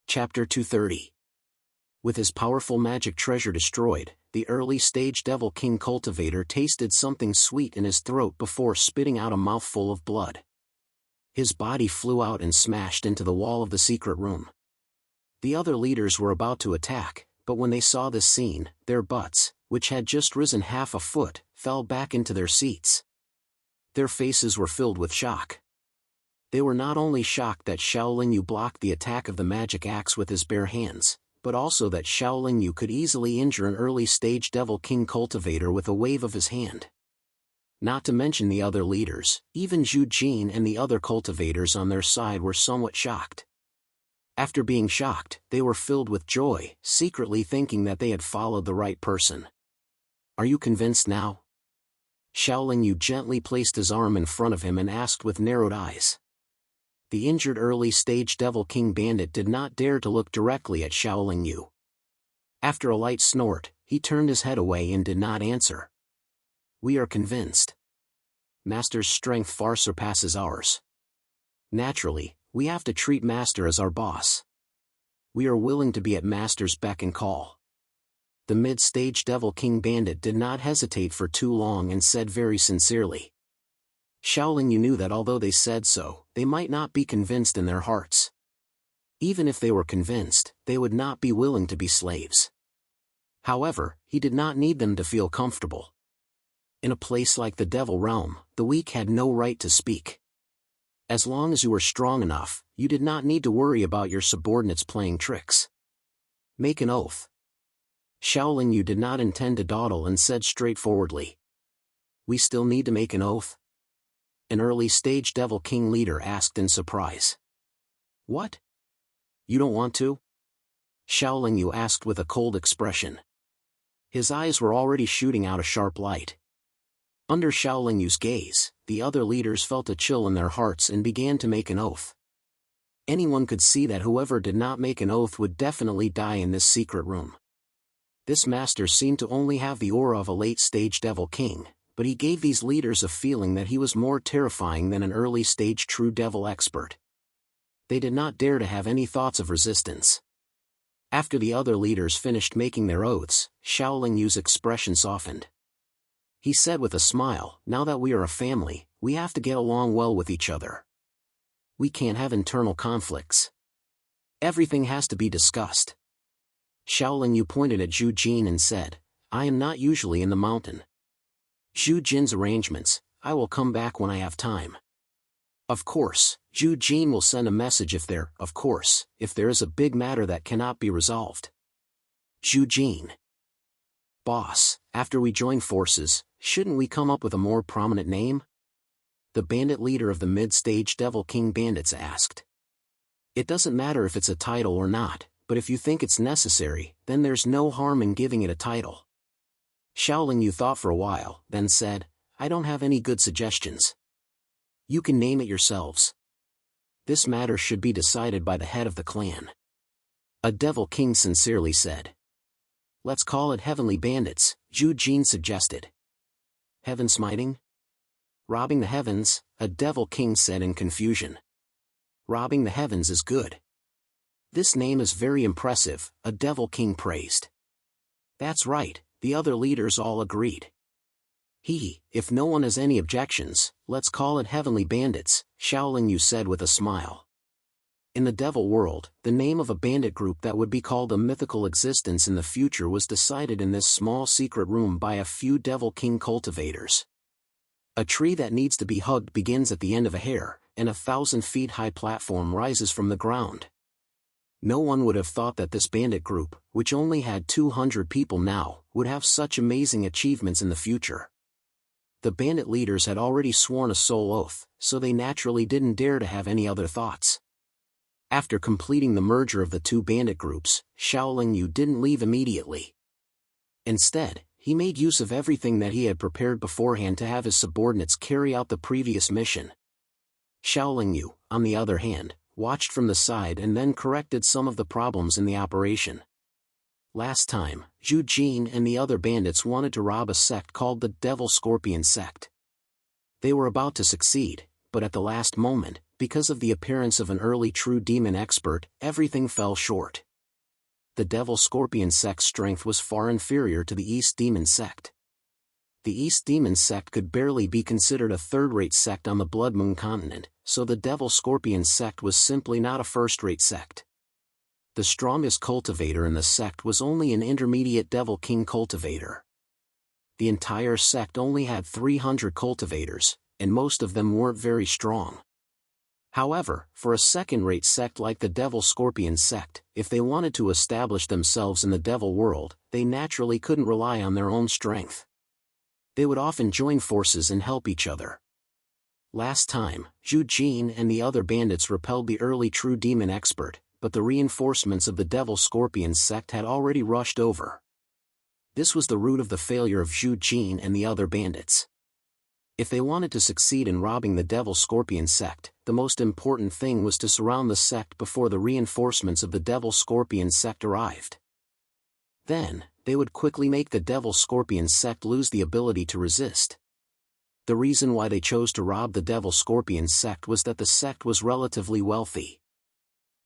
Chapter 230. With his powerful magic treasure destroyed, the early-stage Devil King cultivator tasted something sweet in his throat before spitting out a mouthful of blood. His body flew out and smashed into the wall of the secret room. The other leaders were about to attack, but when they saw this scene, their butts, which had just risen half a foot, fell back into their seats. Their faces were filled with shock. They were not only shocked that Shaolin Yu blocked the attack of the magic axe with his bare hands, but also that Shaolin Yu could easily injure an early-stage Devil King cultivator with a wave of his hand. Not to mention the other leaders, even Zhu Jin and the other cultivators on their side were somewhat shocked. After being shocked, they were filled with joy, secretly thinking that they had followed the right person. "Are you convinced now?" Shaolin Yu gently placed his arm in front of him and asked with narrowed eyes. The injured early-stage Devil King bandit did not dare to look directly at Shaolin Yu. After a light snort, he turned his head away and did not answer. "We are convinced. Master's strength far surpasses ours. Naturally, we have to treat Master as our boss. We are willing to be at Master's beck and call." The mid-stage Devil King bandit did not hesitate for too long and said very sincerely. Shaolin Yu knew that although they said so, they might not be convinced in their hearts. Even if they were convinced, they would not be willing to be slaves. However, he did not need them to feel comfortable. In a place like the Devil Realm, the weak had no right to speak. As long as you were strong enough, you did not need to worry about your subordinates playing tricks. "Make an oath." Shaolin Yu did not intend to dawdle and said straightforwardly. "We still need to make an oath?" An early-stage Devil King leader asked in surprise. "What? You don't want to?" Shaolin Yu asked with a cold expression. His eyes were already shooting out a sharp light. Under Shaolin Yu's gaze, the other leaders felt a chill in their hearts and began to make an oath. Anyone could see that whoever did not make an oath would definitely die in this secret room. This master seemed to only have the aura of a late-stage Devil King, but he gave these leaders a feeling that he was more terrifying than an early-stage true devil expert. They did not dare to have any thoughts of resistance. After the other leaders finished making their oaths, Shaolin Yu's expression softened. He said with a smile, "Now that we are a family, we have to get along well with each other. We can't have internal conflicts. Everything has to be discussed." Shaolin Yu pointed at Zhu Jin and said, "I am not usually in the mountain. Zhu Jin's arrangements, I will come back when I have time. Of course, Zhu Jin will send a message if there is a big matter that cannot be resolved." Zhu Jin. "Boss, after we join forces, shouldn't we come up with a more prominent name?" The bandit leader of the mid-stage Devil King bandits asked. "It doesn't matter if it's a title or not, but if you think it's necessary, then there's no harm in giving it a title." Shaolin Yu thought for a while, then said, "I don't have any good suggestions. You can name it yourselves. This matter should be decided by the head of the clan." A Devil King sincerely said. "Let's call it Heavenly Bandits," Zhu Jin suggested. "Heaven smiting? Robbing the heavens," a Devil King said in confusion. "Robbing the heavens is good. This name is very impressive," a Devil King praised. "That's right," the other leaders all agreed. If no one has any objections, let's call it Heavenly Bandits," Shaolin Yu said with a smile. In the Devil world, the name of a bandit group that would be called a mythical existence in the future was decided in this small secret room by a few Devil King cultivators. A tree that needs to be hugged begins at the end of a hair, and a 1,000-feet-high platform rises from the ground. No one would have thought that this bandit group, which only had 200 people now, would have such amazing achievements in the future. The bandit leaders had already sworn a soul oath, so they naturally didn't dare to have any other thoughts. After completing the merger of the two bandit groups, Shaolin Yu didn't leave immediately. Instead, he made use of everything that he had prepared beforehand to have his subordinates carry out the previous mission. Shaolin Yu, on the other hand, watched from the side and then corrected some of the problems in the operation. Last time, Zhu Jin and the other bandits wanted to rob a sect called the Devil Scorpion Sect. They were about to succeed, but at the last moment, Because of the appearance of an early true demon expert, everything fell short. The Devil Scorpion sect's strength was far inferior to the East Demon sect. The East Demon sect could barely be considered a third-rate sect on the Blood Moon continent, so the Devil Scorpion sect was simply not a first-rate sect. The strongest cultivator in the sect was only an intermediate Devil King cultivator. The entire sect only had 300 cultivators, and most of them weren't very strong. However, for a second-rate sect like the Devil Scorpion sect, if they wanted to establish themselves in the Devil world, they naturally couldn't rely on their own strength. They would often join forces and help each other. Last time, Zhu Jin and the other bandits repelled the early true demon expert, but the reinforcements of the Devil Scorpion sect had already rushed over. This was the root of the failure of Zhu Jin and the other bandits. If they wanted to succeed in robbing the Devil Scorpion sect, the most important thing was to surround the sect before the reinforcements of the Devil Scorpion sect arrived. Then, they would quickly make the Devil Scorpion sect lose the ability to resist. The reason why they chose to rob the Devil Scorpion sect was that the sect was relatively wealthy.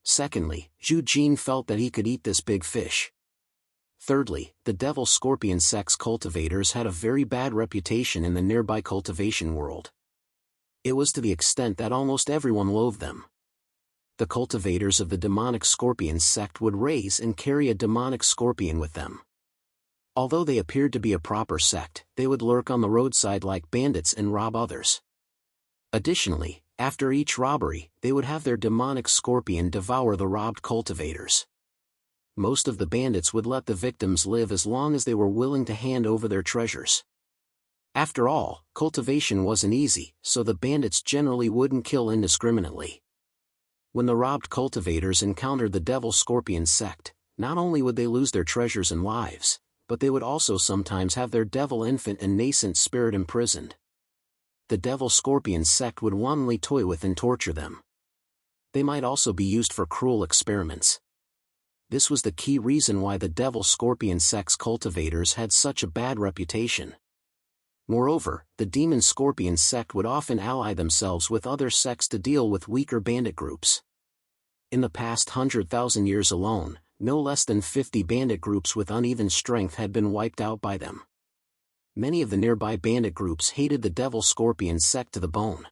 Secondly, Zhu Jin felt that he could eat this big fish. Thirdly, the Devil Scorpion sect's cultivators had a very bad reputation in the nearby cultivation world. It was to the extent that almost everyone loathed them. The cultivators of the demonic scorpion sect would raise and carry a demonic scorpion with them. Although they appeared to be a proper sect, they would lurk on the roadside like bandits and rob others. Additionally, after each robbery, they would have their demonic scorpion devour the robbed cultivators. Most of the bandits would let the victims live as long as they were willing to hand over their treasures. After all, cultivation wasn't easy, so the bandits generally wouldn't kill indiscriminately. When the robbed cultivators encountered the Devil Scorpion sect, not only would they lose their treasures and lives, but they would also sometimes have their devil infant and nascent spirit imprisoned. The Devil Scorpion sect would wantonly toy with and torture them. They might also be used for cruel experiments. This was the key reason why the Devil Scorpion sect's cultivators had such a bad reputation. Moreover, the Demon Scorpion sect would often ally themselves with other sects to deal with weaker bandit groups. In the past 100,000 years alone, no less than 50 bandit groups with uneven strength had been wiped out by them. Many of the nearby bandit groups hated the Devil Scorpion sect to the bone.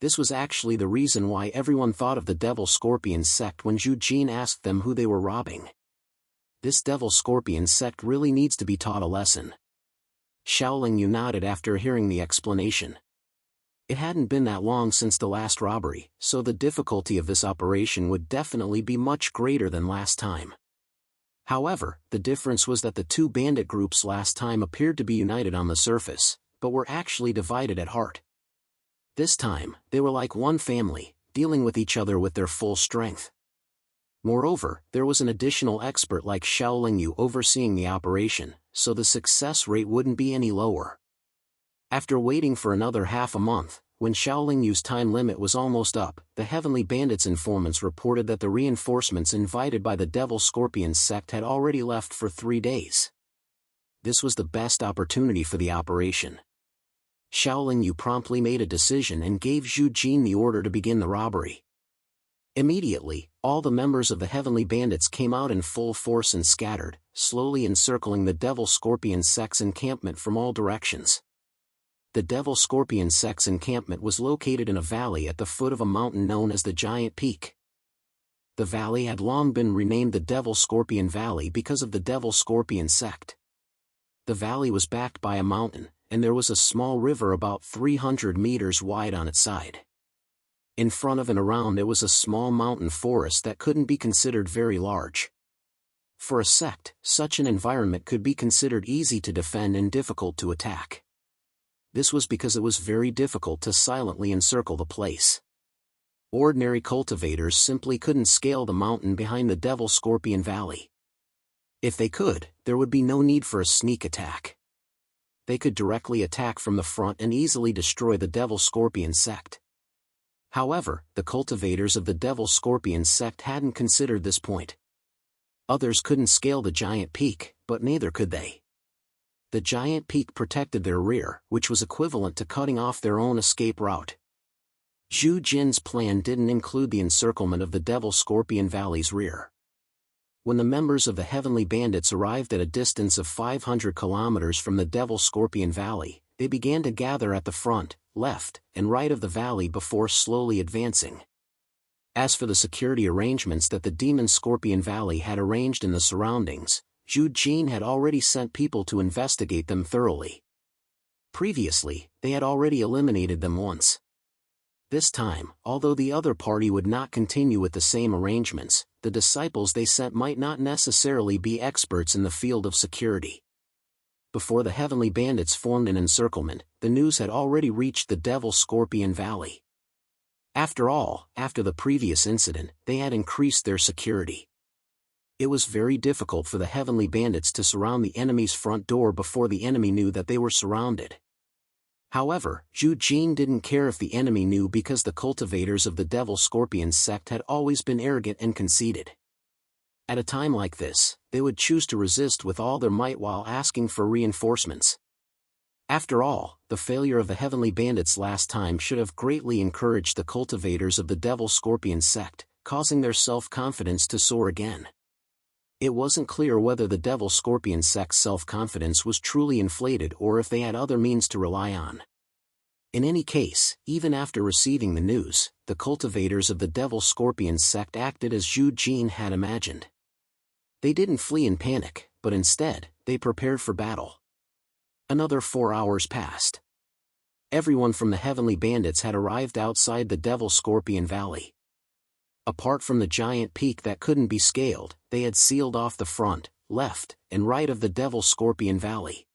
This was actually the reason why everyone thought of the Devil Scorpion sect when Zhu Jin asked them who they were robbing. This Devil Scorpion sect really needs to be taught a lesson. Xiaoling Yu nodded after hearing the explanation. It hadn't been that long since the last robbery, so the difficulty of this operation would definitely be much greater than last time. However, the difference was that the two bandit groups last time appeared to be united on the surface, but were actually divided at heart. This time, they were like one family, dealing with each other with their full strength. Moreover, there was an additional expert like Xiaoling Yu overseeing the operation, so the success rate wouldn't be any lower. After waiting for another half a month, when Xiaoling Yu's time limit was almost up, the Heavenly Bandits' informants reported that the reinforcements invited by the Devil Scorpion sect had already left for 3 days. This was the best opportunity for the operation. Xiaoling Yu promptly made a decision and gave Zhu Jin the order to begin the robbery. Immediately, all the members of the Heavenly Bandits came out in full force and scattered, slowly encircling the Devil Scorpion sect's encampment from all directions. The Devil Scorpion sect's encampment was located in a valley at the foot of a mountain known as the Giant Peak. The valley had long been renamed the Devil Scorpion Valley because of the Devil Scorpion sect. The valley was backed by a mountain, and there was a small river about 300 meters wide on its side. In front of and around it was a small mountain forest that couldn't be considered very large. For a sect, such an environment could be considered easy to defend and difficult to attack. This was because it was very difficult to silently encircle the place. Ordinary cultivators simply couldn't scale the mountain behind the Devil Scorpion Valley. If they could, there would be no need for a sneak attack. They could directly attack from the front and easily destroy the Devil Scorpion sect. However, the cultivators of the Devil Scorpion sect hadn't considered this point. Others couldn't scale the Giant Peak, but neither could they. The Giant Peak protected their rear, which was equivalent to cutting off their own escape route. Zhu Jin's plan didn't include the encirclement of the Devil Scorpion Valley's rear. When the members of the Heavenly Bandits arrived at a distance of 500 kilometers from the Devil Scorpion Valley, they began to gather at the front, left, and right of the valley before slowly advancing. As for the security arrangements that the Demon Scorpion Valley had arranged in the surroundings, Zhu Jin had already sent people to investigate them thoroughly. Previously, they had already eliminated them once. This time, although the other party would not continue with the same arrangements, the disciples they sent might not necessarily be experts in the field of security. Before the Heavenly Bandits formed an encirclement, the news had already reached the Devil Scorpion Valley. After all, after the previous incident, they had increased their security. It was very difficult for the Heavenly Bandits to surround the enemy's front door before the enemy knew that they were surrounded. However, Zhu Jin didn't care if the enemy knew because the cultivators of the Devil Scorpion sect had always been arrogant and conceited. At a time like this, they would choose to resist with all their might while asking for reinforcements. After all, the failure of the Heavenly Bandits last time should have greatly encouraged the cultivators of the Devil Scorpion sect, causing their self-confidence to soar again. It wasn't clear whether the Devil Scorpion sect's self-confidence was truly inflated or if they had other means to rely on. In any case, even after receiving the news, the cultivators of the Devil Scorpion sect acted as Zhu Jin had imagined. They didn't flee in panic, but instead, they prepared for battle. Another 4 hours passed. Everyone from the Heavenly Bandits had arrived outside the Devil Scorpion Valley. Apart from the giant peak that couldn't be scaled, they had sealed off the front, left, and right of the Devil Scorpion Valley.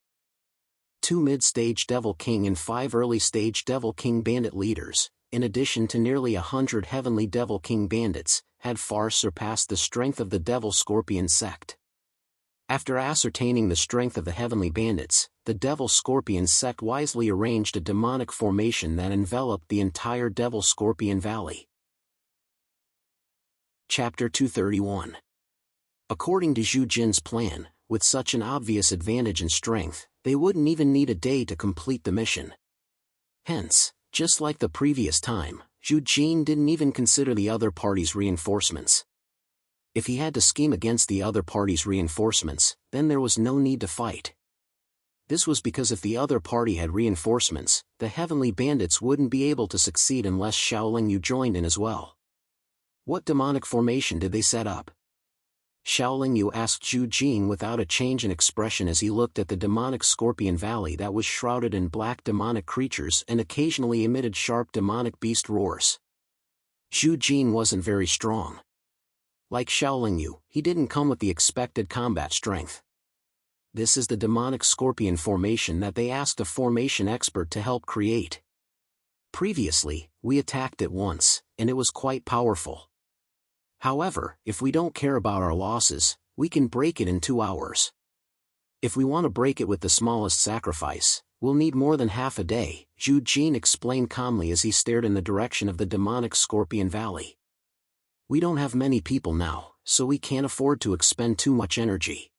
2 mid-stage Devil King and 5 early-stage Devil King bandit leaders, in addition to nearly 100 Heavenly Devil King bandits, had far surpassed the strength of the Devil Scorpion sect. After ascertaining the strength of the Heavenly Bandits, the Devil Scorpion sect wisely arranged a demonic formation that enveloped the entire Devil Scorpion Valley. Chapter 231. According to Zhu Jin's plan, with such an obvious advantage in strength, they wouldn't even need a day to complete the mission. Hence, just like the previous time, Zhu Jin didn't even consider the other party's reinforcements. If he had to scheme against the other party's reinforcements, then there was no need to fight. This was because if the other party had reinforcements, the Heavenly Bandits wouldn't be able to succeed unless Shaolin Yu joined in as well. What demonic formation did they set up? Shaolin Yu asked Zhu Jin without a change in expression as he looked at the demonic Scorpion Valley that was shrouded in black demonic creatures and occasionally emitted sharp demonic beast roars. Zhu Jin wasn't very strong. Like Shaolin Yu, he didn't come with the expected combat strength. This is the demonic Scorpion formation that they asked a formation expert to help create. Previously, we attacked it once, and it was quite powerful. However, if we don't care about our losses, we can break it in 2 hours. If we want to break it with the smallest sacrifice, we'll need more than half a day, Zhu Jin explained calmly as he stared in the direction of the demonic Scorpion Valley. We don't have many people now, so we can't afford to expend too much energy.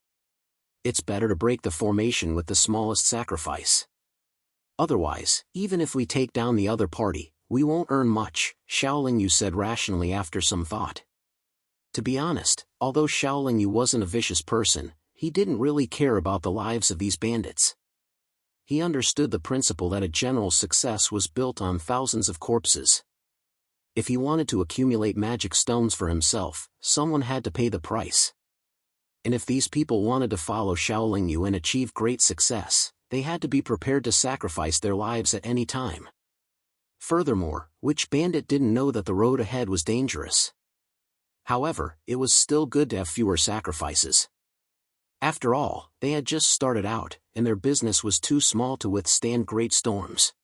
It's better to break the formation with the smallest sacrifice. Otherwise, even if we take down the other party, we won't earn much, Shaolin Yu said rationally after some thought. To be honest, although Shaolin Yu wasn't a vicious person, he didn't really care about the lives of these bandits. He understood the principle that a general's success was built on thousands of corpses. If he wanted to accumulate magic stones for himself, someone had to pay the price. And if these people wanted to follow Shaolin Yu and achieve great success, they had to be prepared to sacrifice their lives at any time. Furthermore, which bandit didn't know that the road ahead was dangerous? However, it was still good to have fewer sacrifices. After all, they had just started out, and their business was too small to withstand great storms.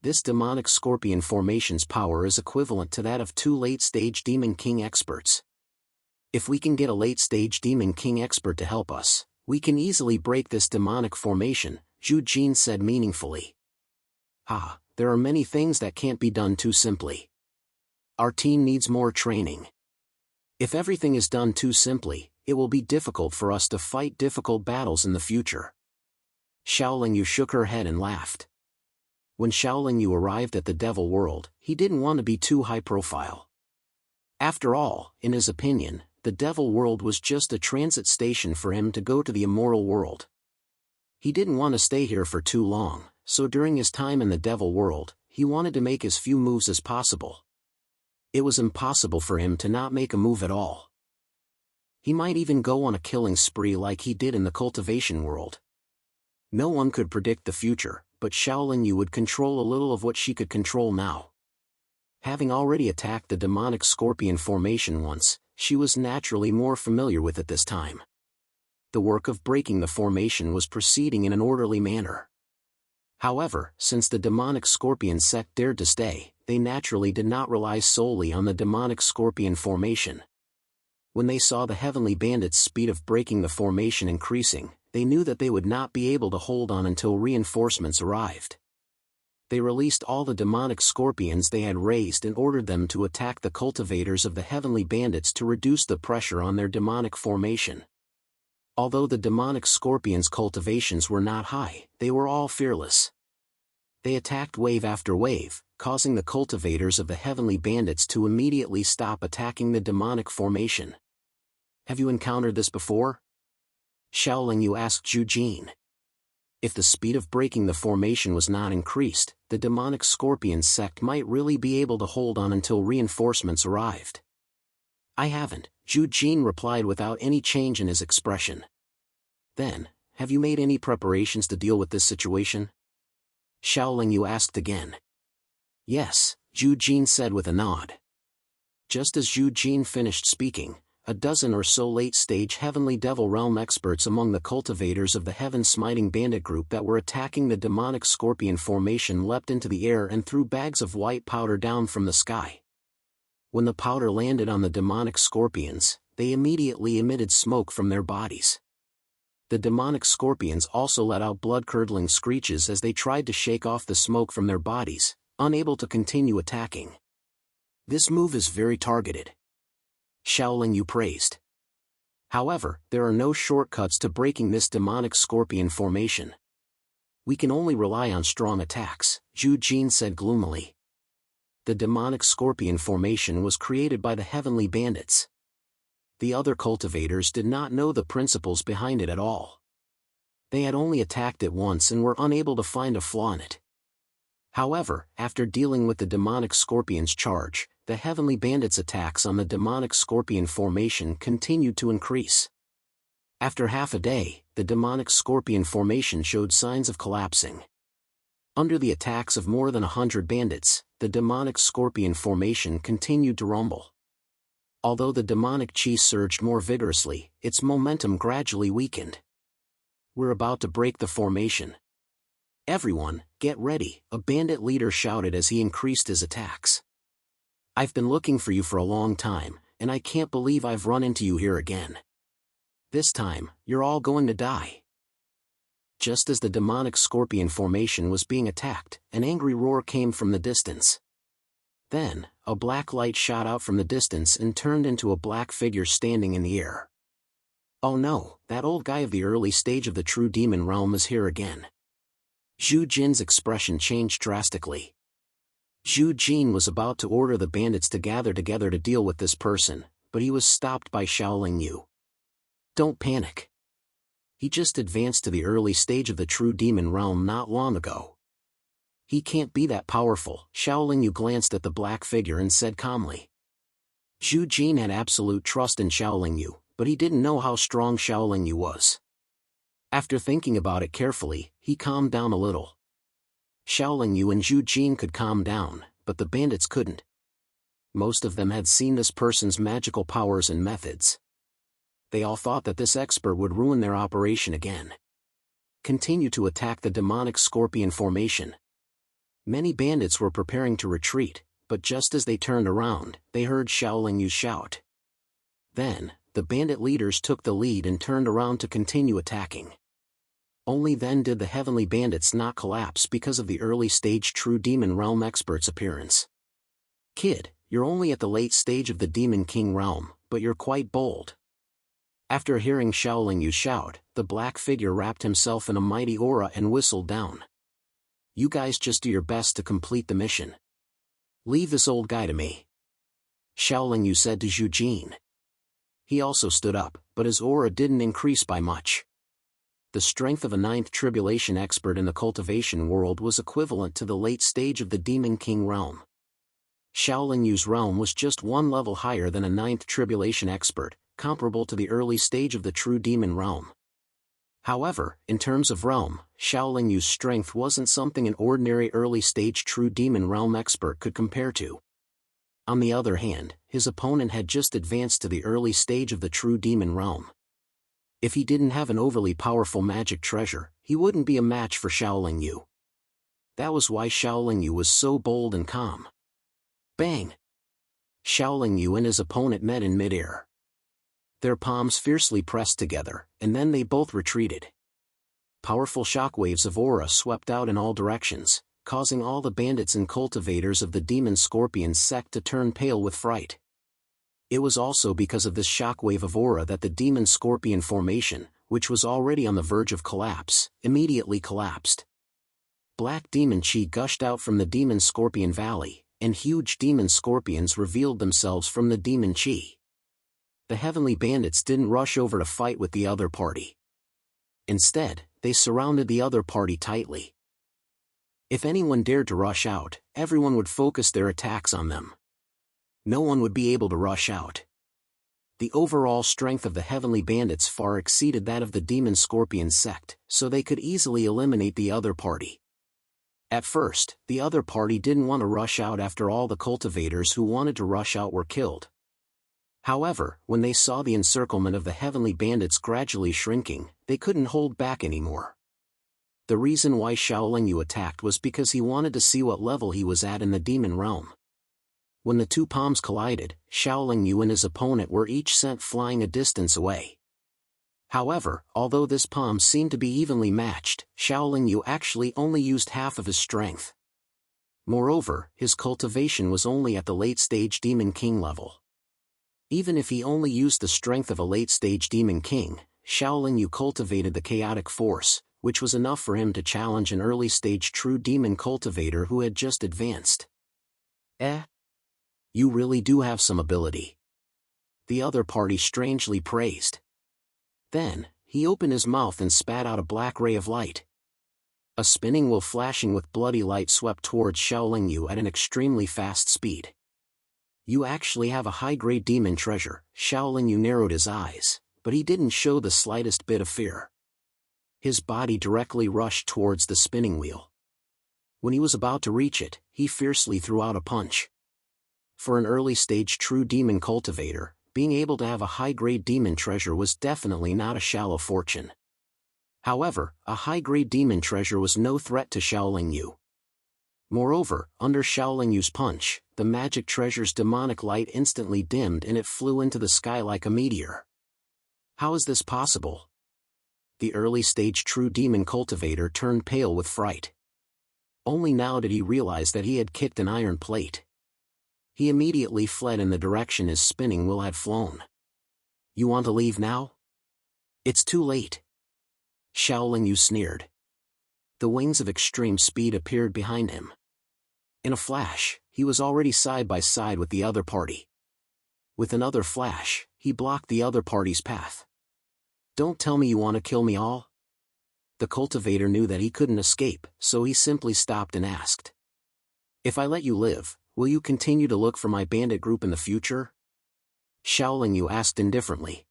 This demonic Scorpion formation's power is equivalent to that of 2 late-stage Demon King experts. If we can get a late-stage Demon King expert to help us, we can easily break this demonic formation, Zhu Jin said meaningfully. There are many things that can't be done too simply. Our team needs more training. If everything is done too simply, it will be difficult for us to fight difficult battles in the future. Shaolin Yu shook her head and laughed. When Xiaoling Yu arrived at the Devil World, he didn't want to be too high profile. After all, in his opinion, the Devil World was just a transit station for him to go to the immoral world. He didn't want to stay here for too long, so during his time in the Devil World, he wanted to make as few moves as possible. It was impossible for him to not make a move at all. He might even go on a killing spree like he did in the cultivation world. No one could predict the future, but Xiaoling Yu would control a little of what she could control now. Having already attacked the demonic scorpion formation once, she was naturally more familiar with it this time. The work of breaking the formation was proceeding in an orderly manner. However, since the demonic scorpion sect dared to stay, they naturally did not rely solely on the demonic scorpion formation. When they saw the heavenly bandits' speed of breaking the formation increasing, they knew that they would not be able to hold on until reinforcements arrived. They released all the demonic scorpions they had raised and ordered them to attack the cultivators of the heavenly bandits to reduce the pressure on their demonic formation. Although the demonic scorpions' cultivations were not high, they were all fearless. They attacked wave after wave, causing the cultivators of the heavenly bandits to immediately stop attacking the demonic formation. Have you encountered this before? Xiaoling Yu asked Zhu Jin. If the speed of breaking the formation was not increased, the demonic scorpion sect might really be able to hold on until reinforcements arrived. I haven't, Zhu Jin replied without any change in his expression. Then, have you made any preparations to deal with this situation? Xiaoling Yu asked again. Yes, Zhu Jin said with a nod. Just as Zhu Jin finished speaking, a dozen or so late-stage Heavenly Devil Realm experts among the cultivators of the Heaven-Smiting Bandit group that were attacking the demonic scorpion formation leapt into the air and threw bags of white powder down from the sky. When the powder landed on the demonic scorpions, they immediately emitted smoke from their bodies. The demonic scorpions also let out blood-curdling screeches as they tried to shake off the smoke from their bodies, unable to continue attacking. This move is very targeted. Xiaoling Yu praised. However, there are no shortcuts to breaking this demonic scorpion formation. We can only rely on strong attacks, Zhu Jin said gloomily. The demonic scorpion formation was created by the heavenly bandits. The other cultivators did not know the principles behind it at all. They had only attacked it once and were unable to find a flaw in it. However, after dealing with the demonic scorpion's charge, the heavenly bandits' attacks on the demonic scorpion formation continued to increase. After half a day, the demonic scorpion formation showed signs of collapsing. Under the attacks of more than 100 bandits, the demonic scorpion formation continued to rumble. Although the demonic chi surged more vigorously, its momentum gradually weakened. We're about to break the formation. Everyone, get ready, a bandit leader shouted as he increased his attacks. I've been looking for you for a long time, and I can't believe I've run into you here again. This time, you're all going to die. Just as the demonic scorpion formation was being attacked, an angry roar came from the distance. Then, a black light shot out from the distance and turned into a black figure standing in the air. Oh no, that old guy of the early stage of the true demon realm is here again. Zhu Jin's expression changed drastically. Zhu Jin was about to order the bandits to gather together to deal with this person, but he was stopped by Xiaoling Yu. Don't panic. He just advanced to the early stage of the true demon realm not long ago. He can't be that powerful. Xiaoling Yu glanced at the black figure and said calmly. Zhu Jin had absolute trust in Xiaoling Yu, but he didn't know how strong Xiaoling Yu was. After thinking about it carefully, he calmed down a little. Xiaoling Yu and Zhu Jin could calm down, but the bandits couldn't. Most of them had seen this person's magical powers and methods. They all thought that this expert would ruin their operation again. Continue to attack the demonic scorpion formation. Many bandits were preparing to retreat, but just as they turned around, they heard Xiaoling Yu shout. Then, the bandit leaders took the lead and turned around to continue attacking. Only then did the heavenly bandits not collapse because of the early stage true demon realm expert's appearance. Kid, you're only at the late stage of the demon king realm, but you're quite bold. After hearing Xiaoling Yu shout, the black figure wrapped himself in a mighty aura and whistled down. You guys just do your best to complete the mission. Leave this old guy to me. Xiaoling Yu said to Zhu Jin. He also stood up, but his aura didn't increase by much. The strength of a ninth tribulation expert in the cultivation world was equivalent to the late stage of the Demon King realm. Xiaoling Yu's realm was just one level higher than a ninth tribulation expert, comparable to the early stage of the true demon realm. However, in terms of realm, Xiaoling Yu's strength wasn't something an ordinary early-stage true demon realm expert could compare to. On the other hand, his opponent had just advanced to the early stage of the true demon realm. If he didn't have an overly powerful magic treasure, he wouldn't be a match for Xiaoling Yu. That was why Xiaoling Yu was so bold and calm. Bang! Xiaoling Yu and his opponent met in midair. Their palms fiercely pressed together, and then they both retreated. Powerful shockwaves of aura swept out in all directions, causing all the bandits and cultivators of the Demon Scorpion sect to turn pale with fright. It was also because of this shockwave of aura that the Demon Scorpion formation, which was already on the verge of collapse, immediately collapsed. Black demon chi gushed out from the Demon Scorpion Valley, and huge demon scorpions revealed themselves from the demon chi. The heavenly bandits didn't rush over to fight with the other party. Instead, they surrounded the other party tightly. If anyone dared to rush out, everyone would focus their attacks on them. No one would be able to rush out. The overall strength of the heavenly bandits far exceeded that of the Demon Scorpion sect, so they could easily eliminate the other party. At first, the other party didn't want to rush out after all the cultivators who wanted to rush out were killed. However, when they saw the encirclement of the heavenly bandits gradually shrinking, they couldn't hold back anymore. The reason why Xiaoling Yu attacked was because he wanted to see what level he was at in the demon realm. When the two palms collided, Xiaoling Yu and his opponent were each sent flying a distance away. However, although this palm seemed to be evenly matched, Xiaoling Yu actually only used half of his strength. Moreover, his cultivation was only at the late-stage Demon King level. Even if he only used the strength of a late-stage Demon King, Xiaoling Yu cultivated the chaotic force, which was enough for him to challenge an early-stage true demon cultivator who had just advanced. You really do have some ability. The other party strangely praised. Then, he opened his mouth and spat out a black ray of light. A spinning wheel flashing with bloody light swept towards Xiaoling Yu at an extremely fast speed. You actually have a high-grade demon treasure. Xiaoling Yu narrowed his eyes, but he didn't show the slightest bit of fear. His body directly rushed towards the spinning wheel. When he was about to reach it, he fiercely threw out a punch. For an early-stage true demon cultivator, being able to have a high-grade demon treasure was definitely not a shallow fortune. However, a high-grade demon treasure was no threat to Xiaoling Yu. Moreover, under Xiaoling Yu's punch, the magic treasure's demonic light instantly dimmed and it flew into the sky like a meteor. How is this possible? The early-stage true demon cultivator turned pale with fright. Only now did he realize that he had kicked an iron plate. He immediately fled in the direction his spinning wheel had flown. You want to leave now? It's too late. Xiaoling Yu sneered. The wings of extreme speed appeared behind him. In a flash, he was already side by side with the other party. With another flash, he blocked the other party's path. Don't tell me you want to kill me all? The cultivator knew that he couldn't escape, so he simply stopped and asked. If I let you live, will you continue to look for my bandit group in the future? Xiaoling Yu asked indifferently.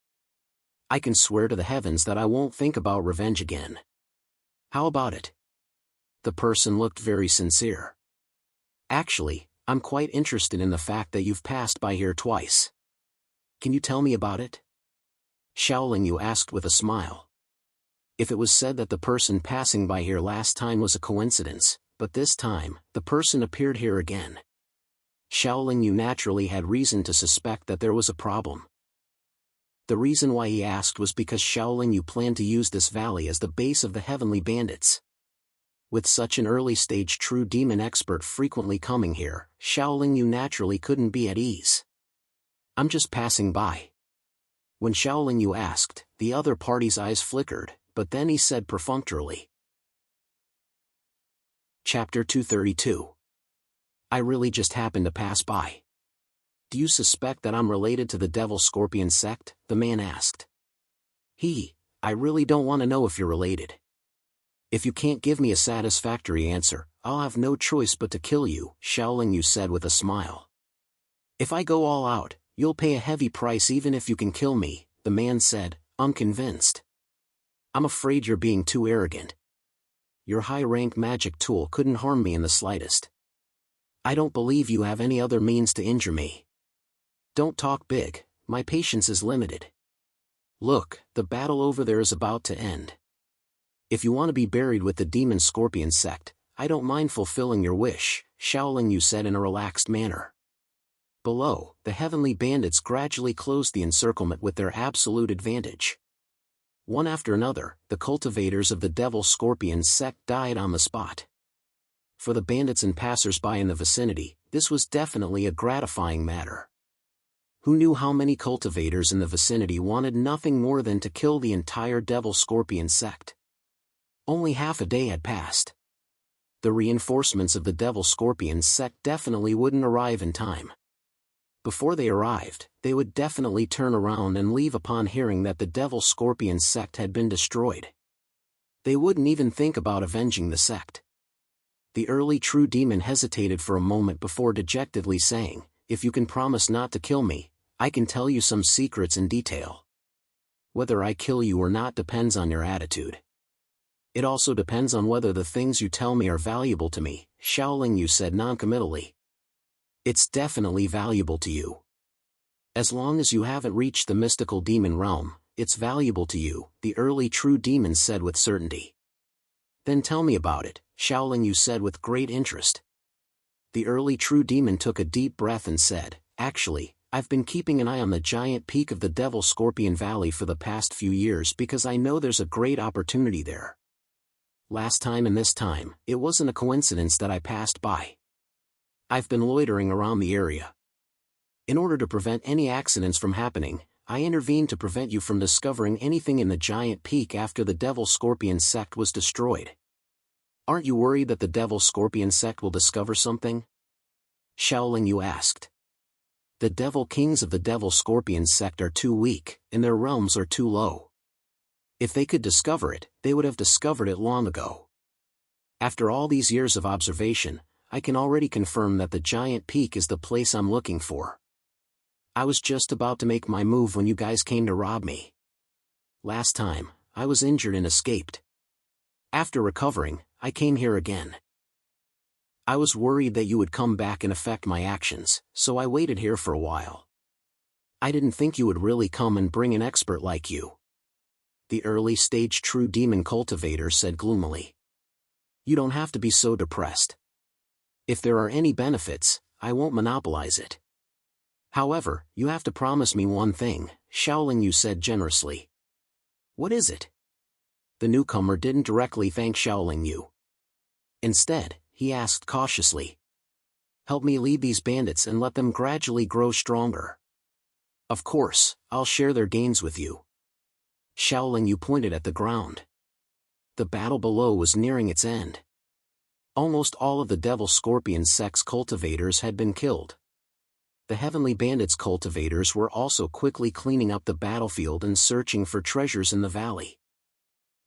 I can swear to the heavens that I won't think about revenge again. How about it? The person looked very sincere. Actually, I'm quite interested in the fact that you've passed by here twice. Can you tell me about it? Xiaoling Yu asked with a smile. If it was said that the person passing by here last time was a coincidence, but this time, the person appeared here again. Xiaoling Yu naturally had reason to suspect that there was a problem. The reason why he asked was because Xiaoling Yu planned to use this valley as the base of the heavenly bandits. With such an early-stage true demon expert frequently coming here, Xiaoling Yu naturally couldn't be at ease. I'm just passing by. When Xiaoling Yu asked, the other party's eyes flickered, but then he said perfunctorily. Chapter 232. I really just happened to pass by. Do you suspect that I'm related to the Devil Scorpion sect? The man asked. I really don't want to know if you're related. If you can't give me a satisfactory answer, I'll have no choice but to kill you, Xiaoling Yu said with a smile. If I go all out, you'll pay a heavy price even if you can kill me, the man said, unconvinced. I'm afraid you're being too arrogant. Your high-rank magic tool couldn't harm me in the slightest. I don't believe you have any other means to injure me. Don't talk big, my patience is limited. Look, the battle over there is about to end. If you want to be buried with the Demon Scorpion sect, I don't mind fulfilling your wish, Xiaoling Yu said in a relaxed manner. Below, the heavenly bandits gradually closed the encirclement with their absolute advantage. One after another, the cultivators of the Devil Scorpion sect died on the spot. For the bandits and passers-by in the vicinity, this was definitely a gratifying matter. Who knew how many cultivators in the vicinity wanted nothing more than to kill the entire Devil Scorpion sect? Only half a day had passed. The reinforcements of the Devil Scorpion sect definitely wouldn't arrive in time. Before they arrived, they would definitely turn around and leave upon hearing that the Devil Scorpion sect had been destroyed. They wouldn't even think about avenging the sect. The early true demon hesitated for a moment before dejectedly saying, "If you can promise not to kill me, I can tell you some secrets in detail. Whether I kill you or not depends on your attitude. It also depends on whether the things you tell me are valuable to me," Xiaoling Yu said noncommittally. It's definitely valuable to you. As long as you haven't reached the mystical demon realm, it's valuable to you, the early true demon said with certainty. Then tell me about it, Xiaoling Yu said with great interest. The early true demon took a deep breath and said, "Actually, I've been keeping an eye on the giant peak of the Devil Scorpion Valley for the past few years because I know there's a great opportunity there. Last time and this time, it wasn't a coincidence that I passed by. I've been loitering around the area. In order to prevent any accidents from happening, I intervened to prevent you from discovering anything in the giant peak after the Devil Scorpion sect was destroyed. Aren't you worried that the Devil Scorpion sect will discover something?" Xiaoling Yu asked. The Devil Kings of the Devil Scorpion sect are too weak, and their realms are too low. If they could discover it, they would have discovered it long ago. After all these years of observation, I can already confirm that the giant peak is the place I'm looking for. I was just about to make my move when you guys came to rob me. Last time, I was injured and escaped. After recovering, I came here again. I was worried that you would come back and affect my actions, so I waited here for a while. I didn't think you would really come and bring an expert like you," the early-stage true demon cultivator said gloomily. "You don't have to be so depressed. If there are any benefits, I won't monopolize it. However, you have to promise me one thing," Xiaoling Yu said generously. "What is it?" The newcomer didn't directly thank Xiaoling Yu. Instead, he asked cautiously, "Help me lead these bandits and let them gradually grow stronger. Of course, I'll share their gains with you." Xiaoling Yu pointed at the ground. The battle below was nearing its end. Almost all of the Devil Scorpion sect's cultivators had been killed. The Heavenly Bandits cultivators were also quickly cleaning up the battlefield and searching for treasures in the valley.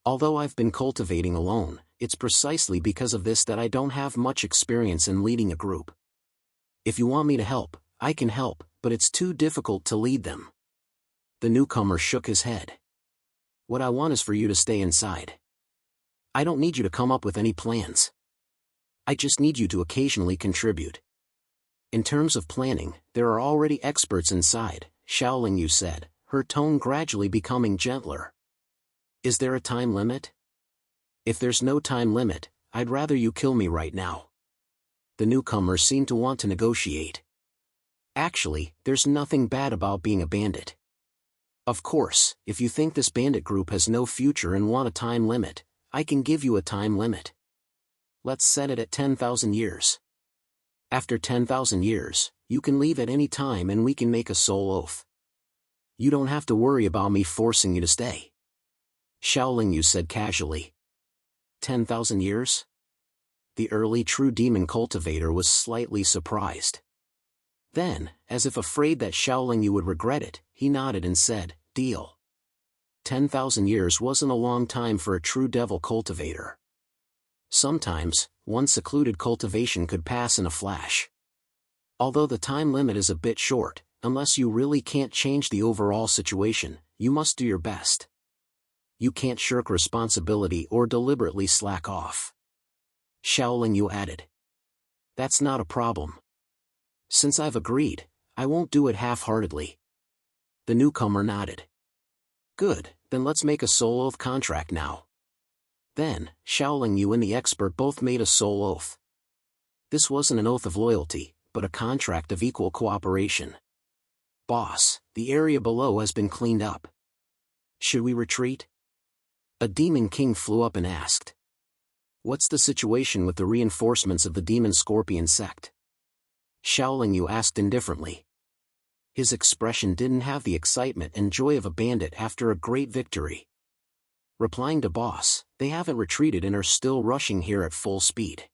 Although I've been cultivating alone, it's precisely because of this that I don't have much experience in leading a group. If you want me to help, I can help, but it's too difficult to lead them." The newcomer shook his head. "What I want is for you to stay inside. I don't need you to come up with any plans. I just need you to occasionally contribute. In terms of planning, there are already experts inside," Xiaoling Yu said, her tone gradually becoming gentler. "Is there a time limit?" "If there's no time limit, I'd rather you kill me right now." The newcomer seemed to want to negotiate. "Actually, there's nothing bad about being a bandit. Of course, if you think this bandit group has no future and want a time limit, I can give you a time limit. Let's set it at 10,000 years. After 10,000 years, you can leave at any time and we can make a soul oath. You don't have to worry about me forcing you to stay," Xiaoling Yu said casually. 10,000 years? The early true demon cultivator was slightly surprised. Then, as if afraid that Xiaoling Yu would regret it, he nodded and said, "Deal." 10,000 years wasn't a long time for a true devil cultivator. Sometimes, one secluded cultivation could pass in a flash. Although the time limit is a bit short, unless you really can't change the overall situation, you must do your best. You can't shirk responsibility or deliberately slack off. Xiaoling Yu added. That's not a problem. Since I've agreed, I won't do it half-heartedly. The newcomer nodded. Good, then let's make a soul oath contract now. Then, Xiaoling Yu and the expert both made a soul oath. This wasn't an oath of loyalty, but a contract of equal cooperation. Boss, the area below has been cleaned up. Should we retreat? A demon king flew up and asked. What's the situation with the reinforcements of the demon scorpion sect? Xiaoling Yu asked indifferently. His expression didn't have the excitement and joy of a bandit after a great victory. Replying to boss, they haven't retreated and are still rushing here at full speed.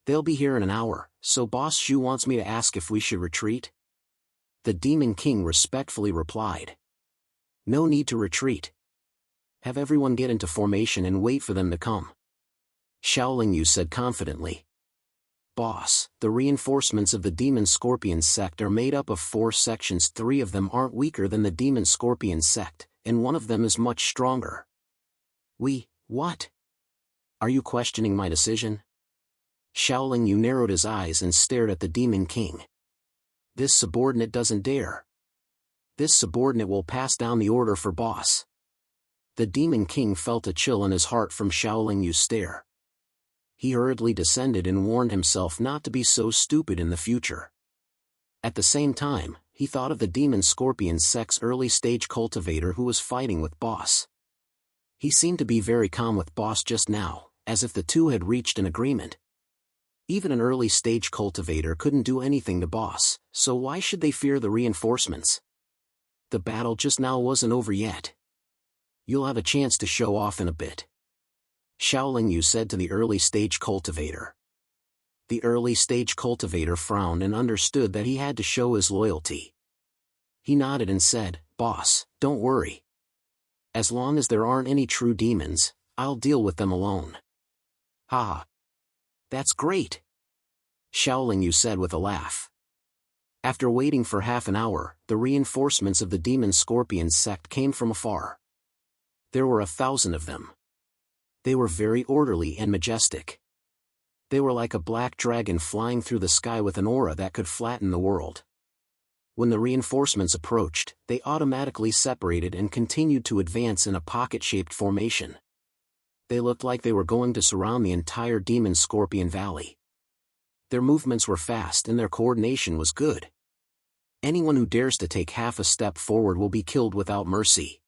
They'll be here in an hour, so boss Xu wants me to ask if we should retreat? The demon king respectfully replied. No need to retreat. Have everyone get into formation and wait for them to come. Xiaoling Yu said confidently. Boss, the reinforcements of the demon scorpion sect are made up of 4 sections. 3 of them aren't weaker than the demon scorpion sect, and one of them is much stronger. What? Are you questioning my decision? Xiaoling Yu narrowed his eyes and stared at the demon king. This subordinate doesn't dare. This subordinate will pass down the order for boss. The demon king felt a chill in his heart from Xiaoling Yu's stare. He hurriedly descended and warned himself not to be so stupid in the future. At the same time, he thought of the demon scorpion sect's early-stage cultivator who was fighting with boss. He seemed to be very calm with boss just now, as if the two had reached an agreement. Even an early-stage cultivator couldn't do anything to boss, so why should they fear the reinforcements? The battle just now wasn't over yet. You'll have a chance to show off in a bit. Xiaoling Yu said to the early-stage cultivator. The early-stage cultivator frowned and understood that he had to show his loyalty. He nodded and said, Boss, don't worry. As long as there aren't any true demons, I'll deal with them alone. Ha! That's great! Xiaoling Yu said with a laugh. After waiting for half an hour, the reinforcements of the demon scorpion sect came from afar. There were 1,000 of them. They were very orderly and majestic. They were like a black dragon flying through the sky with an aura that could flatten the world. When the reinforcements approached, they automatically separated and continued to advance in a pocket-shaped formation. They looked like they were going to surround the entire demon scorpion valley. Their movements were fast and their coordination was good. Anyone who dares to take half a step forward will be killed without mercy.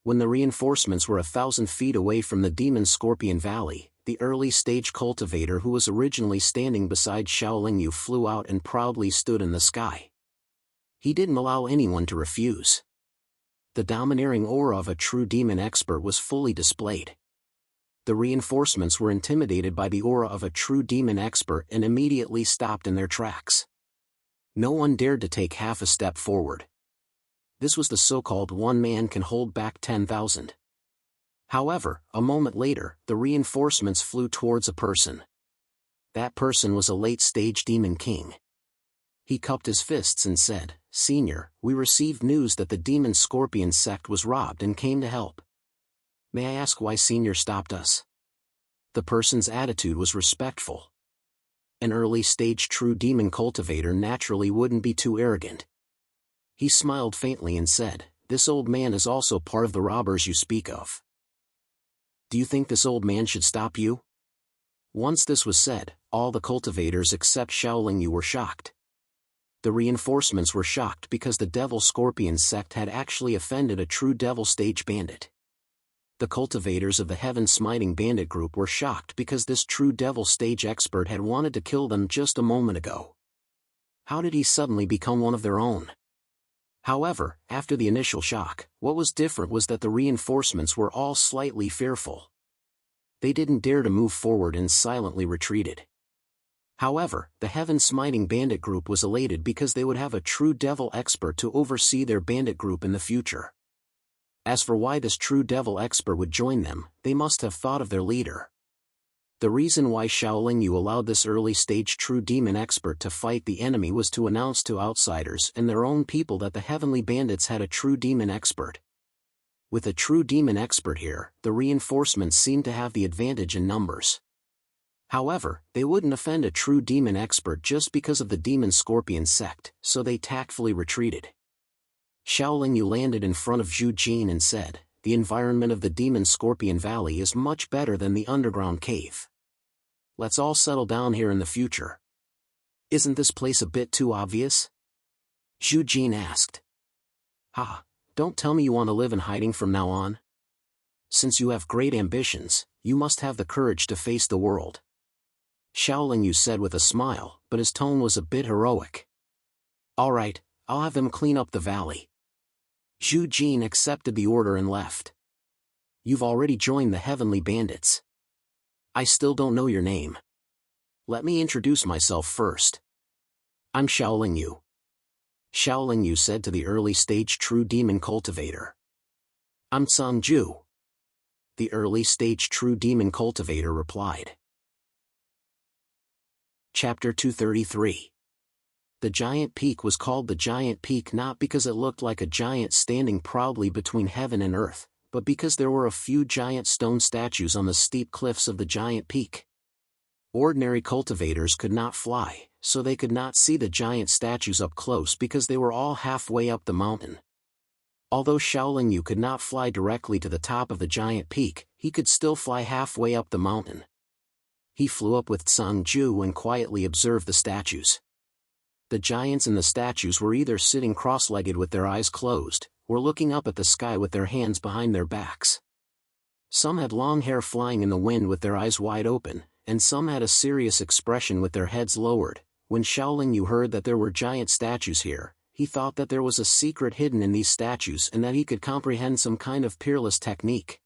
When the reinforcements were 1,000 feet away from the demon scorpion valley, the early-stage cultivator who was originally standing beside Xiaoling Yu flew out and proudly stood in the sky. He didn't allow anyone to refuse. The domineering aura of a true demon expert was fully displayed. The reinforcements were intimidated by the aura of a true demon expert and immediately stopped in their tracks. No one dared to take half a step forward. This was the so-called one man can hold back 10,000. However, a moment later, the reinforcements flew towards a person. That person was a late-stage demon king. He cupped his fists and said, Senior, we received news that the demon scorpion sect was robbed and came to help. May I ask why Senior stopped us? The person's attitude was respectful. An early-stage true demon cultivator naturally wouldn't be too arrogant. He smiled faintly and said, This old man is also part of the robbers you speak of. Do you think this old man should stop you? Once this was said, all the cultivators except Xiaoling Yu were shocked. The reinforcements were shocked because the Devil Scorpion sect had actually offended a true Devil Stage bandit. The cultivators of the Heaven Smiting Bandit group were shocked because this true Devil Stage expert had wanted to kill them just a moment ago. How did he suddenly become one of their own? However, after the initial shock, what was different was that the reinforcements were all slightly fearful. They didn't dare to move forward and silently retreated. However, the heaven-smiting bandit group was elated because they would have a true devil expert to oversee their bandit group in the future. As for why this true devil expert would join them, they must have thought of their leader. The reason why Shaolin Yu allowed this early-stage true demon expert to fight the enemy was to announce to outsiders and their own people that the heavenly bandits had a true demon expert. With a true demon expert here, the reinforcements seemed to have the advantage in numbers. However, they wouldn't offend a true demon expert just because of the demon scorpion sect, so they tactfully retreated. Shaolin Yu landed in front of Zhu Jin and said, "The environment of the demon scorpion valley is much better than the underground cave. Let's all settle down here in the future. Isn't this place a bit too obvious?" Zhu Jin asked. "Ha, don't tell me you want to live in hiding from now on. Since you have great ambitions, you must have the courage to face the world," Shaolin Yu said with a smile, but his tone was a bit heroic. "All right, I'll have them clean up the valley." Zhu Jin accepted the order and left. "You've already joined the heavenly bandits. I still don't know your name. Let me introduce myself first. I'm Shaolin Yu," Shaolin Yu said to the early-stage true demon cultivator. "I'm Sang Ju," the early-stage true demon cultivator replied. Chapter 233. The giant peak was called the giant peak not because it looked like a giant standing proudly between heaven and earth, but because there were a few giant stone statues on the steep cliffs of the giant peak. Ordinary cultivators could not fly, so they could not see the giant statues up close because they were all halfway up the mountain. Although Shaolin Yu could not fly directly to the top of the giant peak, he could still fly halfway up the mountain. He flew up with Sang Ju and quietly observed the statues. The giants in the statues were either sitting cross-legged with their eyes closed, or looking up at the sky with their hands behind their backs. Some had long hair flying in the wind with their eyes wide open, and some had a serious expression with their heads lowered. When Shaolin Yu heard that there were giant statues here, he thought that there was a secret hidden in these statues and that he could comprehend some kind of peerless technique.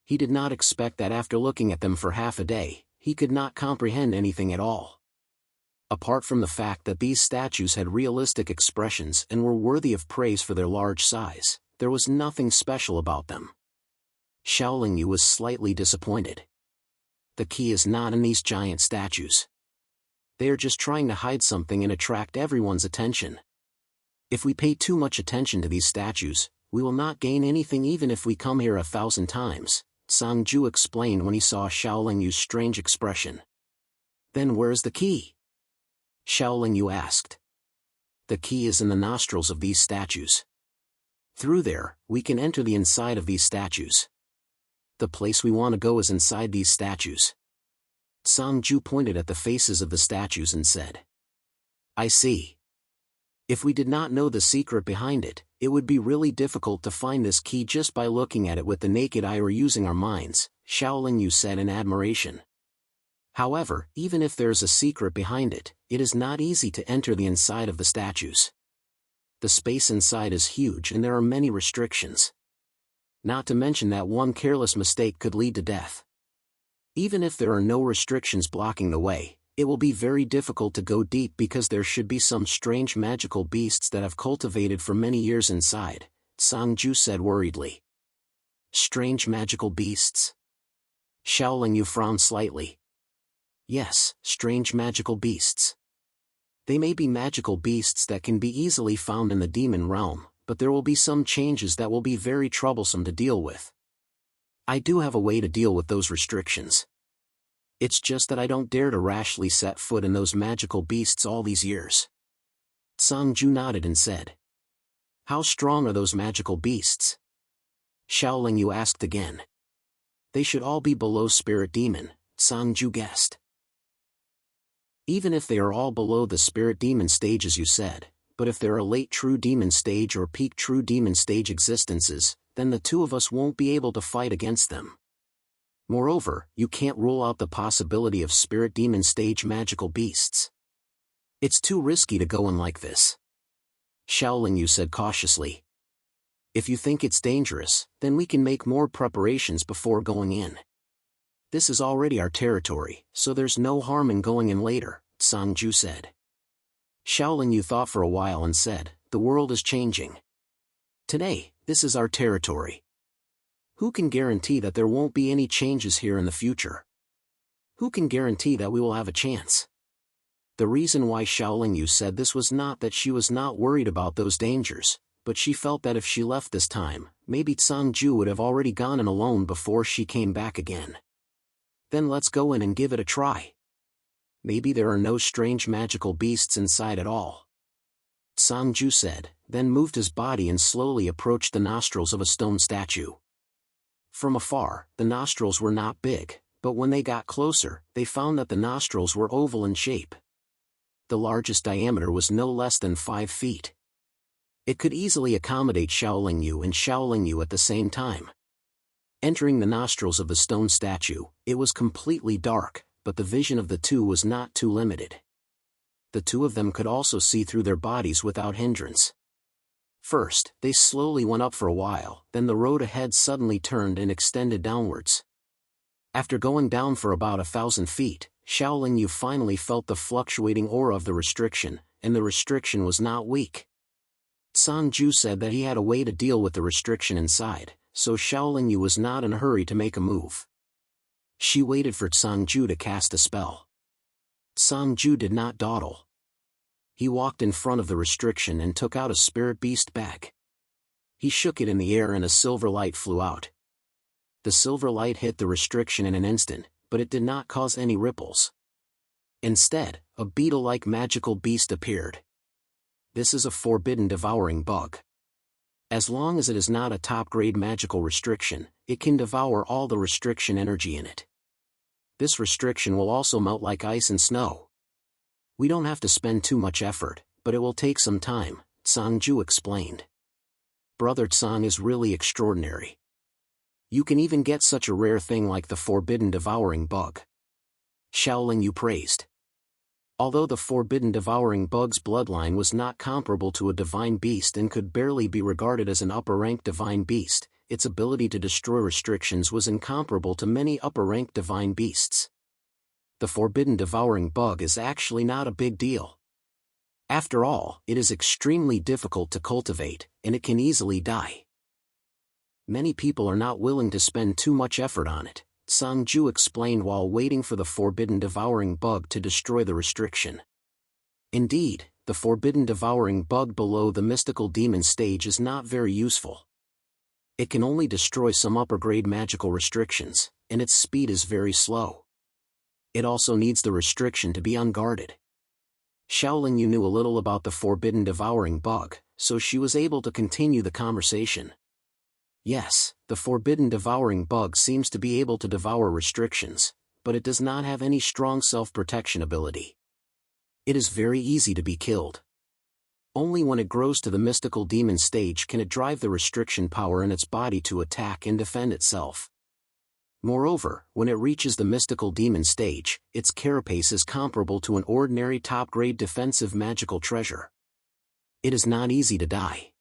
He did not expect that after looking at them for half a day, he could not comprehend anything at all. Apart from the fact that these statues had realistic expressions and were worthy of praise for their large size, there was nothing special about them. Shaolin Yu was slightly disappointed. The key is not in these giant statues. They are just trying to hide something and attract everyone's attention. If we pay too much attention to these statues, we will not gain anything even if we come here 1,000 times, Sang Ju explained when he saw Shaolin Yu's strange expression. "Then where's the key?" Shaolin Yu asked. "The key is in the nostrils of these statues. Through there, we can enter the inside of these statues. The place we want to go is inside these statues." Sang Ju pointed at the faces of the statues and said, "I see. If we did not know the secret behind it, it would be really difficult to find this key just by looking at it with the naked eye or using our minds," Shaolin Yu said in admiration. "However, even if there is a secret behind it, it is not easy to enter the inside of the statues. The space inside is huge and there are many restrictions. Not to mention that one careless mistake could lead to death. Even if there are no restrictions blocking the way, it will be very difficult to go deep because there should be some strange magical beasts that have cultivated for many years inside," Sang Ju said worriedly. "Strange magical beasts?" Shaolin Yu frowned slightly. "Yes, strange magical beasts. They may be magical beasts that can be easily found in the demon realm, but there will be some changes that will be very troublesome to deal with. I do have a way to deal with those restrictions. It's just that I don't dare to rashly set foot in those magical beasts all these years." Sang Ju nodded and said, "How strong are those magical beasts?" Shaolin Yu asked again. "They should all be below spirit demon," Sang Ju guessed. "Even if they are all below the spirit demon stage as you said, but if there are late true demon stage or peak true demon stage existences, then the two of us won't be able to fight against them. Moreover, you can't rule out the possibility of spirit demon stage magical beasts. It's too risky to go in like this," Shaolin Yu said cautiously. "If you think it's dangerous, then we can make more preparations before going in." This is already our territory, so there's no harm in going in later, Sangju said. Xiaolingyu thought for a while and said, the world is changing. Today, this is our territory. Who can guarantee that there won't be any changes here in the future? Who can guarantee that we will have a chance? The reason why Xiaolingyu said this was not that she was not worried about those dangers, but she felt that if she left this time, maybe Sangju would have already gone in alone before she came back again. Then let's go in and give it a try. Maybe there are no strange magical beasts inside at all. Sangju said, then moved his body and slowly approached the nostrils of a stone statue. From afar, the nostrils were not big, but when they got closer, they found that the nostrils were oval in shape. The largest diameter was no less than 5 feet. It could easily accommodate Xiaolingyu and Xiaolingyu at the same time. Entering the nostrils of the stone statue, it was completely dark, but the vision of the two was not too limited. The two of them could also see through their bodies without hindrance. First, they slowly went up for a while, then the road ahead suddenly turned and extended downwards. After going down for about 1,000 feet, Xiaolingyu finally felt the fluctuating aura of the restriction, and the restriction was not weak. Sangju said that he had a way to deal with the restriction inside, so Xiaolingyu was not in a hurry to make a move. She waited for Sangju to cast a spell. Sangju did not dawdle. He walked in front of the restriction and took out a spirit beast bag. He shook it in the air and a silver light flew out. The silver light hit the restriction in an instant, but it did not cause any ripples. Instead, a beetle-like magical beast appeared. This is a forbidden devouring bug. As long as it is not a top-grade magical restriction, it can devour all the restriction energy in it. This restriction will also melt like ice and snow. We don't have to spend too much effort, but it will take some time, Sangju explained. Brother Tsang is really extraordinary. You can even get such a rare thing like the forbidden devouring bug. Xiaolingyu praised. Although the forbidden devouring bug's bloodline was not comparable to a divine beast and could barely be regarded as an upper-ranked divine beast, its ability to destroy restrictions was incomparable to many upper-ranked divine beasts. The forbidden devouring bug is actually not a big deal. After all, it is extremely difficult to cultivate, and it can easily die. Many people are not willing to spend too much effort on it, Sangju explained while waiting for the forbidden devouring bug to destroy the restriction. Indeed, the forbidden devouring bug below the mystical demon stage is not very useful. It can only destroy some upper-grade magical restrictions, and its speed is very slow. It also needs the restriction to be unguarded. Xiaolingyu knew a little about the forbidden devouring bug, so she was able to continue the conversation. Yes, the forbidden devouring bug seems to be able to devour restrictions, but it does not have any strong self-protection ability. It is very easy to be killed. Only when it grows to the mystical demon stage can it drive the restriction power in its body to attack and defend itself. Moreover, when it reaches the mystical demon stage, its carapace is comparable to an ordinary top-grade defensive magical treasure. It is not easy to die.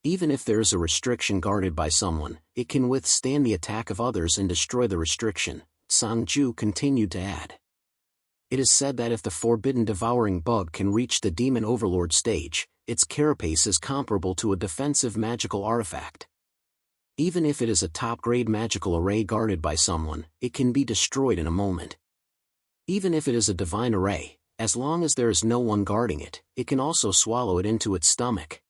Even if there is a restriction guarded by someone, it can withstand the attack of others and destroy the restriction, Sangju continued to add. It is said that if the forbidden devouring bug can reach the demon overlord stage, its carapace is comparable to a defensive magical artifact. Even if it is a top-grade magical array guarded by someone, it can be destroyed in a moment. Even if it is a divine array, as long as there is no one guarding it, it can also swallow it into its stomach.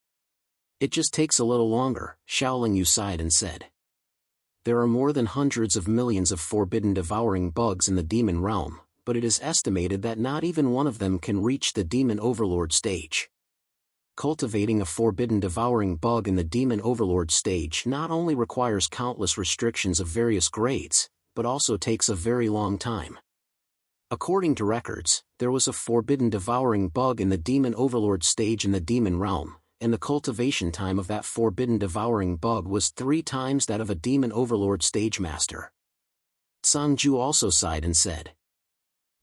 It just takes a little longer, Xiaolingyu sighed and said. There are more than hundreds of millions of forbidden devouring bugs in the demon realm, but it is estimated that not even one of them can reach the demon overlord stage. Cultivating a forbidden devouring bug in the demon overlord stage not only requires countless restrictions of various grades, but also takes a very long time. According to records, there was a forbidden devouring bug in the demon overlord stage in the demon realm, and the cultivation time of that forbidden devouring bug was 3 times that of a demon overlord stage master. Sangju also sighed and said.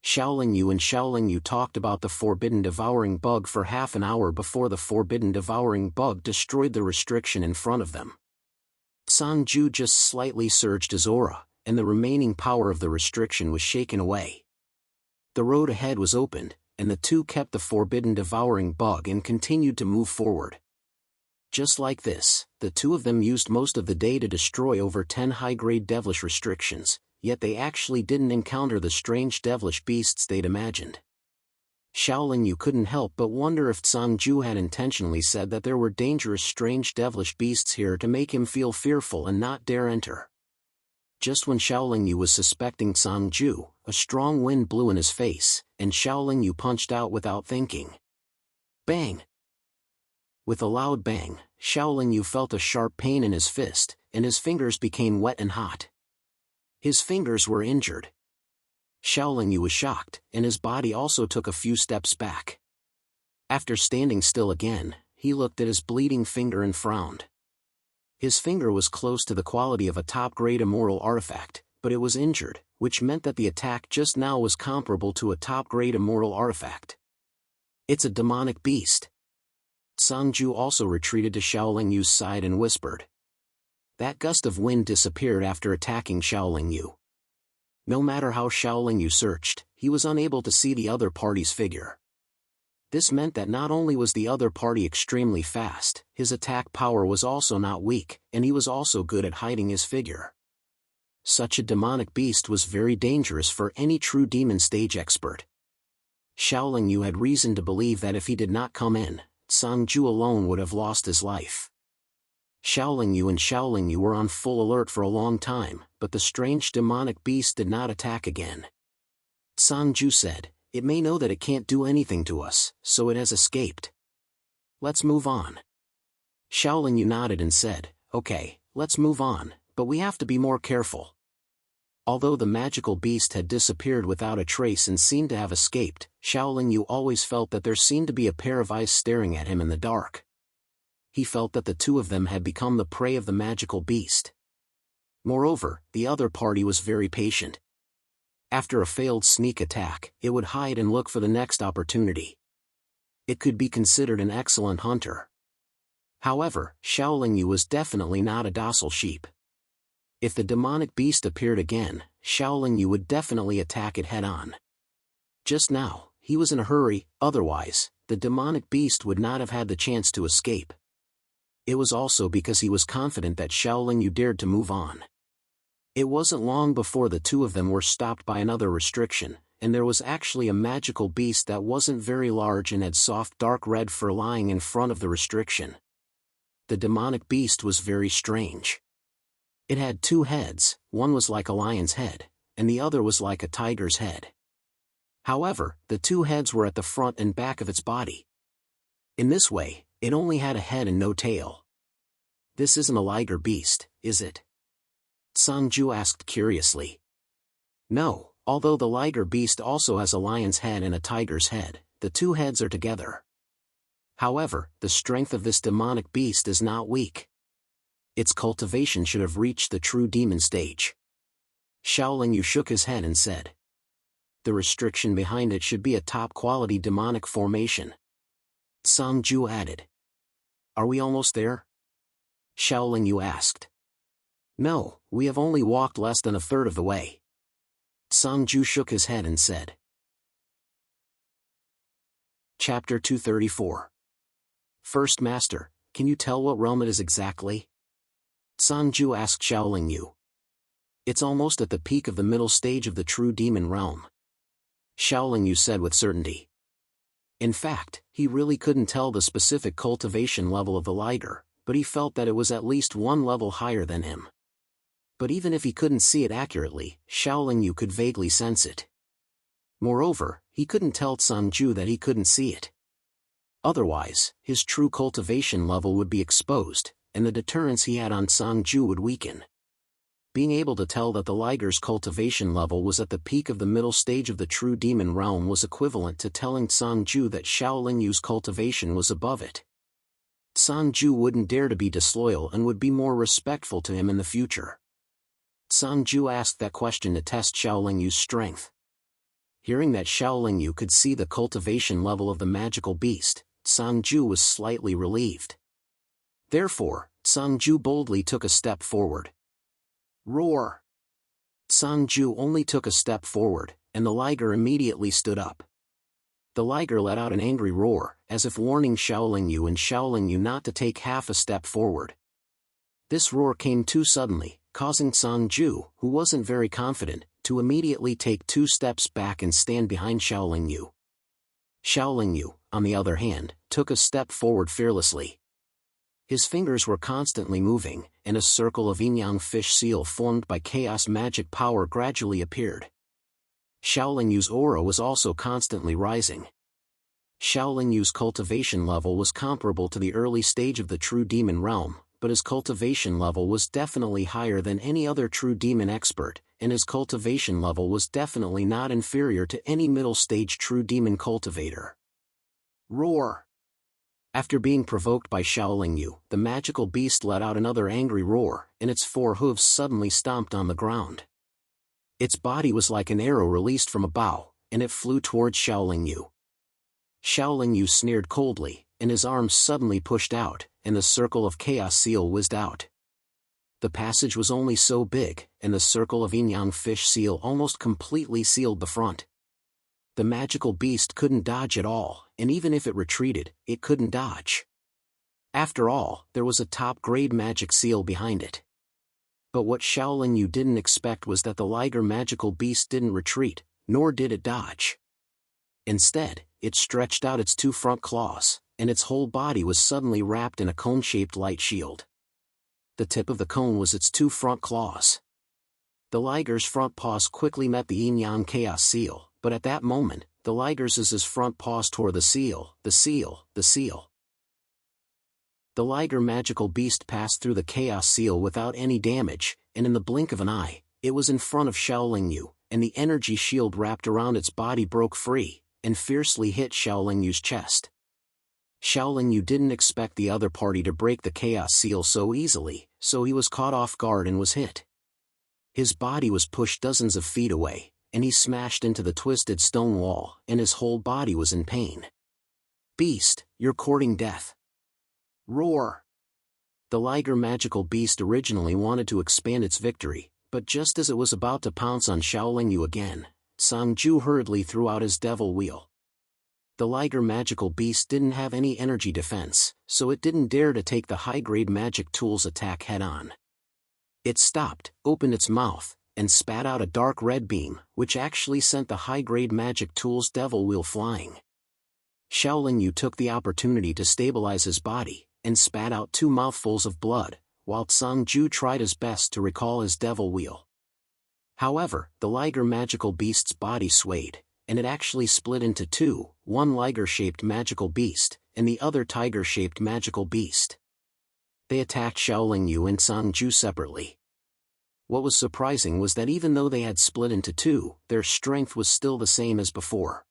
Xiaolingyu talked about the forbidden devouring bug for half an hour before the forbidden devouring bug destroyed the restriction in front of them. Sangju just slightly surged his aura, and the remaining power of the restriction was shaken away. The road ahead was opened, and the two kept the forbidden devouring bug and continued to move forward. Just like this, the two of them used most of the day to destroy over 10 high-grade devilish restrictions, yet they actually didn't encounter the strange devilish beasts they'd imagined. Xiaoling Yu couldn't help but wonder if Zhangju had intentionally said that there were dangerous strange devilish beasts here to make him feel fearful and not dare enter. Just when Xiaoling Yu was suspecting Zhangju, a strong wind blew in his face, and Xiaoling Yu punched out without thinking. Bang! With a loud bang, Xiaoling Yu felt a sharp pain in his fist, and his fingers became wet and hot. His fingers were injured. Xiaoling Yu was shocked, and his body also took a few steps back. After standing still again, he looked at his bleeding finger and frowned. His finger was close to the quality of a top-grade immoral artifact, but it was injured, which meant that the attack just now was comparable to a top-grade immoral artifact. It's a demonic beast. Zhangju also retreated to Xiaoling Yu's side and whispered. That gust of wind disappeared after attacking Xiaoling Yu. No matter how Xiaoling Yu searched, he was unable to see the other party's figure. This meant that not only was the other party extremely fast, his attack power was also not weak, and he was also good at hiding his figure. Such a demonic beast was very dangerous for any true demon stage expert. Xiaoling Yu had reason to believe that if he did not come in, Zhangju alone would have lost his life. Xiaoling Yu were on full alert for a long time, but the strange demonic beast did not attack again. Zhangju said, "It may know that it can't do anything to us, so it has escaped. Let's move on." Xiaoling Yu nodded and said, "Okay, let's move on, but we have to be more careful." Although the magical beast had disappeared without a trace and seemed to have escaped, Xiaoling Yu always felt that there seemed to be a pair of eyes staring at him in the dark. He felt that the two of them had become the prey of the magical beast. Moreover, the other party was very patient. After a failed sneak attack, it would hide and look for the next opportunity. It could be considered an excellent hunter. However, Xiaoling Yu was definitely not a docile sheep. If the demonic beast appeared again, Xiaoling Yu would definitely attack it head-on. Just now, he was in a hurry, otherwise, the demonic beast would not have had the chance to escape. It was also because he was confident that Xiaoling Yu dared to move on. It wasn't long before the two of them were stopped by another restriction, and there was actually a magical beast that wasn't very large and had soft dark red fur lying in front of the restriction. The demonic beast was very strange. It had two heads, one was like a lion's head, and the other was like a tiger's head. However, the two heads were at the front and back of its body. In this way, it only had a head and no tail. This isn't a liger beast, is it? Zhangju asked curiously. No, although the liger beast also has a lion's head and a tiger's head, the two heads are together. However, the strength of this demonic beast is not weak. Its cultivation should have reached the true demon stage. Xiaoling Yu shook his head and said. The restriction behind it should be a top-quality demonic formation. Zhangju added. Are we almost there? Xiaoling Yu asked. No, we have only walked less than a third of the way. Zhangju shook his head and said. Chapter 234. First Master, can you tell what realm it is exactly? Zhangju asked Xiaoling Yu. It's almost at the peak of the middle stage of the true demon realm. Xiaoling Yu said with certainty. In fact, he really couldn't tell the specific cultivation level of the liger, but he felt that it was at least one level higher than him. But even if he couldn't see it accurately, Xiaoling Yu could vaguely sense it. Moreover, he couldn't tell Zhangju that he couldn't see it. Otherwise, his true cultivation level would be exposed, and the deterrence he had on Zhangju would weaken. Being able to tell that the liger's cultivation level was at the peak of the middle stage of the true demon realm was equivalent to telling Zhangju that Xiaoling Yu's cultivation was above it. Zhangju wouldn't dare to be disloyal and would be more respectful to him in the future. Zhangju asked that question to test Xiaoling Yu's strength. Hearing that Xiaoling Yu could see the cultivation level of the magical beast, Zhangju was slightly relieved. Therefore, Zhangju boldly took a step forward. Roar! Sangju only took a step forward, and the liger immediately stood up. The liger let out an angry roar, as if warning Xiaolingyu and Xiaolingyu not to take half a step forward. This roar came too suddenly, causing Sangju, who wasn't very confident, to immediately take 2 steps back and stand behind Xiaolingyu. Xiaolingyu, on the other hand, took a step forward fearlessly. His fingers were constantly moving, and a circle of yin-yang fish seal formed by chaos magic power gradually appeared. Xiaolingyu's aura was also constantly rising. Xiaolingyu's cultivation level was comparable to the early stage of the true demon realm, but his cultivation level was definitely higher than any other true demon expert, and his cultivation level was definitely not inferior to any middle-stage true demon cultivator. Roar! After being provoked by Xiaolingyu, the magical beast let out another angry roar, and its 4 hooves suddenly stomped on the ground. Its body was like an arrow released from a bow, and it flew towards Xiaolingyu. Xiaolingyu sneered coldly, and his arms suddenly pushed out, and the circle of chaos seal whizzed out. The passage was only so big, and the circle of yin-yang fish seal almost completely sealed the front. The magical beast couldn't dodge at all, and even if it retreated, it couldn't dodge. After all, there was a top-grade magic seal behind it. But what Xiaolingyu didn't expect was that the liger magical beast didn't retreat, nor did it dodge. Instead, it stretched out its 2 front claws, and its whole body was suddenly wrapped in a cone-shaped light shield. The tip of the cone was its 2 front claws. The liger's front paws quickly met the yin-yang chaos seal, but at that moment, the liger's front paws tore the seal. The liger magical beast passed through the chaos seal without any damage, and in the blink of an eye, it was in front of Xiaolingyu, and the energy shield wrapped around its body broke free, and fiercely hit Xiaolingyu's chest. Xiaolingyu didn't expect the other party to break the chaos seal so easily, so he was caught off guard and was hit. His body was pushed dozens of feet away, and he smashed into the twisted stone wall, and his whole body was in pain. Beast, you're courting death. Roar! The liger magical beast originally wanted to expand its victory, but just as it was about to pounce on Xiaolingyu again, Sangju hurriedly threw out his devil wheel. The liger magical beast didn't have any energy defense, so it didn't dare to take the high-grade magic tool's attack head-on. It stopped, opened its mouth, and spat out a dark red beam, which actually sent the high-grade magic tool's devil wheel flying. Xiaolingyu took the opportunity to stabilize his body, and spat out 2 mouthfuls of blood, while Sangju tried his best to recall his devil wheel. However, the liger magical beast's body swayed, and it actually split into 2, one liger-shaped magical beast, and the other tiger-shaped magical beast. They attacked Xiaolingyu and Sangju separately. What was surprising was that even though they had split into 2, their strength was still the same as before.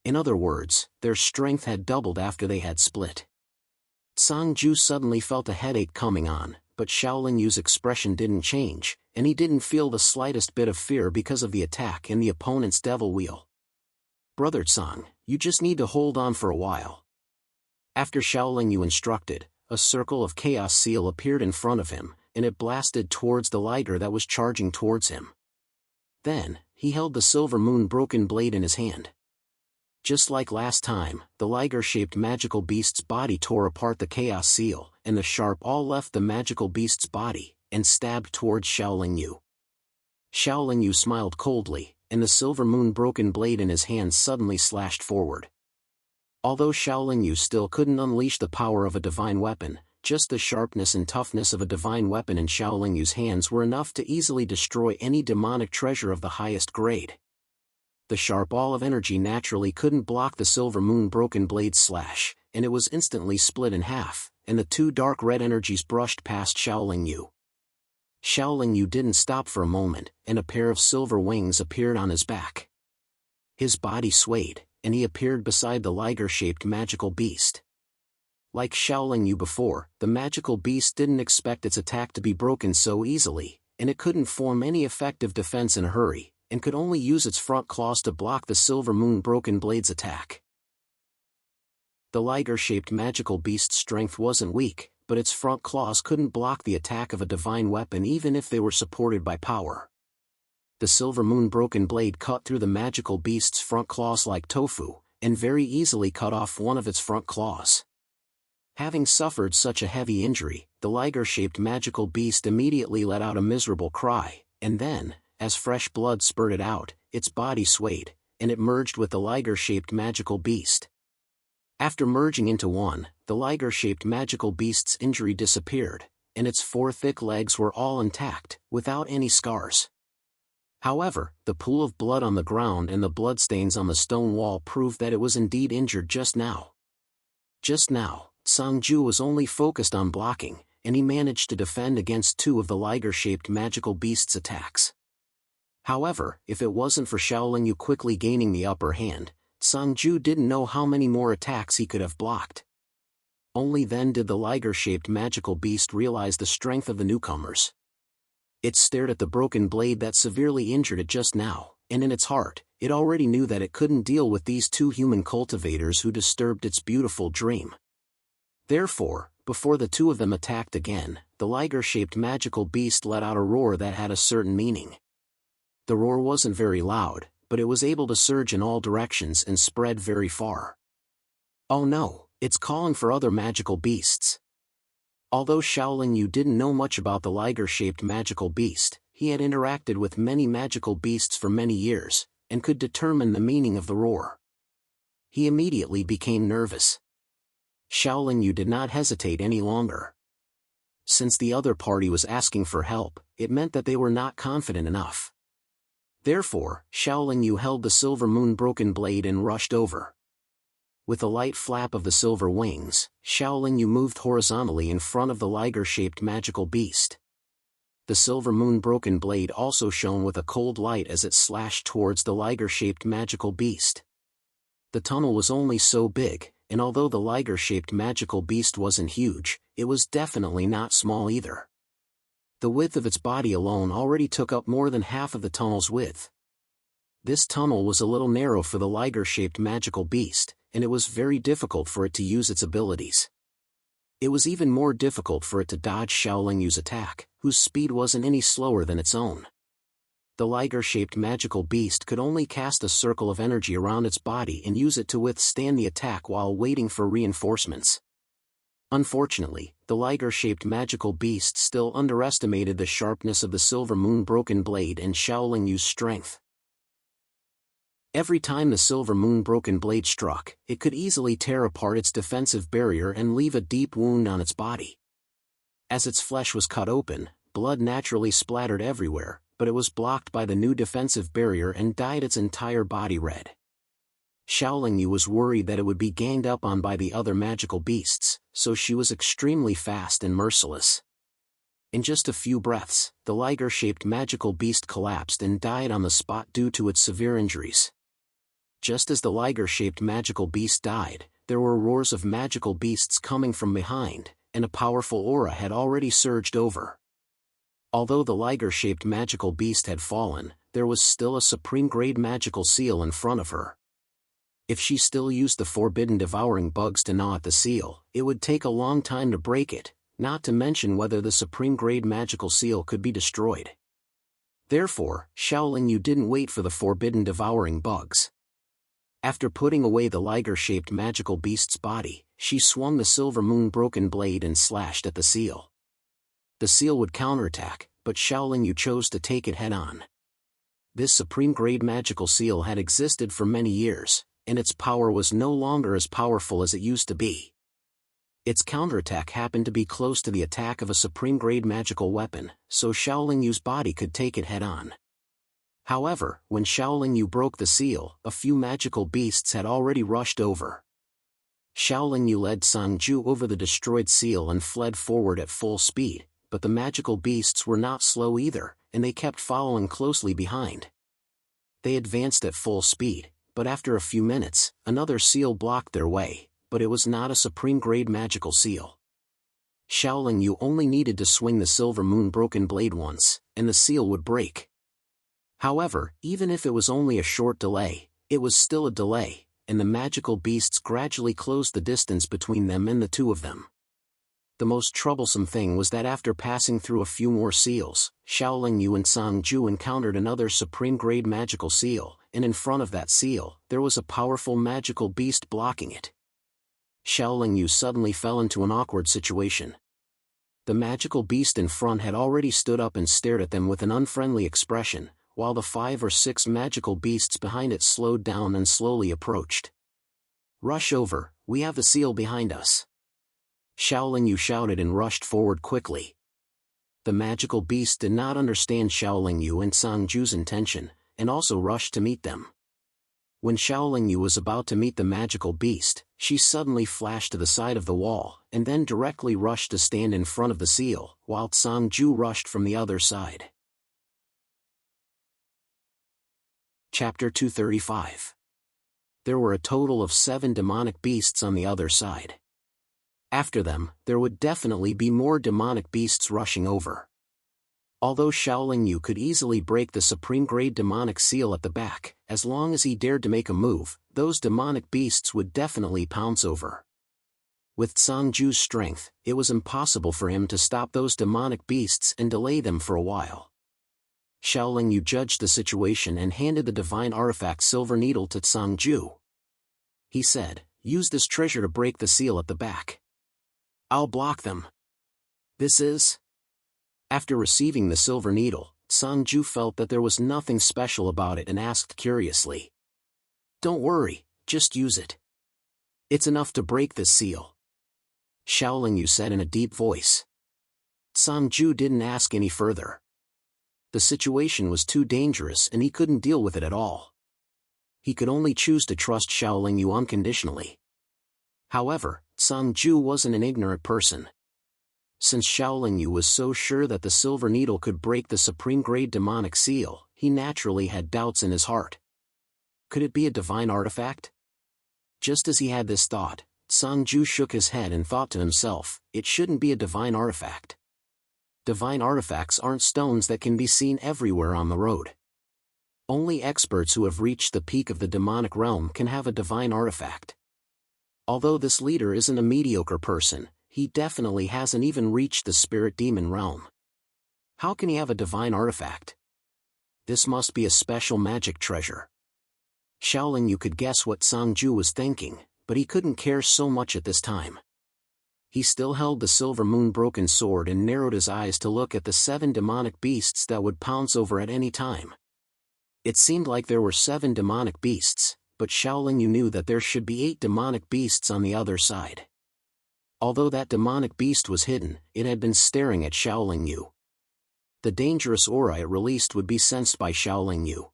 In other words, their strength had doubled after they had split. Sangju suddenly felt a headache coming on, but Xiaolingyu's expression didn't change, and he didn't feel the slightest bit of fear because of the attack in the opponent's devil wheel. Brother Tsang, you just need to hold on for a while. After Xiaolingyu instructed, a circle of chaos seal appeared in front of him, and it blasted towards the liger that was charging towards him. Then, he held the silver moon broken blade in his hand. Just like last time, the liger-shaped magical beast's body tore apart the chaos seal, and the sharp all left the magical beast's body, and stabbed towards Xiaolingyu. Xiaolingyu smiled coldly, and the silver moon broken blade in his hand suddenly slashed forward. Although Xiaolingyu still couldn't unleash the power of a divine weapon, just the sharpness and toughness of a divine weapon in Xiaolingyu's hands were enough to easily destroy any demonic treasure of the highest grade. The sharp ball of energy naturally couldn't block the silver moon broken blade's slash, and it was instantly split in half, and the 2 dark red energies brushed past Xiaolingyu. Xiaolingyu didn't stop for a moment, and a pair of silver wings appeared on his back. His body swayed, and he appeared beside the liger-shaped magical beast. Like Xiaolingyu before, the magical beast didn't expect its attack to be broken so easily, and it couldn't form any effective defense in a hurry, and could only use its front claws to block the silver moon broken blade's attack. The liger-shaped magical beast's strength wasn't weak, but its front claws couldn't block the attack of a divine weapon even if they were supported by power. The silver moon broken blade cut through the magical beast's front claws like tofu, and very easily cut off one of its front claws. Having suffered such a heavy injury, the liger-shaped magical beast immediately let out a miserable cry, and then, as fresh blood spurted out, its body swayed, and it merged with the liger-shaped magical beast. After merging into one, the liger-shaped magical beast's injury disappeared, and its 4 thick legs were all intact, without any scars. However, the pool of blood on the ground and the bloodstains on the stone wall proved that it was indeed injured just now. Just now, Sangju was only focused on blocking, and he managed to defend against 2 of the liger-shaped magical beast's attacks. However, if it wasn't for Xiaolingyu quickly gaining the upper hand, Sangju didn't know how many more attacks he could have blocked. Only then did the liger-shaped magical beast realize the strength of the newcomers. It stared at the broken blade that severely injured it just now, and in its heart, it already knew that it couldn't deal with these 2 human cultivators who disturbed its beautiful dream. Therefore, before the 2 of them attacked again, the liger-shaped magical beast let out a roar that had a certain meaning. The roar wasn't very loud, but it was able to surge in all directions and spread very far. Oh no, it's calling for other magical beasts. Although Xiaolingyu didn't know much about the liger-shaped magical beast, he had interacted with many magical beasts for many years, and could determine the meaning of the roar. He immediately became nervous. Xiaolingyu did not hesitate any longer. Since the other party was asking for help, it meant that they were not confident enough. Therefore, Xiaolingyu held the silver moon broken blade and rushed over. With a light flap of the silver wings, Xiaolingyu moved horizontally in front of the liger-shaped magical beast. The silver moon broken blade also shone with a cold light as it slashed towards the liger-shaped magical beast. The tunnel was only so big, and although the liger-shaped magical beast wasn't huge, it was definitely not small either. The width of its body alone already took up more than half of the tunnel's width. This tunnel was a little narrow for the liger-shaped magical beast, and it was very difficult for it to use its abilities. It was even more difficult for it to dodge Xiaolingyu's attack, whose speed wasn't any slower than its own. The liger-shaped magical beast could only cast a circle of energy around its body and use it to withstand the attack while waiting for reinforcements. Unfortunately, the liger-shaped magical beast still underestimated the sharpness of the silver moon broken blade and Xiaolingyu's strength. Every time the silver moon broken blade struck, it could easily tear apart its defensive barrier and leave a deep wound on its body. As its flesh was cut open, blood naturally splattered everywhere, but it was blocked by the new defensive barrier and dyed its entire body red. Xiaolingyu was worried that it would be ganged up on by the other magical beasts, so she was extremely fast and merciless. In just a few breaths, the liger-shaped magical beast collapsed and died on the spot due to its severe injuries. Just as the liger-shaped magical beast died, there were roars of magical beasts coming from behind, and a powerful aura had already surged over. Although the liger-shaped magical beast had fallen, there was still a supreme-grade magical seal in front of her. If she still used the forbidden devouring bugs to gnaw at the seal, it would take a long time to break it, not to mention whether the supreme-grade magical seal could be destroyed. Therefore, Xiaolingyu didn't wait for the forbidden devouring bugs. After putting away the liger-shaped magical beast's body, she swung the silver moon broken blade and slashed at the seal. The seal would counterattack, but Xiaolingyu chose to take it head-on. This supreme-grade magical seal had existed for many years, and its power was no longer as powerful as it used to be. Its counterattack happened to be close to the attack of a supreme-grade magical weapon, so Xiaolingyu's body could take it head-on. However, when Xiaolingyu broke the seal, a few magical beasts had already rushed over. Xiaolingyu led Sangju over the destroyed seal and fled forward at full speed, but the magical beasts were not slow either, and they kept following closely behind. They advanced at full speed, but after a few minutes, another seal blocked their way, but it was not a supreme-grade magical seal. Xiaolingyu only needed to swing the silver moon broken blade once, and the seal would break. However, even if it was only a short delay, it was still a delay, and the magical beasts gradually closed the distance between them and the 2 of them. The most troublesome thing was that after passing through a few more seals, Xiaolingyu and Sangju encountered another supreme-grade magical seal, and in front of that seal, there was a powerful magical beast blocking it. Xiaolingyu suddenly fell into an awkward situation. The magical beast in front had already stood up and stared at them with an unfriendly expression, while the 5 or 6 magical beasts behind it slowed down and slowly approached. "Rush over, we have the seal behind us." Xiaolingyu shouted and rushed forward quickly. The magical beast did not understand Xiaolingyu and Sangju's intention, and also rushed to meet them. When Xiaolingyu was about to meet the magical beast, she suddenly flashed to the side of the wall, and then directly rushed to stand in front of the seal, while Sangju rushed from the other side. Chapter 235. There were a total of 7 demonic beasts on the other side. After them, there would definitely be more demonic beasts rushing over. Although Xiaolingyu could easily break the supreme-grade demonic seal at the back, as long as he dared to make a move, those demonic beasts would definitely pounce over. With Sangju's strength, it was impossible for him to stop those demonic beasts and delay them for a while. Xiaolingyu judged the situation and handed the divine artifact Silver Needle to Sangju. He said, "Use this treasure to break the seal at the back. I'll block them." "This is?" After receiving the Silver Needle, Sangju felt that there was nothing special about it and asked curiously. "Don't worry, just use it. It's enough to break this seal," Xiaolingyu said in a deep voice. Sangju didn't ask any further. The situation was too dangerous and he couldn't deal with it at all. He could only choose to trust Xiaolingyu unconditionally. However, Sangju wasn't an ignorant person. Since Xiaolingyu was so sure that the Silver Needle could break the supreme-grade demonic seal, he naturally had doubts in his heart. Could it be a divine artifact? Just as he had this thought, Sangju shook his head and thought to himself, it shouldn't be a divine artifact. Divine artifacts aren't stones that can be seen everywhere on the road. Only experts who have reached the peak of the demonic realm can have a divine artifact. Although this leader isn't a mediocre person, he definitely hasn't even reached the spirit demon realm. How can he have a divine artifact? This must be a special magic treasure. Xiaolingyu could guess what Sangju was thinking, but he couldn't care so much at this time. He still held the silver moon-broken sword and narrowed his eyes to look at the 7 demonic beasts that would pounce over at any time. It seemed like there were 7 demonic beasts, but Xiaolingyu knew that there should be 8 demonic beasts on the other side. Although that demonic beast was hidden, it had been staring at Xiaolingyu. The dangerous aura it released would be sensed by Xiaolingyu.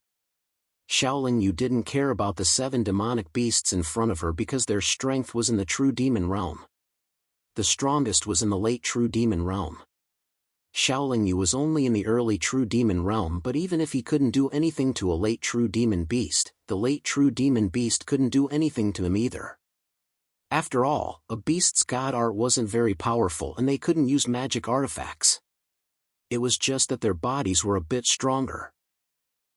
Xiaolingyu didn't care about the 7 demonic beasts in front of her because their strength was in the true demon realm. The strongest was in the late true demon realm. Xiaolingyu was only in the early true demon realm, but even if he couldn't do anything to a late true demon beast, the late true demon beast couldn't do anything to him either. After all, a beast's god art wasn't very powerful and they couldn't use magic artifacts. It was just that their bodies were a bit stronger.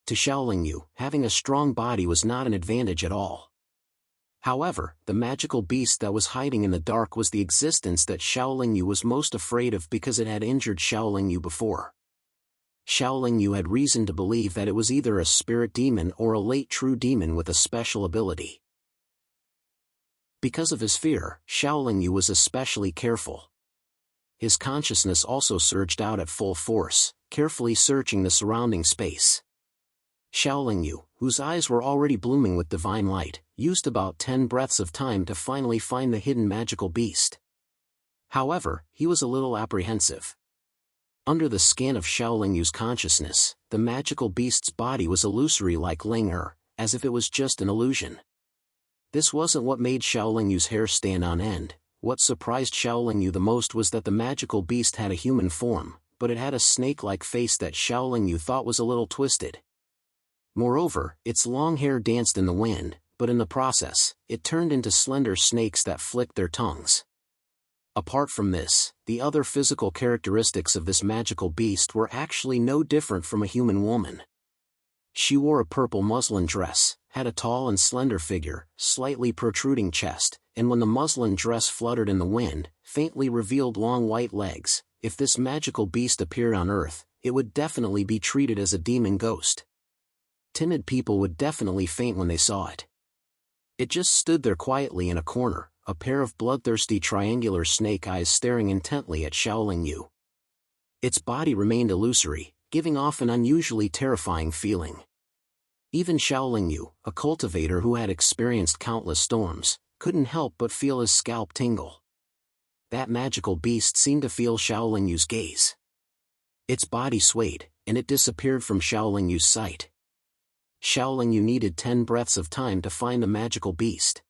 To Xiaolingyu, having a strong body was not an advantage at all. However, the magical beast that was hiding in the dark was the existence that Xiaolingyu was most afraid of because it had injured Xiaolingyu before. Xiaolingyu had reason to believe that it was either a spirit demon or a late true demon with a special ability. Because of his fear, Xiaolingyu was especially careful. His consciousness also surged out at full force, carefully searching the surrounding space. Xiaolingyu, whose eyes were already blooming with divine light, used about 10 breaths of time to finally find the hidden magical beast. However, he was a little apprehensive. Under the scan of Xiaolingyu's consciousness, the magical beast's body was illusory like Ling-er, as if it was just an illusion. This wasn't what made Xiaolingyu's hair stand on end. What surprised Xiaolingyu the most was that the magical beast had a human form, but it had a snake-like face that Xiaolingyu thought was a little twisted. Moreover, its long hair danced in the wind, but in the process, it turned into slender snakes that flicked their tongues. Apart from this, the other physical characteristics of this magical beast were actually no different from a human woman. She wore a purple muslin dress, had a tall and slender figure, slightly protruding chest, and when the muslin dress fluttered in the wind, faintly revealed long white legs. If this magical beast appeared on Earth, it would definitely be treated as a demon ghost. Timid people would definitely faint when they saw it. It just stood there quietly in a corner, a pair of bloodthirsty triangular snake eyes staring intently at Shaolin Yu. Its body remained illusory, giving off an unusually terrifying feeling. Even Shaolin Yu, a cultivator who had experienced countless storms, couldn't help but feel his scalp tingle. That magical beast seemed to feel Shaolin Yu's gaze. Its body swayed, and it disappeared from Shaolin Yu's sight. Shaolin Yu needed 10 breaths of time to find the magical beast.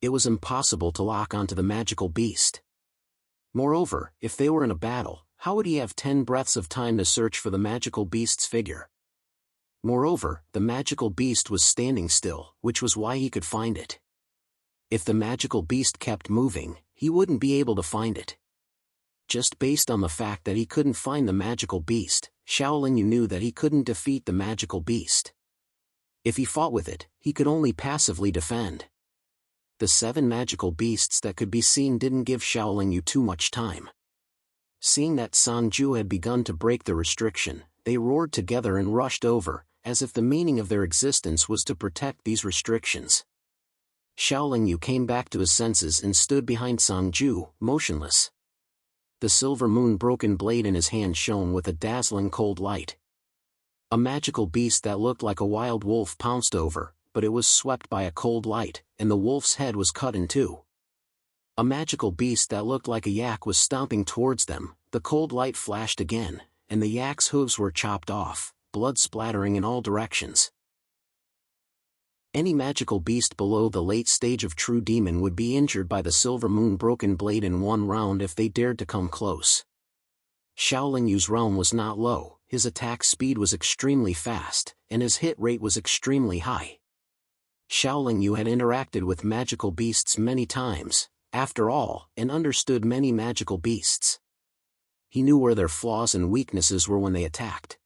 It was impossible to lock onto the magical beast. Moreover, if they were in a battle, how would he have 10 breaths of time to search for the magical beast's figure? Moreover, the magical beast was standing still, which was why he could find it. If the magical beast kept moving, he wouldn't be able to find it. Just based on the fact that he couldn't find the magical beast, Shaolin Yu knew that he couldn't defeat the magical beast. If he fought with it, he could only passively defend. The 7 magical beasts that could be seen didn't give Shaolin Yu too much time. Seeing that Sanju had begun to break the restriction, they roared together and rushed over, as if the meaning of their existence was to protect these restrictions. Shaolin Yu came back to his senses and stood behind Sanju, motionless. The silver moon broken blade in his hand shone with a dazzling cold light. A magical beast that looked like a wild wolf pounced over, but it was swept by a cold light, and the wolf's head was cut in two. A magical beast that looked like a yak was stomping towards them. The cold light flashed again, and the yak's hooves were chopped off, blood splattering in all directions. Any magical beast below the late stage of true demon would be injured by the silver moon broken blade in one round if they dared to come close. Shaolin Yu's realm was not low, his attack speed was extremely fast, and his hit rate was extremely high. Shaolin Yu had interacted with magical beasts many times, after all, and understood many magical beasts. He knew where their flaws and weaknesses were when they attacked.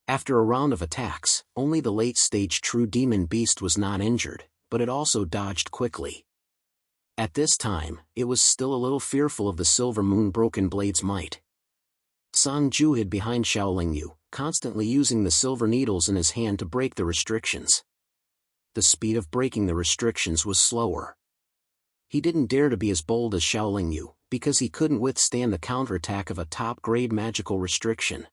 After a round of attacks, only the late-stage true demon beast was not injured, but it also dodged quickly. At this time, it was still a little fearful of the silver moon broken blade's might. Sanju hid behind Shaolin Yu, constantly using the silver needles in his hand to break the restrictions. The speed of breaking the restrictions was slower. He didn't dare to be as bold as Shaolin Yu, because he couldn't withstand the counterattack of a top-grade magical restriction.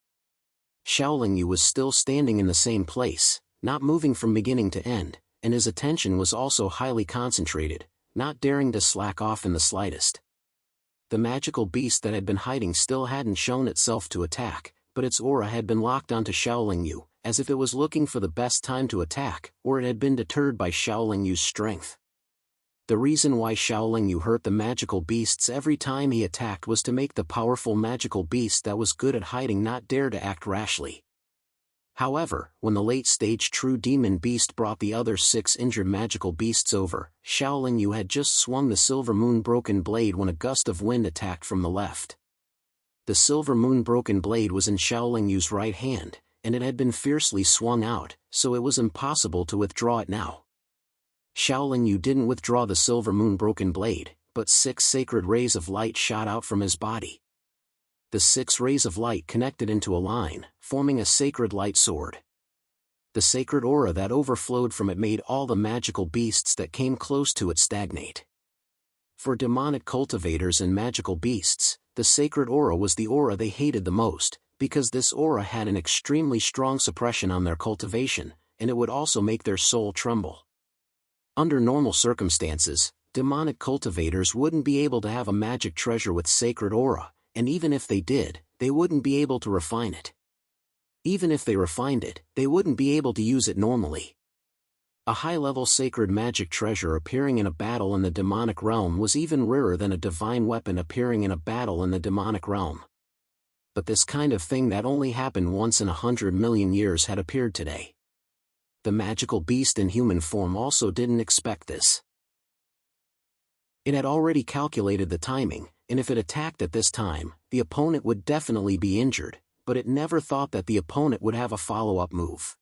Shaolin Yu was still standing in the same place, not moving from beginning to end, and his attention was also highly concentrated, not daring to slack off in the slightest. The magical beast that had been hiding still hadn't shown itself to attack, but its aura had been locked onto Shaolin Yu, as if it was looking for the best time to attack, or it had been deterred by Shaolin Yu's strength. The reason why Shaolin Yu hurt the magical beasts every time he attacked was to make the powerful magical beast that was good at hiding not dare to act rashly. However, when the late-stage true demon beast brought the other 6 injured magical beasts over, Shaolin Yu had just swung the silver moon broken blade when a gust of wind attacked from the left. The silver moon broken blade was in Shaolin Yu's right hand, and it had been fiercely swung out, so it was impossible to withdraw it now. Shaolin Yu didn't withdraw the silver moon broken blade, but 6 sacred rays of light shot out from his body. The 6 rays of light connected into a line, forming a sacred light sword. The sacred aura that overflowed from it made all the magical beasts that came close to it stagnate. For demonic cultivators and magical beasts, the sacred aura was the aura they hated the most, because this aura had an extremely strong suppression on their cultivation, and it would also make their soul tremble. Under normal circumstances, demonic cultivators wouldn't be able to have a magic treasure with sacred aura, and even if they did, they wouldn't be able to refine it. Even if they refined it, they wouldn't be able to use it normally. A high-level sacred magic treasure appearing in a battle in the demonic realm was even rarer than a divine weapon appearing in a battle in the demonic realm. But this kind of thing that only happened once in 100 million years had appeared today. The magical beast in human form also didn't expect this. It had already calculated the timing, and if it attacked at this time, the opponent would definitely be injured, but it never thought that the opponent would have a follow-up move.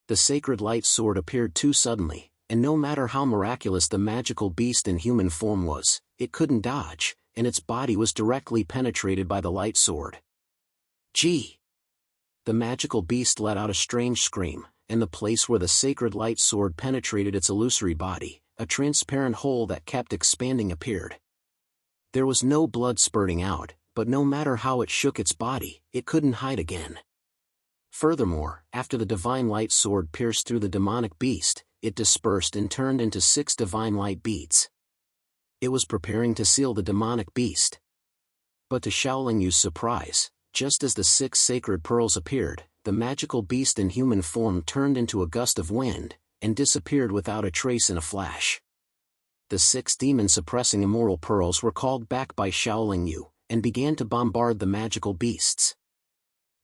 The sacred light sword appeared too suddenly, and no matter how miraculous the magical beast in human form was, it couldn't dodge, and its body was directly penetrated by the light sword. Gee! The magical beast let out a strange scream, and the place where the sacred light sword penetrated its illusory body, a transparent hole that kept expanding, appeared. There was no blood spurting out, but no matter how it shook its body, it couldn't hide again. Furthermore, after the divine light sword pierced through the demonic beast, it dispersed and turned into 6 divine light beads. It was preparing to seal the demonic beast. But to Xiaoling Yu's surprise, just as the 6 sacred pearls appeared, the magical beast in human form turned into a gust of wind, and disappeared without a trace in a flash. The 6 demon-suppressing immoral pearls were called back by Xiaoling Yu, and began to bombard the magical beasts.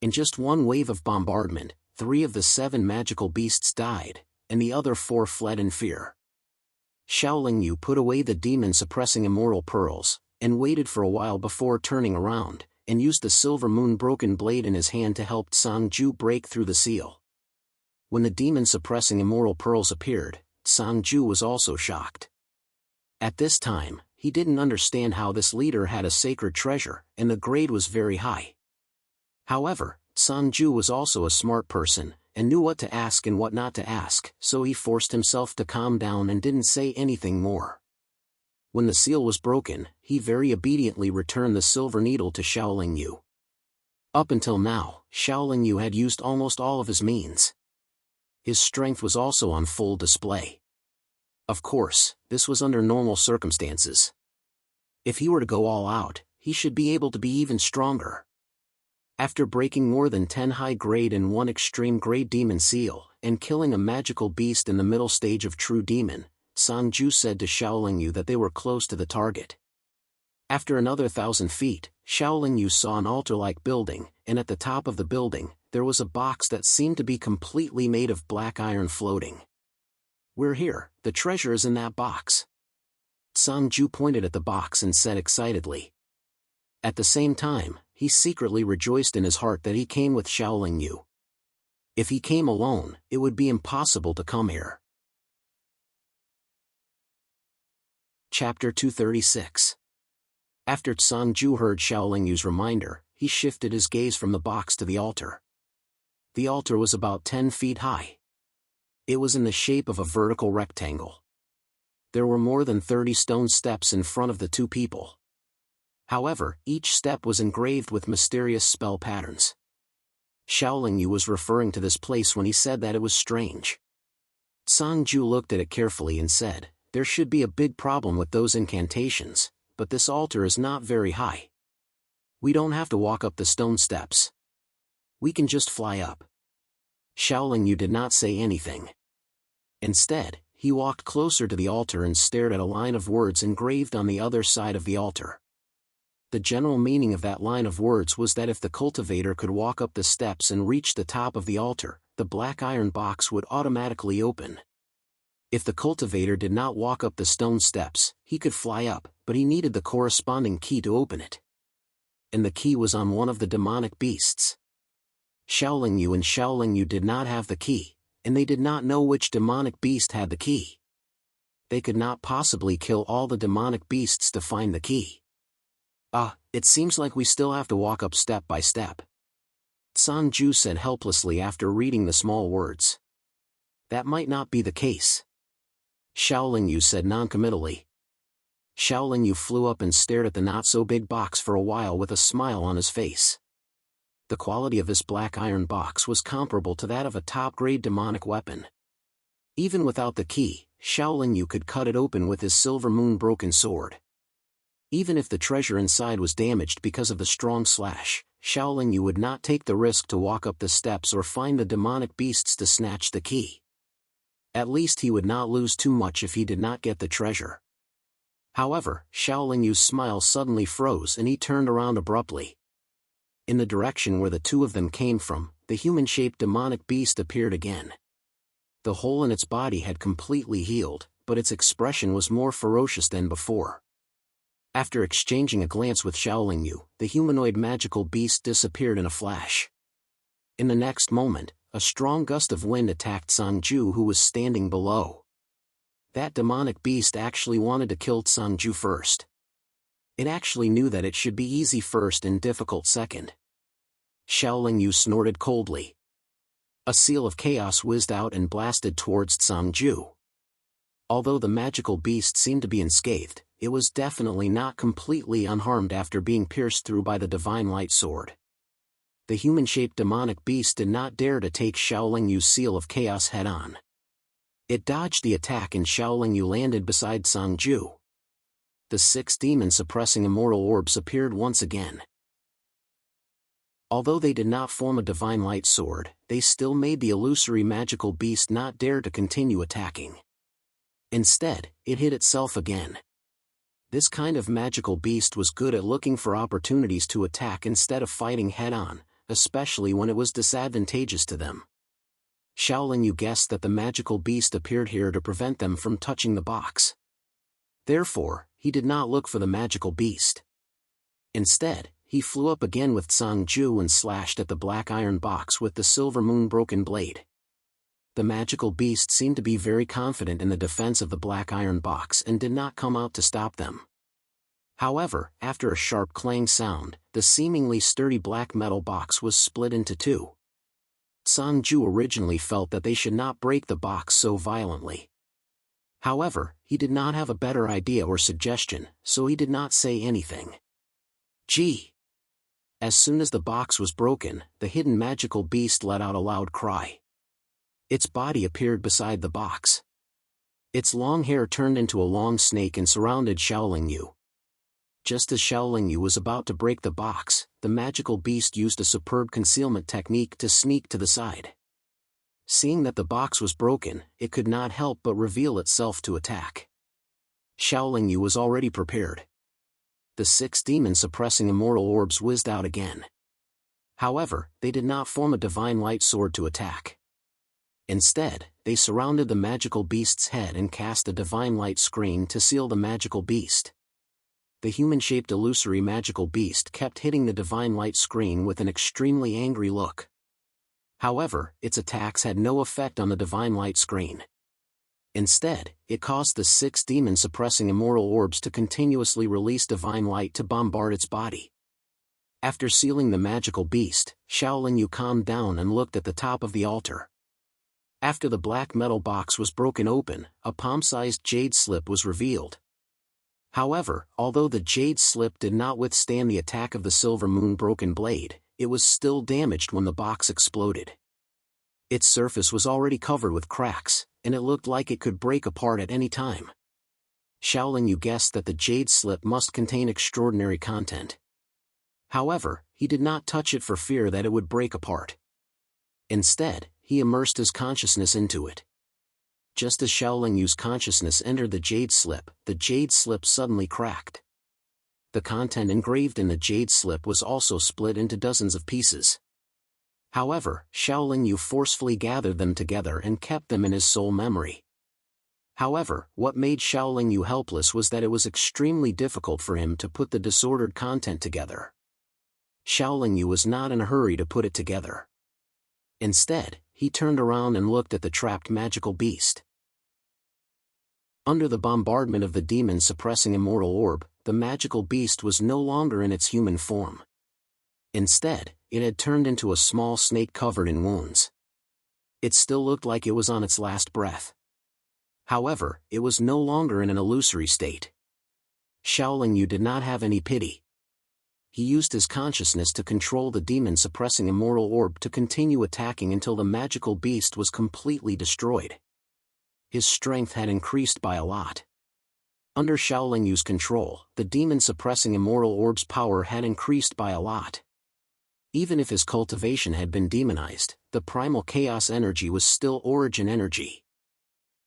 In just one wave of bombardment, 3 of the 7 magical beasts died, and the other 4 fled in fear. Xiaoling Yu put away the demon-suppressing immoral pearls, and waited for a while before turning around, and used the silver moon-broken blade in his hand to help Sangju break through the seal. When the demon-suppressing immoral pearls appeared, Sangju was also shocked. At this time, he didn't understand how this leader had a sacred treasure, and the grade was very high. However, Sangju was also a smart person, and knew what to ask and what not to ask, so he forced himself to calm down and didn't say anything more. When the seal was broken, he very obediently returned the silver needle to Xiaoling Yu. Up until now, Xiaoling Yu had used almost all of his means. His strength was also on full display. Of course, this was under normal circumstances. If he were to go all out, he should be able to be even stronger. After breaking more than 10 high-grade and 1 extreme-grade demon seal, and killing a magical beast in the middle stage of true demon, Sangju said to Xiaoling Yu that they were close to the target. After another 1,000 feet, Xiaoling Yu saw an altar-like building, and at the top of the building, there was a box that seemed to be completely made of black iron floating. "We're here, the treasure is in that box." Sangju pointed at the box and said excitedly. At the same time, he secretly rejoiced in his heart that he came with Xiaoling Yu. If he came alone, it would be impossible to come here. Chapter 236. After Sangju heard Xiaoling Yu's reminder, he shifted his gaze from the box to the altar. The altar was about 10 feet high. It was in the shape of a vertical rectangle. There were more than 30 stone steps in front of the 2 people. However, each step was engraved with mysterious spell patterns. Xiaoling Yu was referring to this place when he said that it was strange. Sangju looked at it carefully and said, "There should be a big problem with those incantations, but this altar is not very high. We don't have to walk up the stone steps. We can just fly up." Xiaoling Yu did not say anything. Instead, he walked closer to the altar and stared at a line of words engraved on the other side of the altar. The general meaning of that line of words was that if the cultivator could walk up the steps and reach the top of the altar, the black iron box would automatically open. If the cultivator did not walk up the stone steps, he could fly up, but he needed the corresponding key to open it. And the key was on one of the demonic beasts. Xiaoling Yu did not have the key, and they did not know which demonic beast had the key. They could not possibly kill all the demonic beasts to find the key. It seems like we still have to walk up step by step," Sangju said helplessly after reading the small words. "That might not be the case," Xiaoling Yu said noncommittally. Xiaoling Yu flew up and stared at the not-so-big box for a while with a smile on his face. The quality of this black iron box was comparable to that of a top-grade demonic weapon. Even without the key, Xiaoling Yu could cut it open with his silver moon-broken sword. Even if the treasure inside was damaged because of the strong slash, Xiaoling Yu would not take the risk to walk up the steps or find the demonic beasts to snatch the key. At least he would not lose too much if he did not get the treasure. However, Xiaoling Yu's smile suddenly froze and he turned around abruptly. In the direction where the 2 of them came from, the human-shaped demonic beast appeared again. The hole in its body had completely healed, but its expression was more ferocious than before. After exchanging a glance with Xiaoling Yu, the humanoid magical beast disappeared in a flash. In the next moment, a strong gust of wind attacked Sangju who was standing below. That demonic beast actually wanted to kill Sangju first. It actually knew that it should be easy first and difficult second. Xiaoling Yu snorted coldly. A seal of chaos whizzed out and blasted towards Sangju. Although the magical beast seemed to be unscathed, it was definitely not completely unharmed after being pierced through by the divine light sword. The human-shaped demonic beast did not dare to take Xiaoling Yu's seal of chaos head-on. It dodged the attack and Xiaoling Yu landed beside Sangju. The 6 demon-suppressing immortal orbs appeared once again. Although they did not form a divine light sword, they still made the illusory magical beast not dare to continue attacking. Instead, it hid itself again. This kind of magical beast was good at looking for opportunities to attack instead of fighting head-on, especially when it was disadvantageous to them. Xiaoling Yu guessed that the magical beast appeared here to prevent them from touching the box. Therefore, he did not look for the magical beast. Instead, he flew up again with Sangju and slashed at the black iron box with the silver moon-broken blade. The magical beast seemed to be very confident in the defense of the black iron box and did not come out to stop them. However, after a sharp clang sound, the seemingly sturdy black metal box was split into 2. Sangju originally felt that they should not break the box so violently. However, he did not have a better idea or suggestion, so he did not say anything. Gee! As soon as the box was broken, the hidden magical beast let out a loud cry. Its body appeared beside the box. Its long hair turned into a long snake and surrounded Xiaoling Yu. Just as Xiaoling Yu was about to break the box, the magical beast used a superb concealment technique to sneak to the side. Seeing that the box was broken, it could not help but reveal itself to attack. Xiaoling Yu was already prepared. The 6 demon-suppressing immortal orbs whizzed out again. However, they did not form a divine light sword to attack. Instead, they surrounded the magical beast's head and cast a divine light screen to seal the magical beast. The human-shaped illusory magical beast kept hitting the divine light screen with an extremely angry look. However, its attacks had no effect on the divine light screen. Instead, it caused the 6 demon-suppressing immortal orbs to continuously release divine light to bombard its body. After sealing the magical beast, Xiaoling Yu calmed down and looked at the top of the altar. After the black metal box was broken open, a palm-sized jade slip was revealed. However, although the jade slip did not withstand the attack of the silver moon-broken blade, it was still damaged when the box exploded. Its surface was already covered with cracks, and it looked like it could break apart at any time. Xiaoling Yu guessed that the jade slip must contain extraordinary content. However, he did not touch it for fear that it would break apart. Instead, he immersed his consciousness into it. Just as Xiaoling Yu's consciousness entered the jade slip suddenly cracked. The content engraved in the jade slip was also split into dozens of pieces. However, Xiaoling Yu forcefully gathered them together and kept them in his soul memory. However, what made Xiaoling Yu helpless was that it was extremely difficult for him to put the disordered content together. Xiaoling Yu was not in a hurry to put it together. Instead, he turned around and looked at the trapped magical beast. Under the bombardment of the demon-suppressing immortal orb, the magical beast was no longer in its human form. Instead, it had turned into a small snake covered in wounds. It still looked like it was on its last breath. However, it was no longer in an illusory state. Xiaoling Yu did not have any pity. He used his consciousness to control the demon-suppressing immortal orb to continue attacking until the magical beast was completely destroyed. His strength had increased by a lot. Under Xiaoling Yu's control, the demon-suppressing immortal orb's power had increased by a lot. Even if his cultivation had been demonized, the primal chaos energy was still origin energy.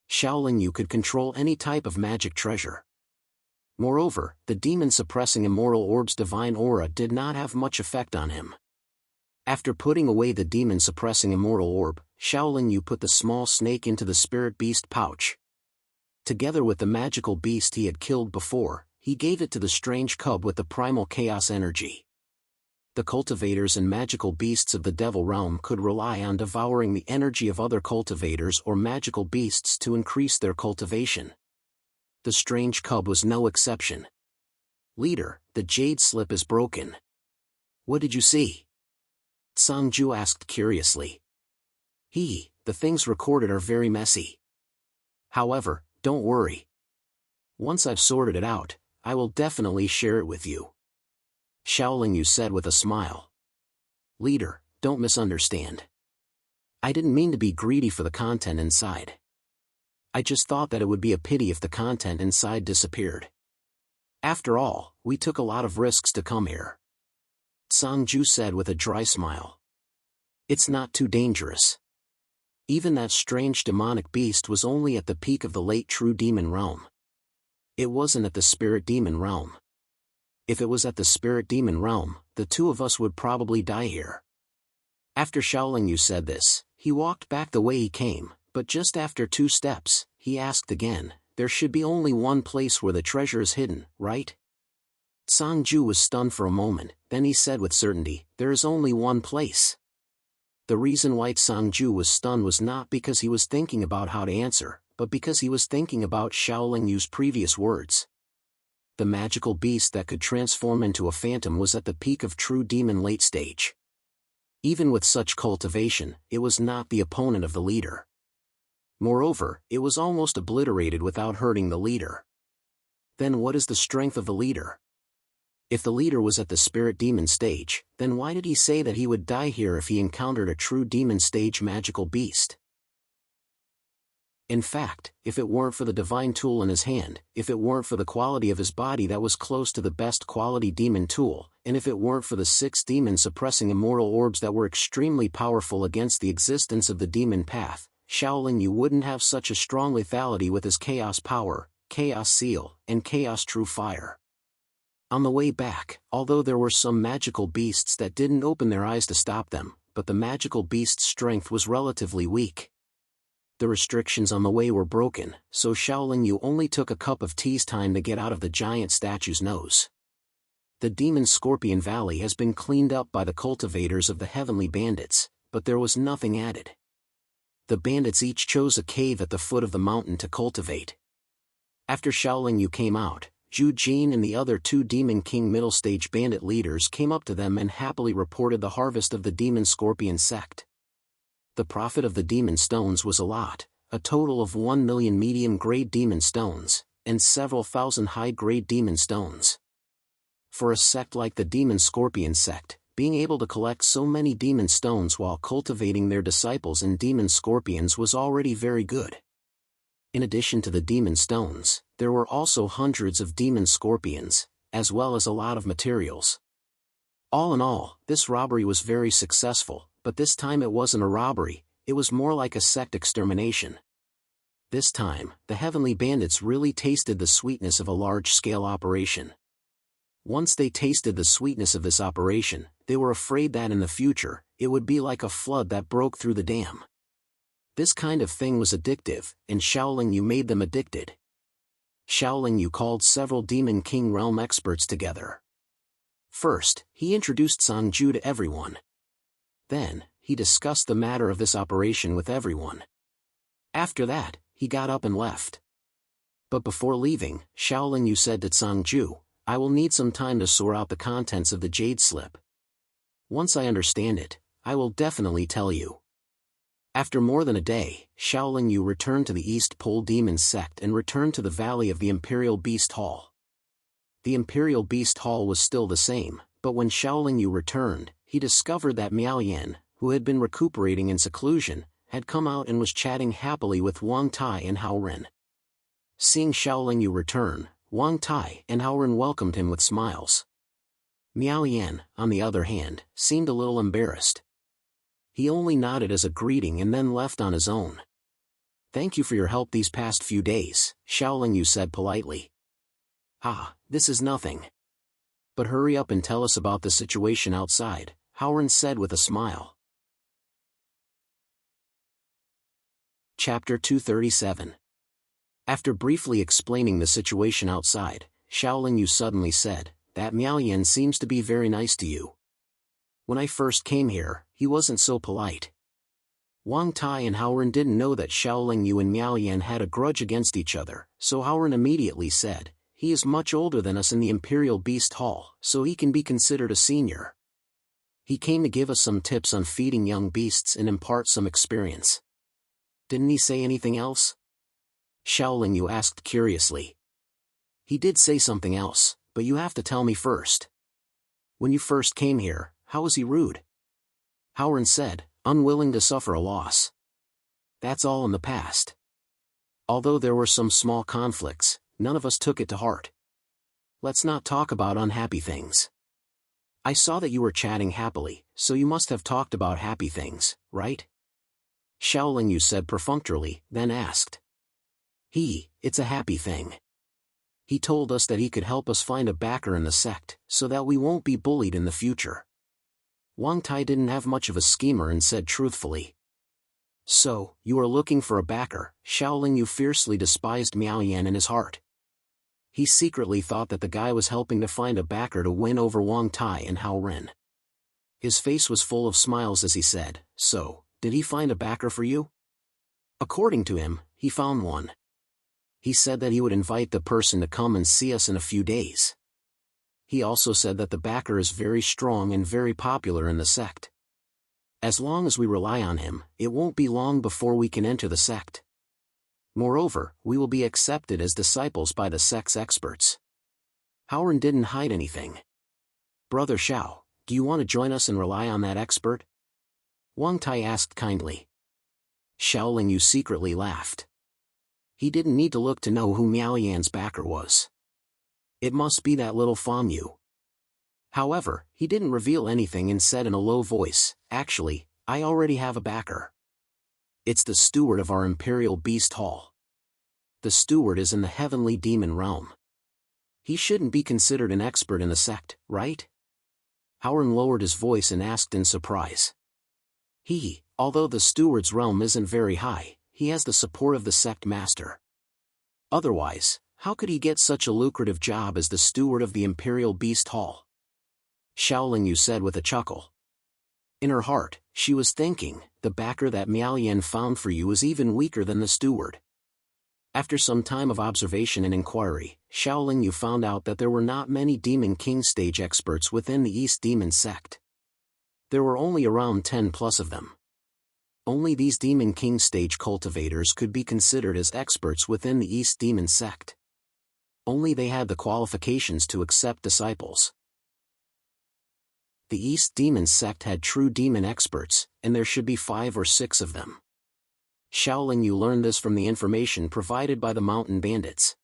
Xiaoling Yu could control any type of magic treasure. Moreover, the demon-suppressing immortal orb's divine aura did not have much effect on him. After putting away the demon-suppressing immortal orb, Xiaoling Yu put the small snake into the spirit beast pouch. Together with the magical beast he had killed before, he gave it to the strange cub with the primal chaos energy. The cultivators and magical beasts of the devil realm could rely on devouring the energy of other cultivators or magical beasts to increase their cultivation. The strange cub was no exception. "Leader, the jade slip is broken. What did you see?" Sangju asked curiously. The things recorded are very messy. However, don't worry. Once I've sorted it out, I will definitely share it with you. Xiaoling Yu said with a smile. "Leader, don't misunderstand. I didn't mean to be greedy for the content inside. I just thought that it would be a pity if the content inside disappeared. After all, we took a lot of risks to come here." Sangju said with a dry smile. "It's not too dangerous. Even that strange demonic beast was only at the peak of the late true demon realm. It wasn't at the spirit demon realm. If it was at the spirit demon realm, the two of us would probably die here." After Xiaoling Yu said this, he walked back the way he came, but just after 2 steps, he asked again, "There should be only one place where the treasure is hidden, right?" Sangju was stunned for a moment, then he said with certainty, "There is only one place." The reason why Sangju was stunned was not because he was thinking about how to answer, but because he was thinking about Xiaoling Yu's previous words. The magical beast that could transform into a phantom was at the peak of true demon late stage. Even with such cultivation, it was not the opponent of the leader. Moreover, it was almost obliterated without hurting the leader. Then what is the strength of the leader? If the leader was at the spirit demon stage, then why did he say that he would die here if he encountered a true demon stage magical beast? In fact, if it weren't for the divine tool in his hand, if it weren't for the quality of his body that was close to the best quality demon tool, and if it weren't for the 6 demon-suppressing immortal orbs that were extremely powerful against the existence of the demon path, Xiaoling Yu wouldn't have such a strong lethality with his chaos power, chaos seal, and chaos true fire. On the way back, although there were some magical beasts that didn't open their eyes to stop them, but the magical beast's strength was relatively weak. The restrictions on the way were broken, so Xiaoling Yu only took a cup of tea's time to get out of the giant statue's nose. The Demon Scorpion Valley has been cleaned up by the cultivators of the Heavenly Bandits, but there was nothing added. The bandits each chose a cave at the foot of the mountain to cultivate. After Xiaoling Yu came out, Zhu Jin and the other 2 Demon King middle stage bandit leaders came up to them and happily reported the harvest of the Demon Scorpion sect. The profit of the demon stones was a lot, a total of 1 million medium-grade demon stones, and several thousand high-grade demon stones. For a sect like the Demon Scorpion sect, being able to collect so many demon stones while cultivating their disciples and demon scorpions was already very good. In addition to the demon stones, there were also hundreds of demon scorpions, as well as a lot of materials. All in all, this robbery was very successful, but this time it wasn't a robbery, it was more like a sect extermination. This time, the Heavenly Bandits really tasted the sweetness of a large-scale operation. Once they tasted the sweetness of this operation, they were afraid that in the future, it would be like a flood that broke through the dam. This kind of thing was addictive, and Xiaoling Yu made them addicted. Xiaoling Yu called several Demon King realm experts together. First, he introduced Sangju to everyone. Then, he discussed the matter of this operation with everyone. After that, he got up and left. But before leaving, Xiaoling Yu said to Sangju, "I will need some time to sort out the contents of the jade slip. Once I understand it, I will definitely tell you." After more than a day, Xiaoling Yu returned to the East Pole Demon Sect and returned to the Valley of the Imperial Beast Hall. The Imperial Beast Hall was still the same, but when Xiaoling Yu returned, he discovered that Miao Yan, who had been recuperating in seclusion, had come out and was chatting happily with Wang Tai and Hao Ren. Seeing Xiaoling Yu return, Wang Tai and Hao Ren welcomed him with smiles. Miao Yan, on the other hand, seemed a little embarrassed. He only nodded as a greeting and then left on his own. "Thank you for your help these past few days," Xiaoling Yu said politely. "Ah, this is nothing. But hurry up and tell us about the situation outside," Hao Ren said with a smile. Chapter 237. After briefly explaining the situation outside, Xiaoling Yu suddenly said, "That Miao Yan seems to be very nice to you." When I first came here, he wasn't so polite. Wang Tai and Haoren didn't know that Xiaolingyu and Miao Yan had a grudge against each other, so Haoren immediately said, "He is much older than us in the Imperial Beast Hall, so he can be considered a senior. He came to give us some tips on feeding young beasts and impart some experience." "Didn't he say anything else?" Xiaolingyu asked curiously. "He did say something else, but you have to tell me first. When you first came here, how was he rude?" Haoren said, unwilling to suffer a loss. "That's all in the past. Although there were some small conflicts, none of us took it to heart. Let's not talk about unhappy things. I saw that you were chatting happily, so you must have talked about happy things, right?" Xiaolingyu said perfunctorily, then asked. It's a happy thing. He told us that he could help us find a backer in the sect, so that we won't be bullied in the future." Wang Tai didn't have much of a schemer and said truthfully. "So, you are looking for a backer?" Xiaolingyu fiercely despised Miao Yan in his heart. He secretly thought that the guy was helping to find a backer to win over Wang Tai and Haoren. His face was full of smiles as he said, "So, did he find a backer for you?" "According to him, he found one. He said that he would invite the person to come and see us in a few days. He also said that the backer is very strong and very popular in the sect. As long as we rely on him, it won't be long before we can enter the sect. Moreover, we will be accepted as disciples by the sect's experts." Haoren didn't hide anything. "Brother Xiao, do you want to join us and rely on that expert?" Wang Tai asked kindly. Xiaolingyu secretly laughed. He didn't need to look to know who Miao Yan's backer was. It must be that little Fangyu. However, he didn't reveal anything and said in a low voice, "Actually, I already have a backer. It's the steward of our Imperial Beast Hall. The steward is in the heavenly demon realm. He shouldn't be considered an expert in the sect, right?" Haoren lowered his voice and asked in surprise. Although the steward's realm isn't very high, he has the support of the sect master. Otherwise, how could he get such a lucrative job as the steward of the Imperial Beast Hall?" Xiaolingyu said with a chuckle. In her heart, she was thinking, the backer that Miao Yan found for you is even weaker than the steward. After some time of observation and inquiry, Xiaolingyu found out that there were not many Demon King stage experts within the East Demon sect. There were only around 10 plus of them. Only these Demon King stage cultivators could be considered as experts within the East Demon sect. Only they had the qualifications to accept disciples. The East Demon sect had true demon experts, and there should be 5 or 6 of them. Xiaolingyu learned this from the information provided by the mountain bandits.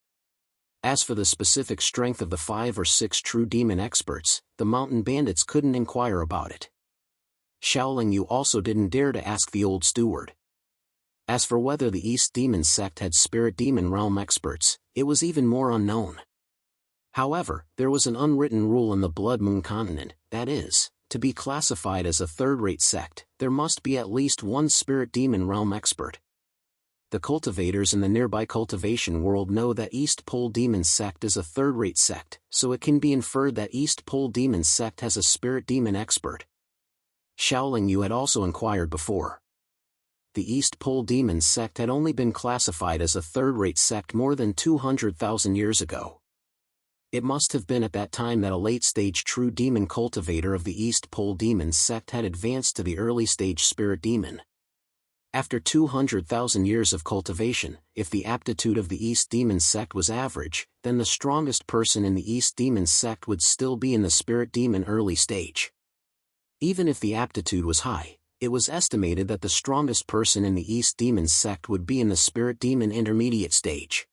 As for the specific strength of the 5 or 6 true demon experts, the mountain bandits couldn't inquire about it. Xiaolingyu also didn't dare to ask the old steward. As for whether the East Demon sect had spirit demon realm experts, it was even more unknown. However, there was an unwritten rule in the Blood Moon continent, that is, to be classified as a third-rate sect, there must be at least one spirit demon realm expert. The cultivators in the nearby cultivation world know that East Pole Demon sect is a third-rate sect, so it can be inferred that East Pole Demon sect has a spirit demon expert. Xiaolingyu had also inquired before. The East Pole Demon sect had only been classified as a third-rate sect more than 200,000 years ago. It must have been at that time that a late-stage true demon cultivator of the East Pole Demon sect had advanced to the early-stage spirit demon. After 200,000 years of cultivation, if the aptitude of the East Demon sect was average, then the strongest person in the East Demon sect would still be in the spirit demon early stage. Even if the aptitude was high, it was estimated that the strongest person in the East Demon sect would be in the spirit demon intermediate stage.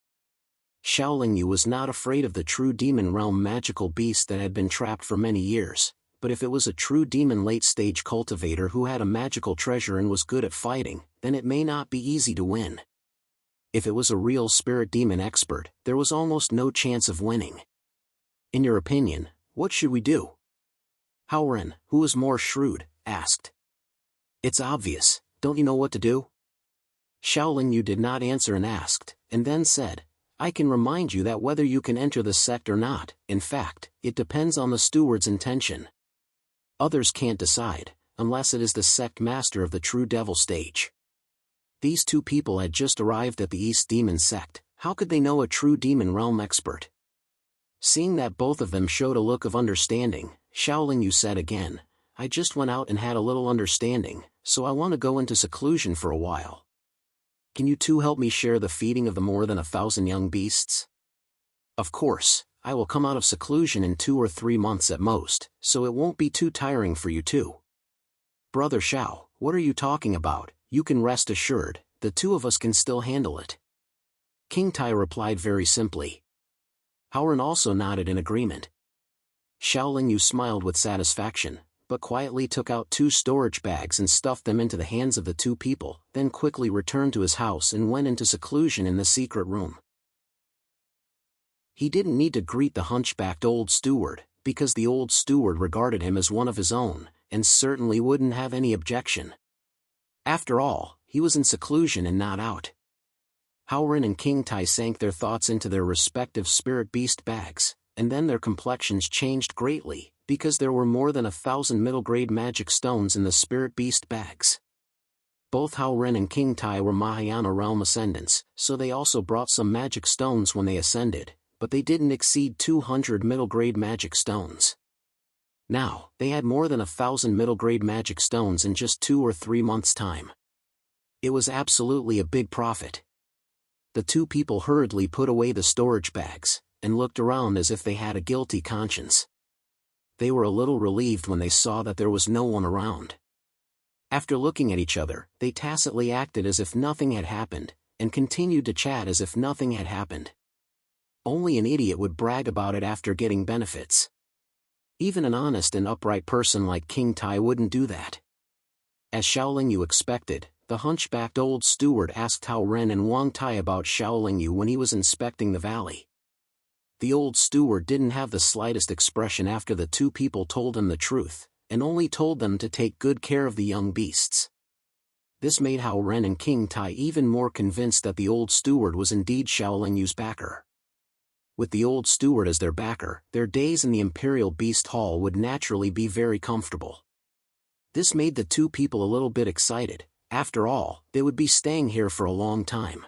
Xiaolingyu was not afraid of the true demon realm magical beast that had been trapped for many years, but if it was a true demon late-stage cultivator who had a magical treasure and was good at fighting, then it may not be easy to win. If it was a real spirit demon expert, there was almost no chance of winning. In your opinion, what should we do? Haoren, who was more shrewd, asked. It's obvious, don't you know what to do? Xiaolingyu did not answer and asked, and then said, I can remind you that whether you can enter the sect or not, in fact, it depends on the steward's intention. Others can't decide, unless it is the sect master of the true devil stage. These two people had just arrived at the East Demon sect. How could they know a true demon realm expert? Seeing that both of them showed a look of understanding, Shaolin Yu said again, I just went out and had a little understanding, so I want to go into seclusion for a while. Can you two help me share the feeding of the more than 1,000 young beasts? Of course, I will come out of seclusion in 2 or 3 months at most, so it won't be too tiring for you two. Brother Shao, what are you talking about? You can rest assured, the two of us can still handle it. King Tai replied very simply. Howren also nodded in agreement. Shaolin Yu smiled with satisfaction, but quietly took out 2 storage bags and stuffed them into the hands of the two people, then quickly returned to his house and went into seclusion in the secret room. He didn't need to greet the hunchbacked old steward, because the old steward regarded him as one of his own, and certainly wouldn't have any objection. After all, he was in seclusion and not out. Howren and King Tai sank their thoughts into their respective spirit beast bags, and then their complexions changed greatly, because there were more than 1,000 middle-grade magic stones in the spirit beast bags. Both Howren and King Tai were Mahayana realm ascendants, so they also brought some magic stones when they ascended, but they didn't exceed 200 middle-grade magic stones. Now, they had more than 1,000 middle-grade magic stones in just 2 or 3 months' time. It was absolutely a big profit. The two people hurriedly put away the storage bags, and looked around as if they had a guilty conscience. They were a little relieved when they saw that there was no one around. After looking at each other, they tacitly acted as if nothing had happened, and continued to chat as if nothing had happened. Only an idiot would brag about it after getting benefits. Even an honest and upright person like King Tai wouldn't do that. As Shaolin Yu expected, the hunchbacked old steward asked Hao Ren and Wang Tai about Shaolin Yu when he was inspecting the valley. The old steward didn't have the slightest expression after the two people told him the truth, and only told them to take good care of the young beasts. This made Hao Ren and King Tai even more convinced that the old steward was indeed Shaolin Yu's backer. With the old steward as their backer, their days in the Imperial Beast Hall would naturally be very comfortable. This made the two people a little bit excited. After all, they would be staying here for a long time.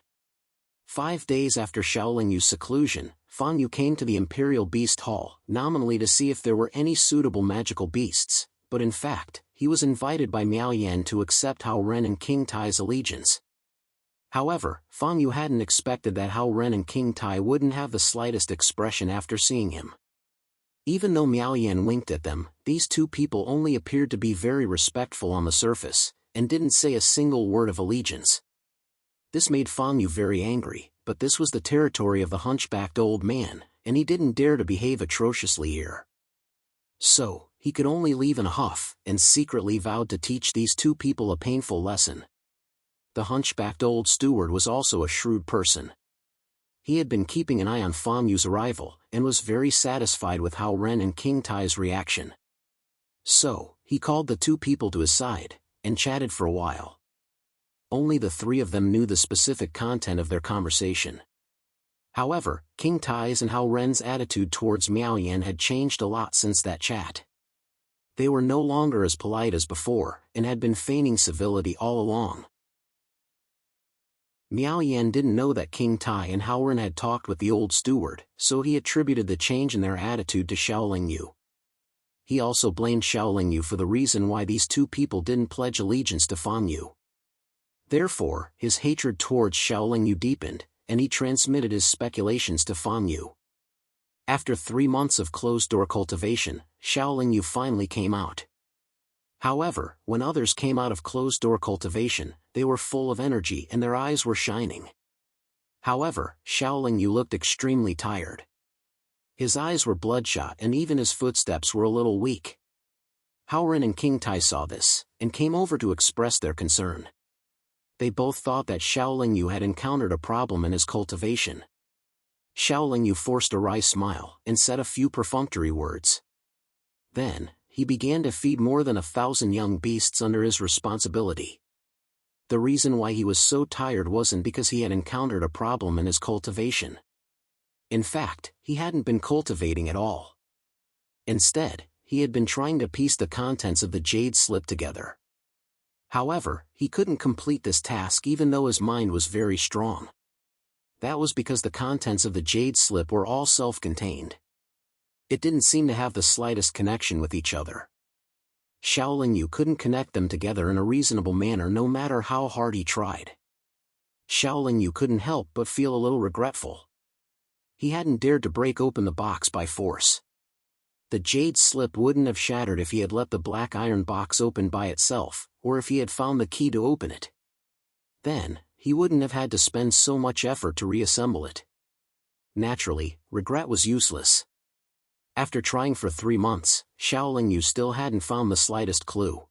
5 days after Shaolin Yu's seclusion, Fan Yu came to the Imperial Beast Hall, nominally to see if there were any suitable magical beasts, but in fact, he was invited by Miao Yan to accept Hao Ren and King Tai's allegiance. However, Fan Yu hadn't expected that Hao Ren and King Tai wouldn't have the slightest expression after seeing him. Even though Miao Yan winked at them, these two people only appeared to be very respectful on the surface, and didn't say a single word of allegiance. This made Fan Yu very angry, but this was the territory of the hunchbacked old man, and he didn't dare to behave atrociously here. So, he could only leave in a huff, and secretly vowed to teach these two people a painful lesson. The hunchbacked old steward was also a shrewd person. He had been keeping an eye on Fan Yu's arrival, and was very satisfied with Hao Ren and King Tai's reaction. So, he called the two people to his side, and chatted for a while. Only the three of them knew the specific content of their conversation. However, King Tai's and Hao Ren's attitude towards Miao Yan had changed a lot since that chat. They were no longer as polite as before, and had been feigning civility all along. Miao Yan didn't know that King Tai and Hao Ren had talked with the old steward, so he attributed the change in their attitude to Shaolin Yu. He also blamed Shaolin Yu for the reason why these two people didn't pledge allegiance to Fan Yu. Therefore, his hatred towards Shaolin Yu deepened, and he transmitted his speculations to Fan Yu. After 3 months of closed-door cultivation, Shaolin Yu finally came out. However, when others came out of closed-door cultivation, they were full of energy and their eyes were shining. However, Shaolin Yu looked extremely tired. His eyes were bloodshot and even his footsteps were a little weak. Hao Ren and King Tai saw this, and came over to express their concern. They both thought that Shaolin Yu had encountered a problem in his cultivation. Shaolin Yu forced a wry smile, and said a few perfunctory words. Then, he began to feed more than 1,000 young beasts under his responsibility. The reason why he was so tired wasn't because he had encountered a problem in his cultivation. In fact, he hadn't been cultivating at all. Instead, he had been trying to piece the contents of the jade slip together. However, he couldn't complete this task even though his mind was very strong. That was because the contents of the jade slip were all self-contained. It didn't seem to have the slightest connection with each other. Xiaoling Yu couldn't connect them together in a reasonable manner no matter how hard he tried. Xiaoling Yu couldn't help but feel a little regretful. He hadn't dared to break open the box by force. The jade slip wouldn't have shattered if he had let the black iron box open by itself, or if he had found the key to open it. Then, he wouldn't have had to spend so much effort to reassemble it. Naturally, regret was useless. After trying for 3 months, Xiaoling Yu still hadn't found the slightest clue.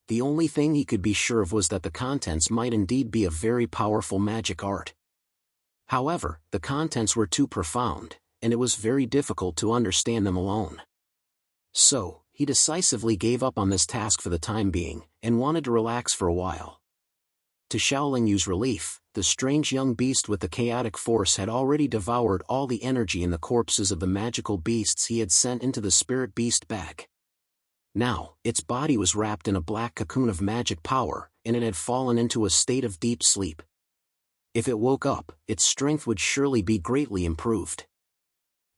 The only thing he could be sure of was that the contents might indeed be a very powerful magic art. However, the contents were too profound, and it was very difficult to understand them alone. So, he decisively gave up on this task for the time being, and wanted to relax for a while. To Xiaoling Yu's relief, the strange young beast with the chaotic force had already devoured all the energy in the corpses of the magical beasts he had sent into the spirit beast bag. Now, its body was wrapped in a black cocoon of magic power, and it had fallen into a state of deep sleep. If it woke up, its strength would surely be greatly improved.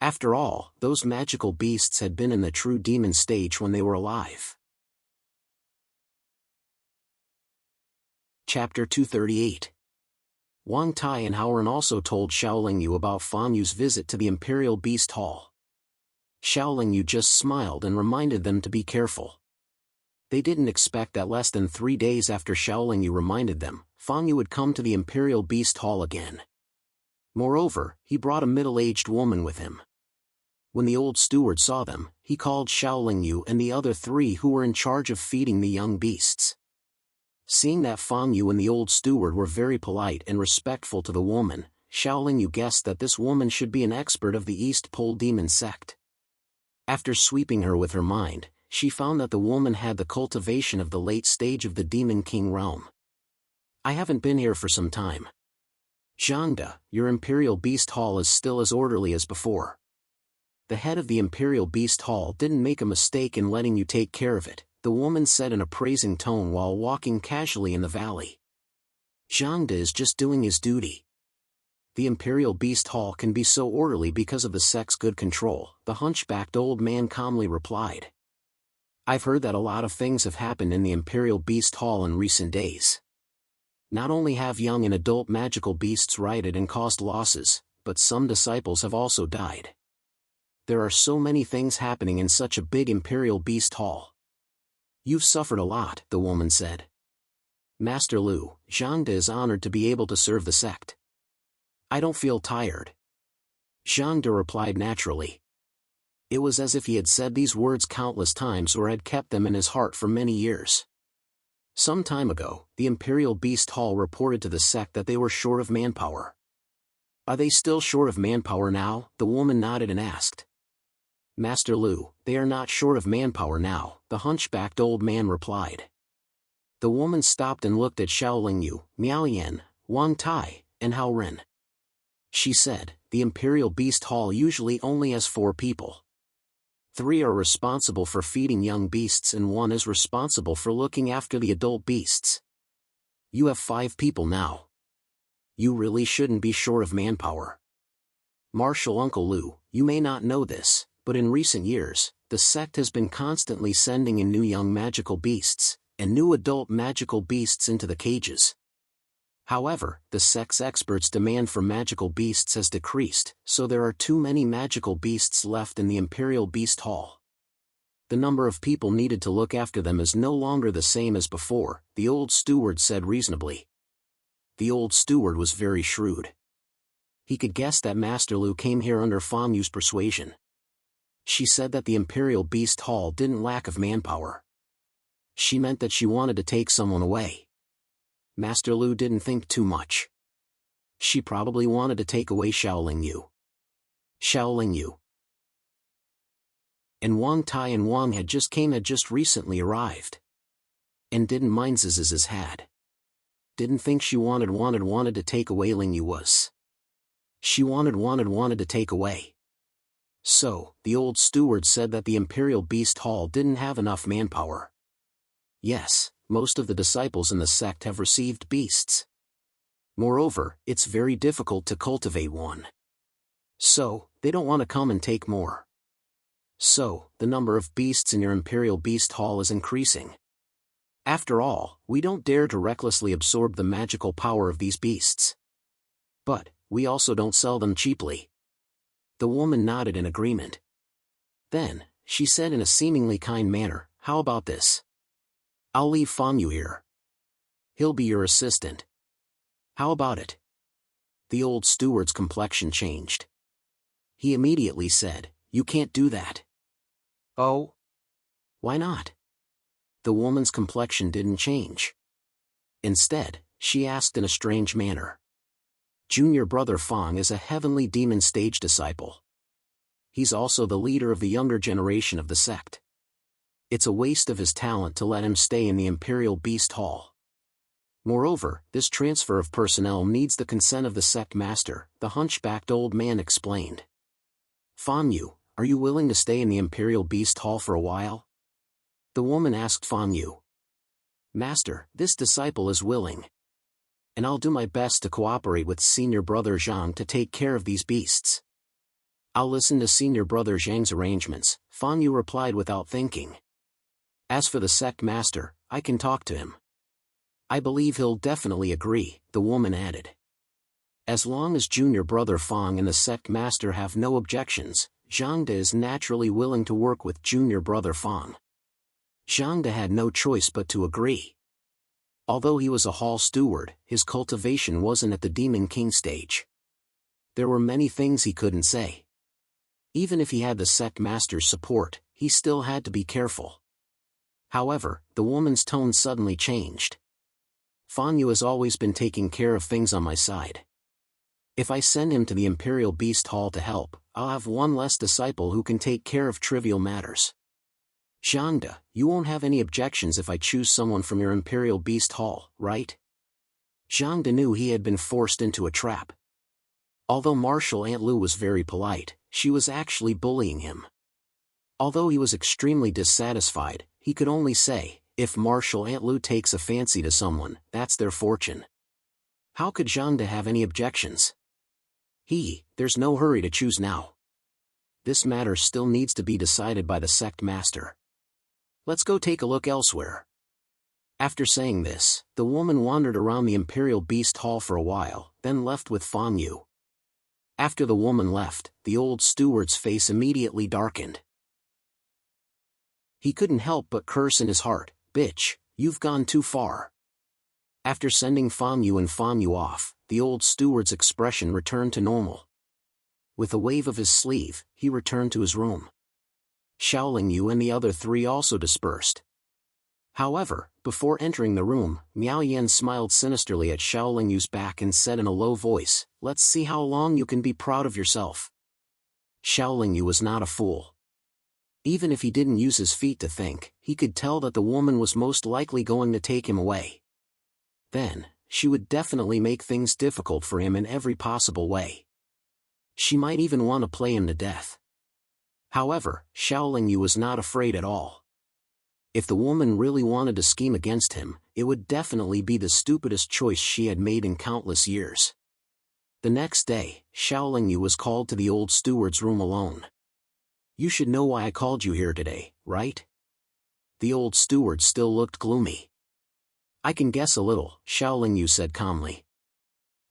After all, those magical beasts had been in the true demon stage when they were alive. Chapter 238. Wang Tai and Howren also told Xiaoling Yu about Fang Yu's visit to the Imperial Beast Hall. Xiaoling Yu just smiled and reminded them to be careful. They didn't expect that less than 3 days after Xiaoling Yu reminded them, Fang Yu would come to the Imperial Beast Hall again. Moreover, he brought a middle-aged woman with him. When the old steward saw them, he called Xiaoling Yu and the other 3 who were in charge of feeding the young beasts. Seeing that Fang Yu and the old steward were very polite and respectful to the woman, Xiaoling Yu guessed that this woman should be an expert of the East Pole demon sect. After sweeping her with her mind, she found that the woman had the cultivation of the late stage of the Demon King realm. I haven't been here for some time. Zhangde, your Imperial Beast Hall is still as orderly as before. The head of the Imperial Beast Hall didn't make a mistake in letting you take care of it, the woman said in a praising tone while walking casually in the valley. Zhangde is just doing his duty. The Imperial Beast Hall can be so orderly because of the sect's good control, the hunchbacked old man calmly replied. I've heard that a lot of things have happened in the Imperial Beast Hall in recent days. Not only have young and adult magical beasts rioted and caused losses, but some disciples have also died. There are so many things happening in such a big Imperial Beast Hall. You've suffered a lot, the woman said. Master Lu, Zhangde is honored to be able to serve the sect. I don't feel tired. Zhangde replied naturally. It was as if he had said these words countless times or had kept them in his heart for many years. Some time ago, the Imperial Beast Hall reported to the sect that they were short of manpower. Are they still short of manpower now? The woman nodded and asked. Master Lu, they are not short of manpower now, the hunchbacked old man replied. The woman stopped and looked at Xiaoling Yu, Miao Yan, Wang Tai, and Hao Ren. She said, the Imperial Beast Hall usually only has 4 people. 3 are responsible for feeding young beasts and 1 is responsible for looking after the adult beasts. You have 5 people now. You really shouldn't be short of manpower. Marshal Uncle Lu, you may not know this, but in recent years, the sect has been constantly sending in new young magical beasts, and new adult magical beasts into the cages. However, the sect's experts' demand for magical beasts has decreased, so there are too many magical beasts left in the Imperial Beast Hall. The number of people needed to look after them is no longer the same as before, the old steward said reasonably. The old steward was very shrewd. He could guess that Master Lu came here under Fang Yu's persuasion. She said that the Imperial Beast Hall didn't lack of manpower. She meant that she wanted to take someone away. Master Lu didn't think too much. She probably wanted to take away Xiaoling Yu. Xiaoling Yu and Wang Tai and Wang had just recently arrived. And didn't mind Ziz's had. Didn't think she wanted to take away Ling Yu was. She wanted to take away. So, the old steward said that the Imperial Beast Hall didn't have enough manpower. Yes, most of the disciples in the sect have received beasts. Moreover, it's very difficult to cultivate one. So, they don't want to come and take more. So, the number of beasts in your Imperial Beast Hall is increasing. After all, we don't dare to recklessly absorb the magical power of these beasts. But, we also don't sell them cheaply. The woman nodded in agreement. Then, she said in a seemingly kind manner, "How about this? I'll leave Famu here. He'll be your assistant. How about it?" The old steward's complexion changed. He immediately said, "You can't do that." "Oh? Why not?" The woman's complexion didn't change. Instead, she asked in a strange manner. "Junior brother Fang is a heavenly demon stage disciple. He's also the leader of the younger generation of the sect. It's a waste of his talent to let him stay in the Imperial Beast Hall. Moreover, this transfer of personnel needs the consent of the sect master," the hunchbacked old man explained. "Famu, are you willing to stay in the Imperial Beast Hall for a while?" The woman asked Famu. "Master, this disciple is willing. And I'll do my best to cooperate with Senior Brother Zhang to take care of these beasts." "I'll listen to Senior Brother Zhang's arrangements," Famu replied without thinking. "As for the sect master, I can talk to him. I believe he'll definitely agree," the woman added. As long as Junior Brother Fang and the sect master have no objections, Zhang De is naturally willing to work with Junior Brother Fang. Zhang De had no choice but to agree. Although he was a hall steward, his cultivation wasn't at the Demon King stage. There were many things he couldn't say. Even if he had the sect master's support, he still had to be careful. However, the woman's tone suddenly changed. "Fanyu has always been taking care of things on my side. If I send him to the Imperial Beast Hall to help, I'll have one less disciple who can take care of trivial matters. Zhangde, you won't have any objections if I choose someone from your Imperial Beast Hall, right?" Zhangde knew he had been forced into a trap. Although Marshal Aunt Lu was very polite, she was actually bullying him. Although he was extremely dissatisfied, he could only say, if Marshal Aunt Lu takes a fancy to someone, that's their fortune. How could Zhangde have any objections? There's no hurry to choose now. This matter still needs to be decided by the sect master. Let's go take a look elsewhere. After saying this, the woman wandered around the Imperial Beast Hall for a while, then left with Fang Yu. After the woman left, the old steward's face immediately darkened. He couldn't help but curse in his heart, "Bitch, you've gone too far." After sending Fang Yu off, the old steward's expression returned to normal. With a wave of his sleeve, he returned to his room. Xiaoling Yu and the other three also dispersed. However, before entering the room, Miao Yan smiled sinisterly at Xiaoling Yu's back and said in a low voice, "Let's see how long you can be proud of yourself." Xiaoling Yu was not a fool. Even if he didn't use his feet to think, he could tell that the woman was most likely going to take him away. Then, she would definitely make things difficult for him in every possible way. She might even want to play him to death. However, Xiaoling Yu was not afraid at all. If the woman really wanted to scheme against him, it would definitely be the stupidest choice she had made in countless years. The next day, Xiaoling Yu was called to the old steward's room alone. "You should know why I called you here today, right?" The old steward still looked gloomy. "I can guess a little," Xiaoling Yu said calmly.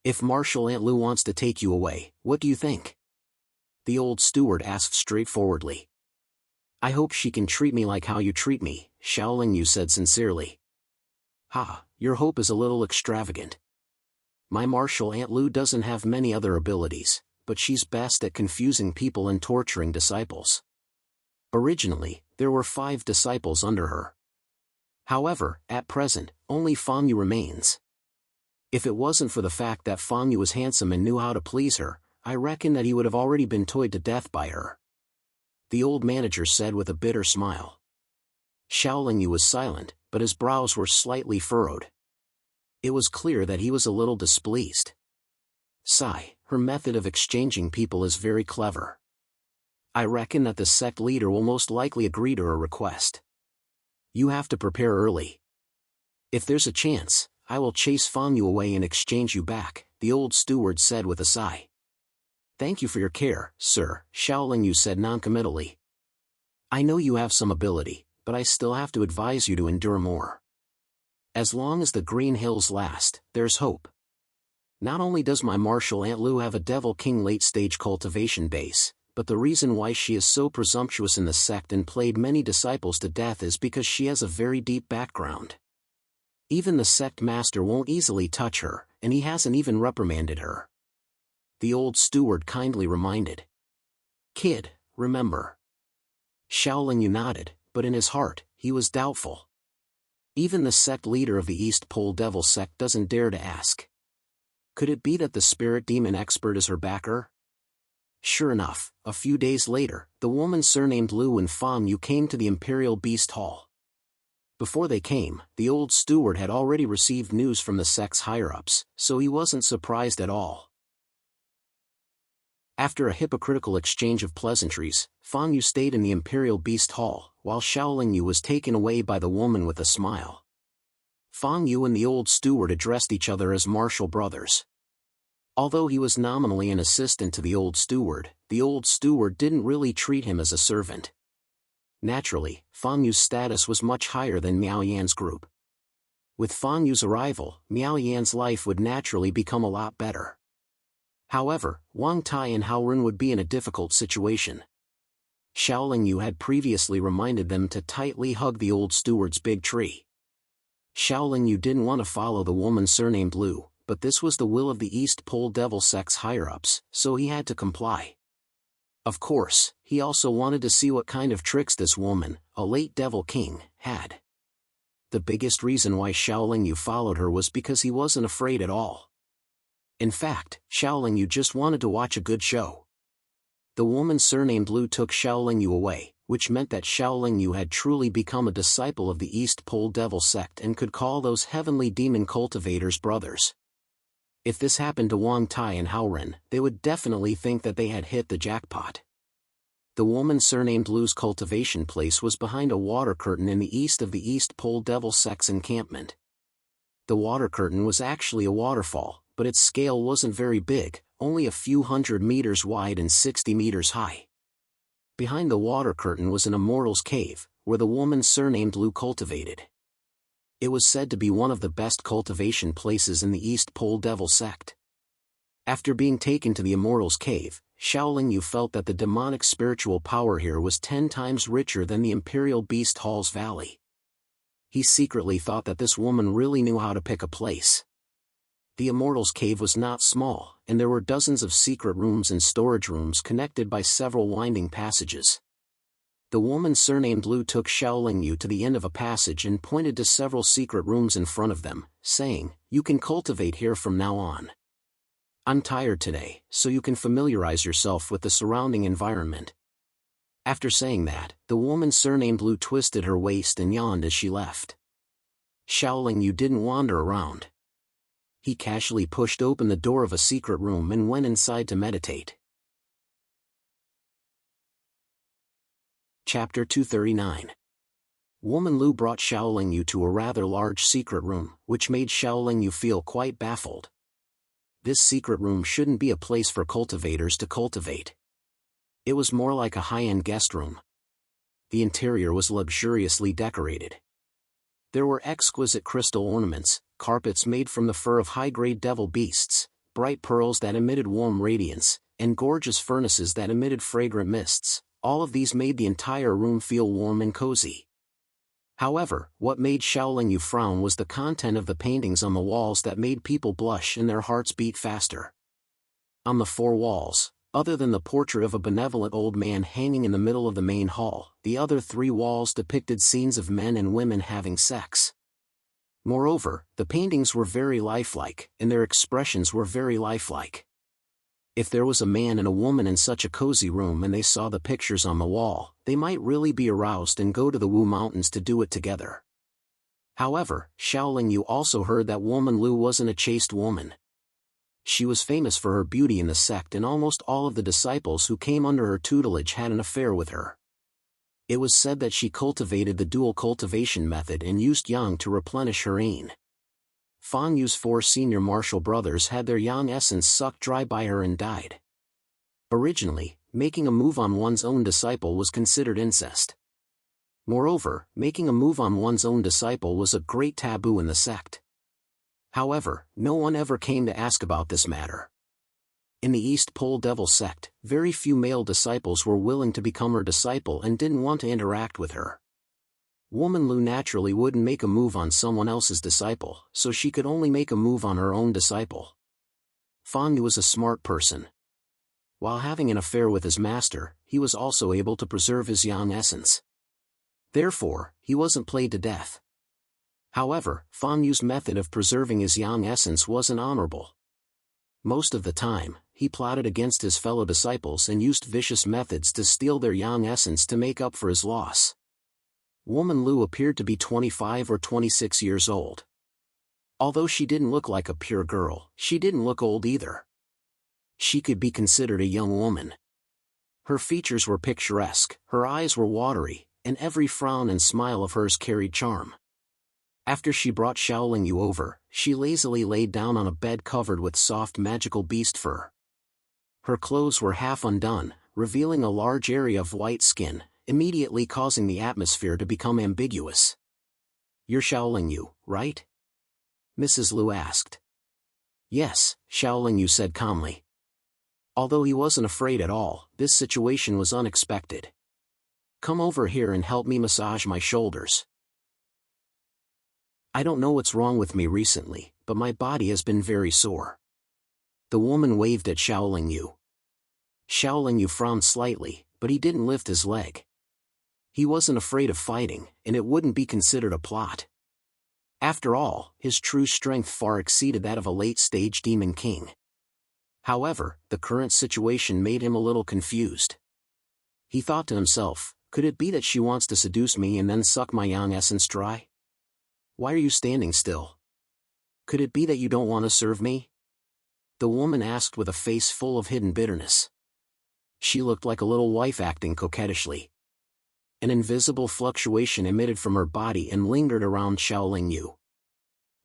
"If Marshal Aunt Lu wants to take you away, what do you think?" The old steward asked straightforwardly. "I hope she can treat me like how you treat me," Xiaoling Yu said sincerely. "Ha, your hope is a little extravagant. My Marshal Aunt Lu doesn't have many other abilities, but she's best at confusing people and torturing disciples. Originally, there were 5 disciples under her. However, at present, only Fang Yu remains. If it wasn't for the fact that Fang Yu was handsome and knew how to please her, I reckon that he would have already been toyed to death by her," the old manager said with a bitter smile. Xiaoling Yu was silent, but his brows were slightly furrowed. It was clear that he was a little displeased. Sigh, her method of exchanging people is very clever. I reckon that the sect leader will most likely agree to her request. You have to prepare early. If there's a chance, I will chase Fang Yu away and exchange you back, the old steward said with a sigh. Thank you for your care, sir, Xiaoling Yu said noncommittally. I know you have some ability, but I still have to advise you to endure more. As long as the Green Hills last, there's hope. Not only does my martial Aunt Lu have a Devil King late-stage cultivation base, but the reason why she is so presumptuous in the sect and played many disciples to death is because she has a very deep background. Even the sect master won't easily touch her, and he hasn't even reprimanded her. The old steward kindly reminded. Kid, remember. Xiaoling Yu nodded, but in his heart, he was doubtful. Even the sect leader of the East Pole Devil sect doesn't dare to ask. Could it be that the spirit demon expert is her backer? Sure enough, a few days later, the woman surnamed Lu and Fang Yu came to the Imperial Beast Hall. Before they came, the old steward had already received news from the sect's higher-ups, so he wasn't surprised at all. After a hypocritical exchange of pleasantries, Fang Yu stayed in the Imperial Beast Hall, while Xiaoling Yu was taken away by the woman with a smile. Fang Yu and the old steward addressed each other as martial brothers. Although he was nominally an assistant to the old steward didn't really treat him as a servant. Naturally, Fang Yu's status was much higher than Miao Yan's group. With Fang Yu's arrival, Miao Yan's life would naturally become a lot better. However, Wang Tai and Hao Ren would be in a difficult situation. Xiaoling Yu had previously reminded them to tightly hug the old steward's big tree. Xiaoling Yu didn't want to follow the woman surnamed Lu, but this was the will of the East Pole Devil sect's higher-ups, so he had to comply. Of course, he also wanted to see what kind of tricks this woman, a late Devil King, had. The biggest reason why Xiaoling Yu followed her was because he wasn't afraid at all. In fact, Xiaoling Yu just wanted to watch a good show. The woman surnamed Lu took Xiaoling Yu away, which meant that Xiaoling Yu had truly become a disciple of the East Pole Devil sect and could call those heavenly demon cultivators brothers. If this happened to Wang Tai and Hao Ren, they would definitely think that they had hit the jackpot. The woman surnamed Lu's cultivation place was behind a water curtain in the east of the East Pole Devil sect's encampment. The water curtain was actually a waterfall, but its scale wasn't very big, only a few 100 meters wide and 60 meters high. Behind the water curtain was an immortal's cave, where the woman surnamed Lu cultivated. It was said to be one of the best cultivation places in the East Pole Devil sect. After being taken to the Immortal's Cave, Xiaoling Yu felt that the demonic spiritual power here was 10 times richer than the Imperial Beast Hall's valley. He secretly thought that this woman really knew how to pick a place. The Immortal's Cave was not small, and there were dozens of secret rooms and storage rooms connected by several winding passages. The woman surnamed Lu took Xiaoling Yu to the end of a passage and pointed to several secret rooms in front of them, saying, "You can cultivate here from now on. I'm tired today, so you can familiarize yourself with the surrounding environment." After saying that, the woman surnamed Lu twisted her waist and yawned as she left. Xiaoling Yu didn't wander around. He casually pushed open the door of a secret room and went inside to meditate. Chapter 239. Woman Lu brought Xiaoling Yu to a rather large secret room, which made Xiaoling Yu feel quite baffled. This secret room shouldn't be a place for cultivators to cultivate. It was more like a high-end guest room. The interior was luxuriously decorated. There were exquisite crystal ornaments, carpets made from the fur of high-grade devil beasts, bright pearls that emitted warm radiance, and gorgeous furnaces that emitted fragrant mists. All of these made the entire room feel warm and cozy. However, what made Xiaoling Yu frown was the content of the paintings on the walls that made people blush and their hearts beat faster. On the 4 walls, other than the portrait of a benevolent old man hanging in the middle of the main hall, the other 3 walls depicted scenes of men and women having sex. Moreover, the paintings were very lifelike, and their expressions were very lifelike. If there was a man and a woman in such a cozy room and they saw the pictures on the wall, they might really be aroused and go to the Wu Mountains to do it together. However, Xiaoling Yu also heard that woman Lu wasn't a chaste woman. She was famous for her beauty in the sect, and almost all of the disciples who came under her tutelage had an affair with her. It was said that she cultivated the dual cultivation method and used yang to replenish her yin. Fang Yu's 4 senior martial brothers had their yang essence sucked dry by her and died. Originally, making a move on one's own disciple was considered incest. Moreover, making a move on one's own disciple was a great taboo in the sect. However, no one ever came to ask about this matter. In the East Pole Devil sect, very few male disciples were willing to become her disciple and didn't want to interact with her. Woman Lu naturally wouldn't make a move on someone else's disciple, so she could only make a move on her own disciple. Fang Yu was a smart person. While having an affair with his master, he was also able to preserve his yang essence. Therefore, he wasn't played to death. However, Fang Yu's method of preserving his yang essence wasn't honorable. Most of the time, he plotted against his fellow disciples and used vicious methods to steal their yang essence to make up for his loss. Woman Lu appeared to be 25 or 26 years old. Although she didn't look like a pure girl, she didn't look old either. She could be considered a young woman. Her features were picturesque, her eyes were watery, and every frown and smile of hers carried charm. After she brought Shaolin Yu over, she lazily laid down on a bed covered with soft magical beast fur. Her clothes were half undone, revealing a large area of white skin, immediately causing the atmosphere to become ambiguous. "You're Shaolin Yu, right?" Mrs. Lu asked. "Yes," Shaolin Yu said calmly. Although he wasn't afraid at all, this situation was unexpected. "Come over here and help me massage my shoulders. I don't know what's wrong with me recently, but my body has been very sore." The woman waved at Shaolin Yu. Shaolin Yu frowned slightly, but he didn't lift his leg. He wasn't afraid of fighting, and it wouldn't be considered a plot. After all, his true strength far exceeded that of a late-stage demon king. However, the current situation made him a little confused. He thought to himself, could it be that she wants to seduce me and then suck my yang essence dry? Why are you standing still? Could it be that you don't want to serve me? The woman asked with a face full of hidden bitterness. She looked like a little wife acting coquettishly. An invisible fluctuation emitted from her body and lingered around Shaolin Yu.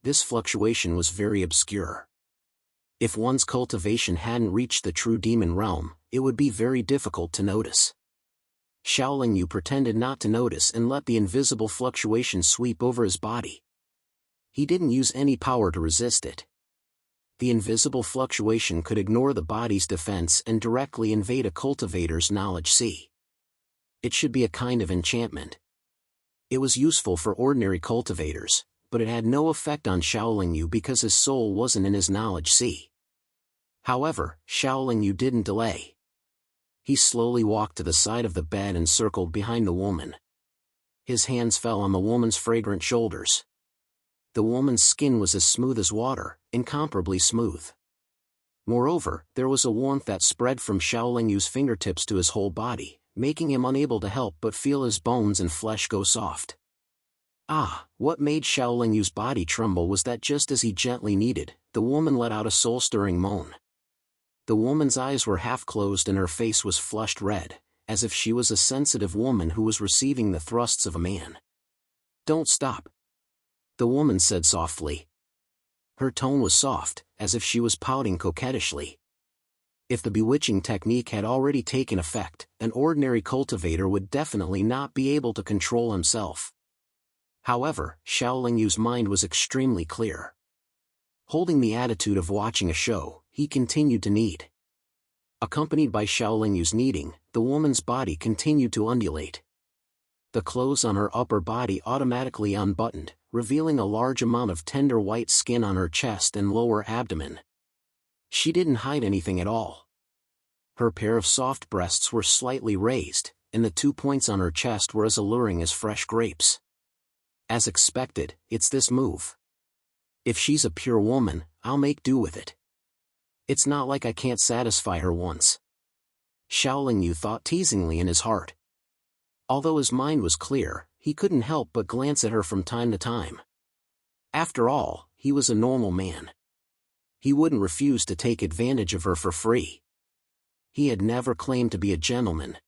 This fluctuation was very obscure. If one's cultivation hadn't reached the true demon realm, it would be very difficult to notice. Shaolin Yu pretended not to notice and let the invisible fluctuation sweep over his body. He didn't use any power to resist it. The invisible fluctuation could ignore the body's defense and directly invade a cultivator's knowledge sea. It should be a kind of enchantment. It was useful for ordinary cultivators, but it had no effect on Shaolin Yu because his soul wasn't in his knowledge sea. However, Shaolin Yu didn't delay. He slowly walked to the side of the bed and circled behind the woman. His hands fell on the woman's fragrant shoulders. The woman's skin was as smooth as water, incomparably smooth. Moreover, there was a warmth that spread from Shaolin Yu's fingertips to his whole body, making him unable to help but feel his bones and flesh go soft. What made Shaolin Yu's body tremble was that just as he gently kneaded, the woman let out a soul-stirring moan. The woman's eyes were half closed and her face was flushed red, as if she was a sensitive woman who was receiving the thrusts of a man. "Don't stop," the woman said softly. Her tone was soft, as if she was pouting coquettishly. If the bewitching technique had already taken effect, an ordinary cultivator would definitely not be able to control himself. However, Shaolin Yu's mind was extremely clear. Holding the attitude of watching a show, he continued to knead. Accompanied by Shaolin Yu's kneading, the woman's body continued to undulate. The clothes on her upper body automatically unbuttoned, revealing a large amount of tender white skin on her chest and lower abdomen. She didn't hide anything at all. Her pair of soft breasts were slightly raised, and the 2 points on her chest were as alluring as fresh grapes. As expected, it's this move. If she's a pure woman, I'll make do with it. It's not like I can't satisfy her once. Shaolin Yu thought teasingly in his heart. Although his mind was clear, he couldn't help but glance at her from time to time. After all, he was a normal man. He wouldn't refuse to take advantage of her for free. He had never claimed to be a gentleman.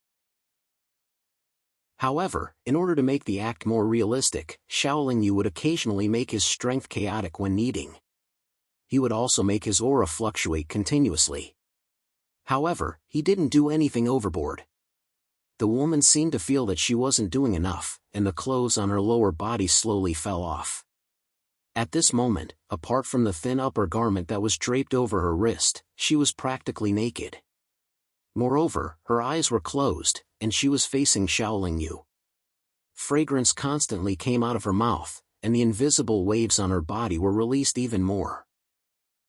However, in order to make the act more realistic, Shaolin Yu would occasionally make his strength chaotic when needing. He would also make his aura fluctuate continuously. However, he didn't do anything overboard. The woman seemed to feel that she wasn't doing enough, and the clothes on her lower body slowly fell off. At this moment, apart from the thin upper garment that was draped over her wrist, she was practically naked. Moreover, her eyes were closed, and she was facing Shaolin Yu. Fragrance constantly came out of her mouth, and the invisible waves on her body were released even more.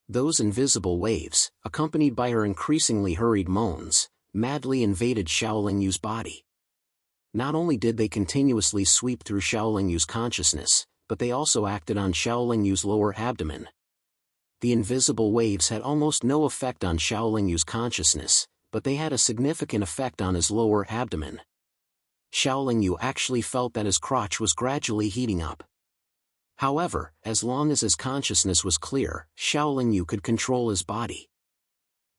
Those invisible waves, accompanied by her increasingly hurried moans, madly invaded Shaolin Yu's body. Not only did they continuously sweep through Shaolin Yu's consciousness, but they also acted on Shaolin Yu's lower abdomen. The invisible waves had almost no effect on Shaolin Yu's consciousness, but they had a significant effect on his lower abdomen. Shaolin Yu actually felt that his crotch was gradually heating up. However, as long as his consciousness was clear, Shaolin Yu could control his body.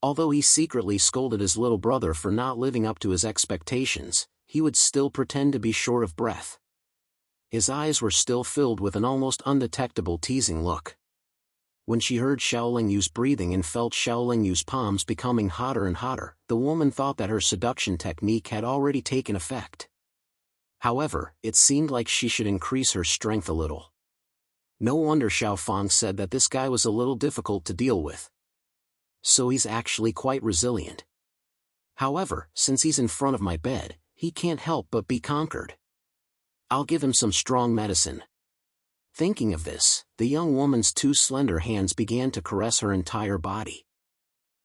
Although he secretly scolded his little brother for not living up to his expectations, he would still pretend to be short of breath. His eyes were still filled with an almost undetectable teasing look. When she heard Shaolin Yu's breathing and felt Shaolin Yu's palms becoming hotter and hotter, the woman thought that her seduction technique had already taken effect. However, it seemed like she should increase her strength a little. No wonder Xiao Fang said that this guy was a little difficult to deal with. So he's actually quite resilient. However, since he's in front of my bed, he can't help but be conquered. I'll give him some strong medicine. Thinking of this, the young woman's two slender hands began to caress her entire body.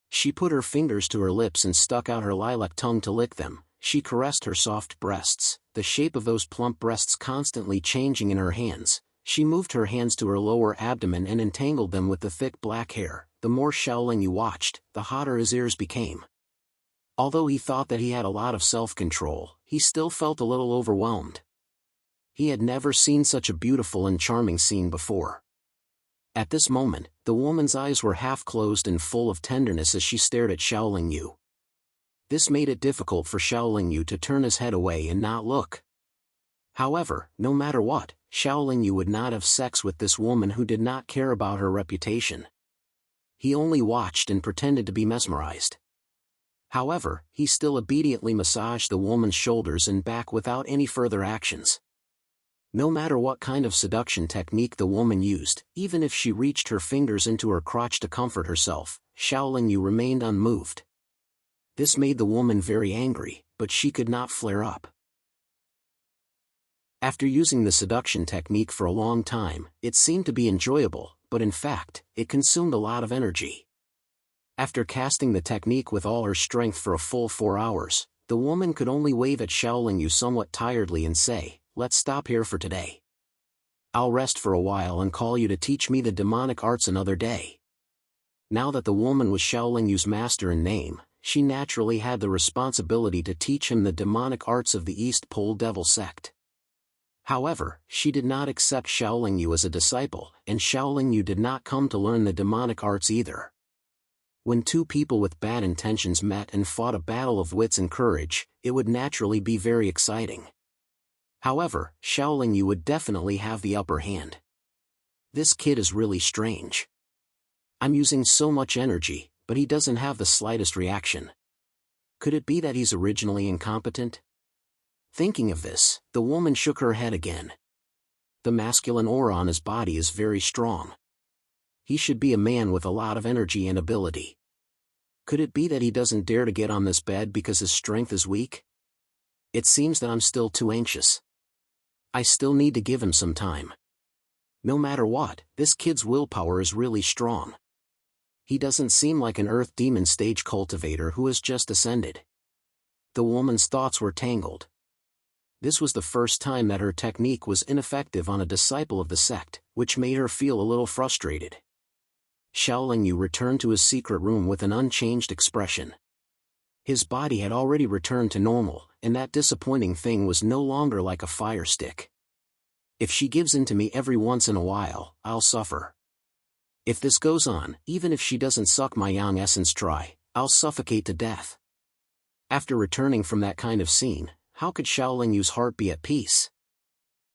She put her fingers to her lips and stuck out her lilac tongue to lick them. She caressed her soft breasts, the shape of those plump breasts constantly changing in her hands. She moved her hands to her lower abdomen and entangled them with the thick black hair. The more Shaolin Yu watched, the hotter his ears became. Although he thought that he had a lot of self-control, he still felt a little overwhelmed. He had never seen such a beautiful and charming scene before. At this moment, the woman's eyes were half closed and full of tenderness as she stared at Shaolin Yu. This made it difficult for Shaolin Yu to turn his head away and not look. However, no matter what, Shaolin Yu would not have sex with this woman who did not care about her reputation. He only watched and pretended to be mesmerized. However, he still obediently massaged the woman's shoulders and back without any further actions. No matter what kind of seduction technique the woman used, even if she reached her fingers into her crotch to comfort herself, Shaolin Yu remained unmoved. This made the woman very angry, but she could not flare up. After using the seduction technique for a long time, it seemed to be enjoyable, but in fact, it consumed a lot of energy. After casting the technique with all her strength for a full 4 hours, the woman could only wave at Shaolin Yu somewhat tiredly and say, "Let's stop here for today. I'll rest for a while and call you to teach me the demonic arts another day." Now that the woman was Shaolin Yu's master in name, she naturally had the responsibility to teach him the demonic arts of the East Pole Devil sect. However, she did not accept Shaolin Yu as a disciple, and Shaolin Yu did not come to learn the demonic arts either. When two people with bad intentions met and fought a battle of wits and courage, it would naturally be very exciting. However, Shaolin Yu would definitely have the upper hand. This kid is really strange. I'm using so much energy, but he doesn't have the slightest reaction. Could it be that he's originally incompetent? Thinking of this, the woman shook her head again. The masculine aura on his body is very strong. He should be a man with a lot of energy and ability. Could it be that he doesn't dare to get on this bed because his strength is weak? It seems that I'm still too anxious. I still need to give him some time. No matter what, this kid's willpower is really strong. He doesn't seem like an earth demon stage cultivator who has just ascended. The woman's thoughts were tangled. This was the first time that her technique was ineffective on a disciple of the sect, which made her feel a little frustrated. Shaolin Yu returned to his secret room with an unchanged expression. His body had already returned to normal, and that disappointing thing was no longer like a fire stick. If she gives in to me every once in a while, I'll suffer. If this goes on, even if she doesn't suck my yang essence dry, I'll suffocate to death. After returning from that kind of scene, how could Xiaoling Yu's heart be at peace?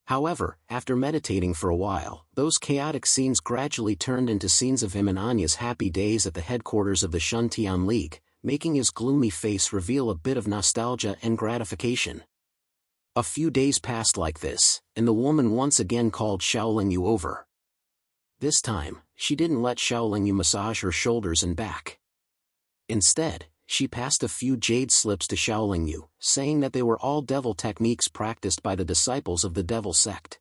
However, after meditating for a while, those chaotic scenes gradually turned into scenes of him and Anya's happy days at the headquarters of the Shuntian League, making his gloomy face reveal a bit of nostalgia and gratification. A few days passed like this, and the woman once again called Xiaoling Yu over. This time, she didn't let Xiaoling Yu massage her shoulders and back. Instead, she passed a few jade slips to Xiaoling Yu, saying that they were all devil techniques practiced by the disciples of the devil sect.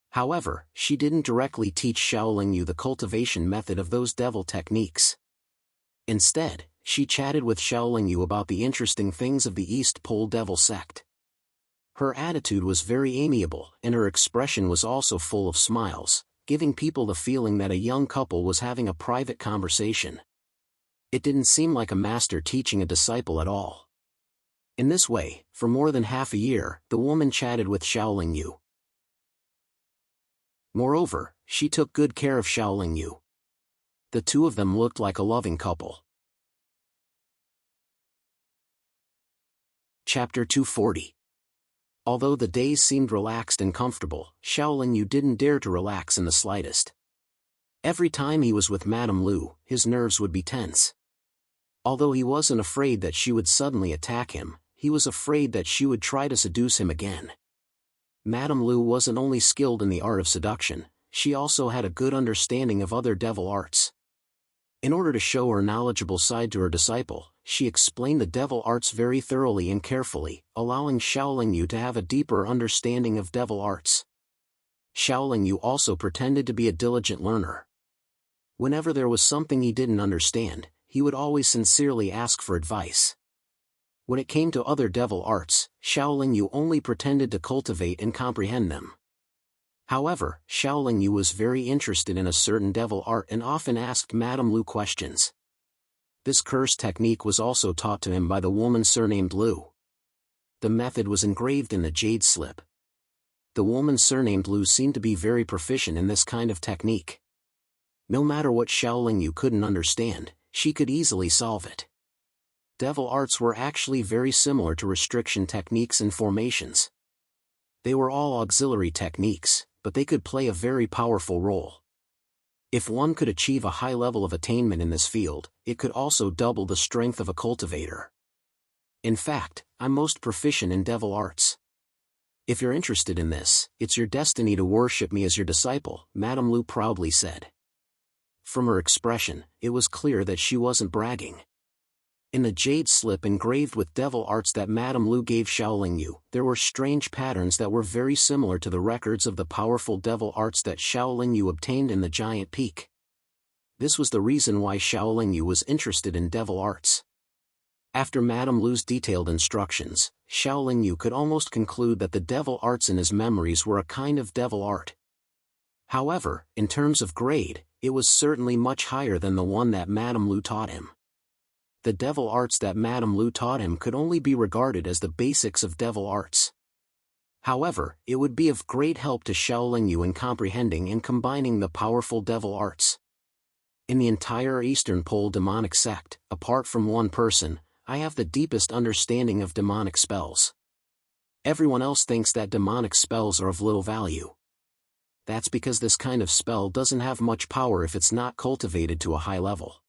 However, she didn't directly teach Xiaoling Yu the cultivation method of those devil techniques. Instead, she chatted with Xiaoling Yu about the interesting things of the East Pole devil sect. Her attitude was very amiable, and her expression was also full of smiles, giving people the feeling that a young couple was having a private conversation. It didn't seem like a master teaching a disciple at all. In this way, for more than half a year, the woman chatted with Xiaoling Yu. Moreover, she took good care of Xiaoling Yu. The two of them looked like a loving couple. Chapter 240. Although the days seemed relaxed and comfortable, Xiaoling Yu didn't dare to relax in the slightest. Every time he was with Madame Lu, his nerves would be tense. Although he wasn't afraid that she would suddenly attack him, he was afraid that she would try to seduce him again. Madame Lu wasn't only skilled in the art of seduction, she also had a good understanding of other devil arts. In order to show her knowledgeable side to her disciple, she explained the devil arts very thoroughly and carefully, allowing Xiaoling Yu to have a deeper understanding of devil arts. Xiaoling Yu also pretended to be a diligent learner. Whenever there was something he didn't understand, he would always sincerely ask for advice. When it came to other devil arts, Xiaoling Yu only pretended to cultivate and comprehend them. However, Xiaoling Yu was very interested in a certain devil art and often asked Madame Lu questions. This curse technique was also taught to him by the woman surnamed Lu. The method was engraved in the jade slip. The woman surnamed Lu seemed to be very proficient in this kind of technique. No matter what Xiaoling Yu couldn't understand, she could easily solve it. Devil arts were actually very similar to restriction techniques and formations. They were all auxiliary techniques, but they could play a very powerful role. If one could achieve a high level of attainment in this field, it could also double the strength of a cultivator. In fact, I'm most proficient in devil arts. If you're interested in this, it's your destiny to worship me as your disciple, Madame Lu proudly said. From her expression, it was clear that she wasn't bragging. In the jade slip engraved with devil arts that Madame Lu gave Xiaoling Yu, there were strange patterns that were very similar to the records of the powerful devil arts that Xiaoling Yu obtained in the Giant Peak. This was the reason why Xiaoling Yu was interested in devil arts. After Madame Lu's detailed instructions, Xiaoling Yu could almost conclude that the devil arts in his memories were a kind of devil art. However, in terms of grade, it was certainly much higher than the one that Madame Lu taught him. The devil arts that Madame Lu taught him could only be regarded as the basics of devil arts. However, it would be of great help to Xiaoling Yu in comprehending and combining the powerful devil arts. In the entire Eastern Pole demonic sect, apart from one person, I have the deepest understanding of demonic spells. Everyone else thinks that demonic spells are of little value. That's because this kind of spell doesn't have much power if it's not cultivated to a high level.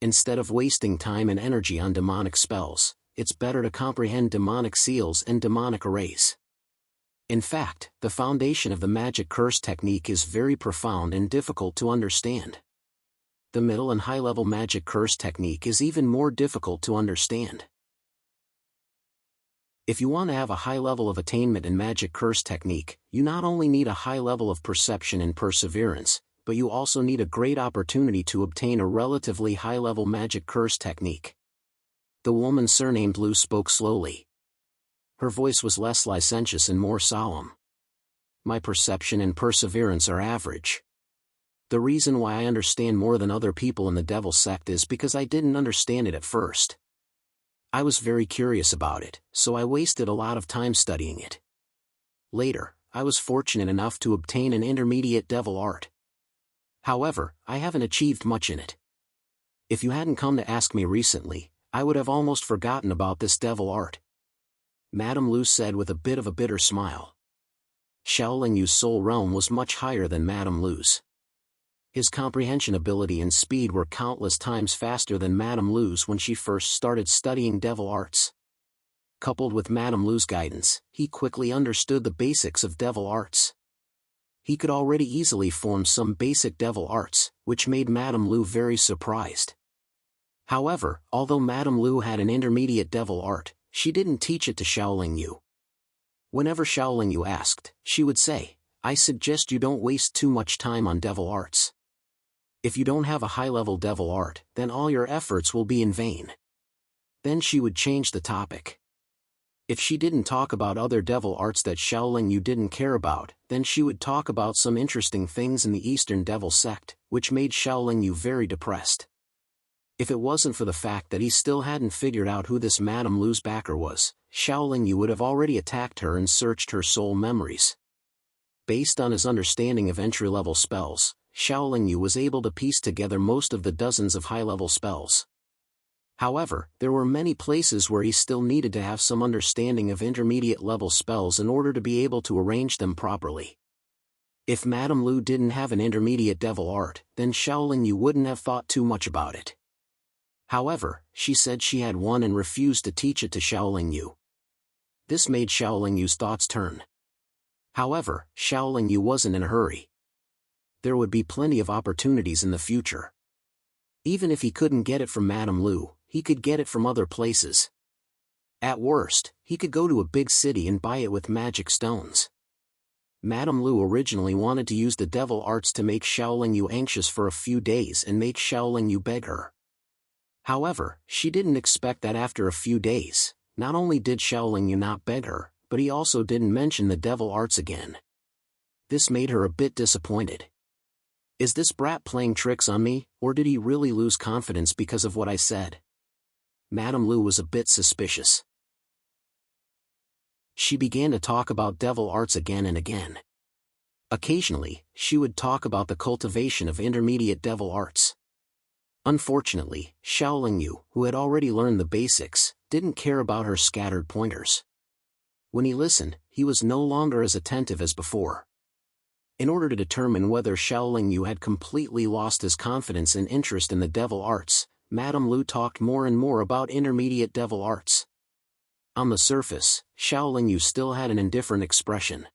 Instead of wasting time and energy on demonic spells, it's better to comprehend demonic seals and demonic arrays. In fact, the foundation of the magic curse technique is very profound and difficult to understand. The middle and high-level magic curse technique is even more difficult to understand. If you want to have a high level of attainment in magic curse technique, you not only need a high level of perception and perseverance, but you also need a great opportunity to obtain a relatively high-level magic curse technique. The woman surnamed Lu spoke slowly. Her voice was less licentious and more solemn. My perception and perseverance are average. The reason why I understand more than other people in the devil sect is because I didn't understand it at first. I was very curious about it, so I wasted a lot of time studying it. Later, I was fortunate enough to obtain an intermediate devil art. However, I haven't achieved much in it. If you hadn't come to ask me recently, I would have almost forgotten about this devil art. Madame Lu said with a bit of a bitter smile. Xiaoling Yu's soul realm was much higher than Madame Lu's. His comprehension ability and speed were countless times faster than Madame Lu's when she first started studying devil arts. Coupled with Madame Lu's guidance, he quickly understood the basics of devil arts. He could already easily form some basic devil arts, which made Madame Lu very surprised. However, although Madame Lu had an intermediate devil art, she didn't teach it to Xiaoling Yu. Whenever Xiaoling Yu asked, she would say, "I suggest you don't waste too much time on devil arts. If you don't have a high-level devil art, then all your efforts will be in vain." Then she would change the topic. If she didn't talk about other devil arts that Xiaoling Yu didn't care about, then she would talk about some interesting things in the Eastern Devil sect, which made Xiaoling Yu very depressed. If it wasn't for the fact that he still hadn't figured out who this Madame Lu's backer was, Xiaoling Yu would have already attacked her and searched her soul memories. Based on his understanding of entry-level spells, Xiaoling Yu was able to piece together most of the dozens of high-level spells. However, there were many places where he still needed to have some understanding of intermediate-level spells in order to be able to arrange them properly. If Madame Lu didn't have an intermediate devil art, then Xiaoling Yu wouldn't have thought too much about it. However, she said she had one and refused to teach it to Xiaoling Yu. This made Xiaoling Yu's thoughts turn. However, Xiaoling Yu wasn't in a hurry. There would be plenty of opportunities in the future. Even if he couldn't get it from Madame Lu, he could get it from other places. At worst, he could go to a big city and buy it with magic stones. Madame Lu originally wanted to use the devil arts to make Xiaoling Yu anxious for a few days and make Xiaoling Yu beg her. However, she didn't expect that after a few days, not only did Xiaoling Yu not beg her, but he also didn't mention the devil arts again. This made her a bit disappointed. Is this brat playing tricks on me, or did he really lose confidence because of what I said? Madame Lu was a bit suspicious. She began to talk about devil arts again and again. Occasionally, she would talk about the cultivation of intermediate devil arts. Unfortunately, Xiaoling Yu, who had already learned the basics, didn't care about her scattered pointers. When he listened, he was no longer as attentive as before. In order to determine whether Xiaoling Yu had completely lost his confidence and interest in the devil arts, Madame Lu talked more and more about intermediate devil arts. On the surface, Xiaoling Yu still had an indifferent expression.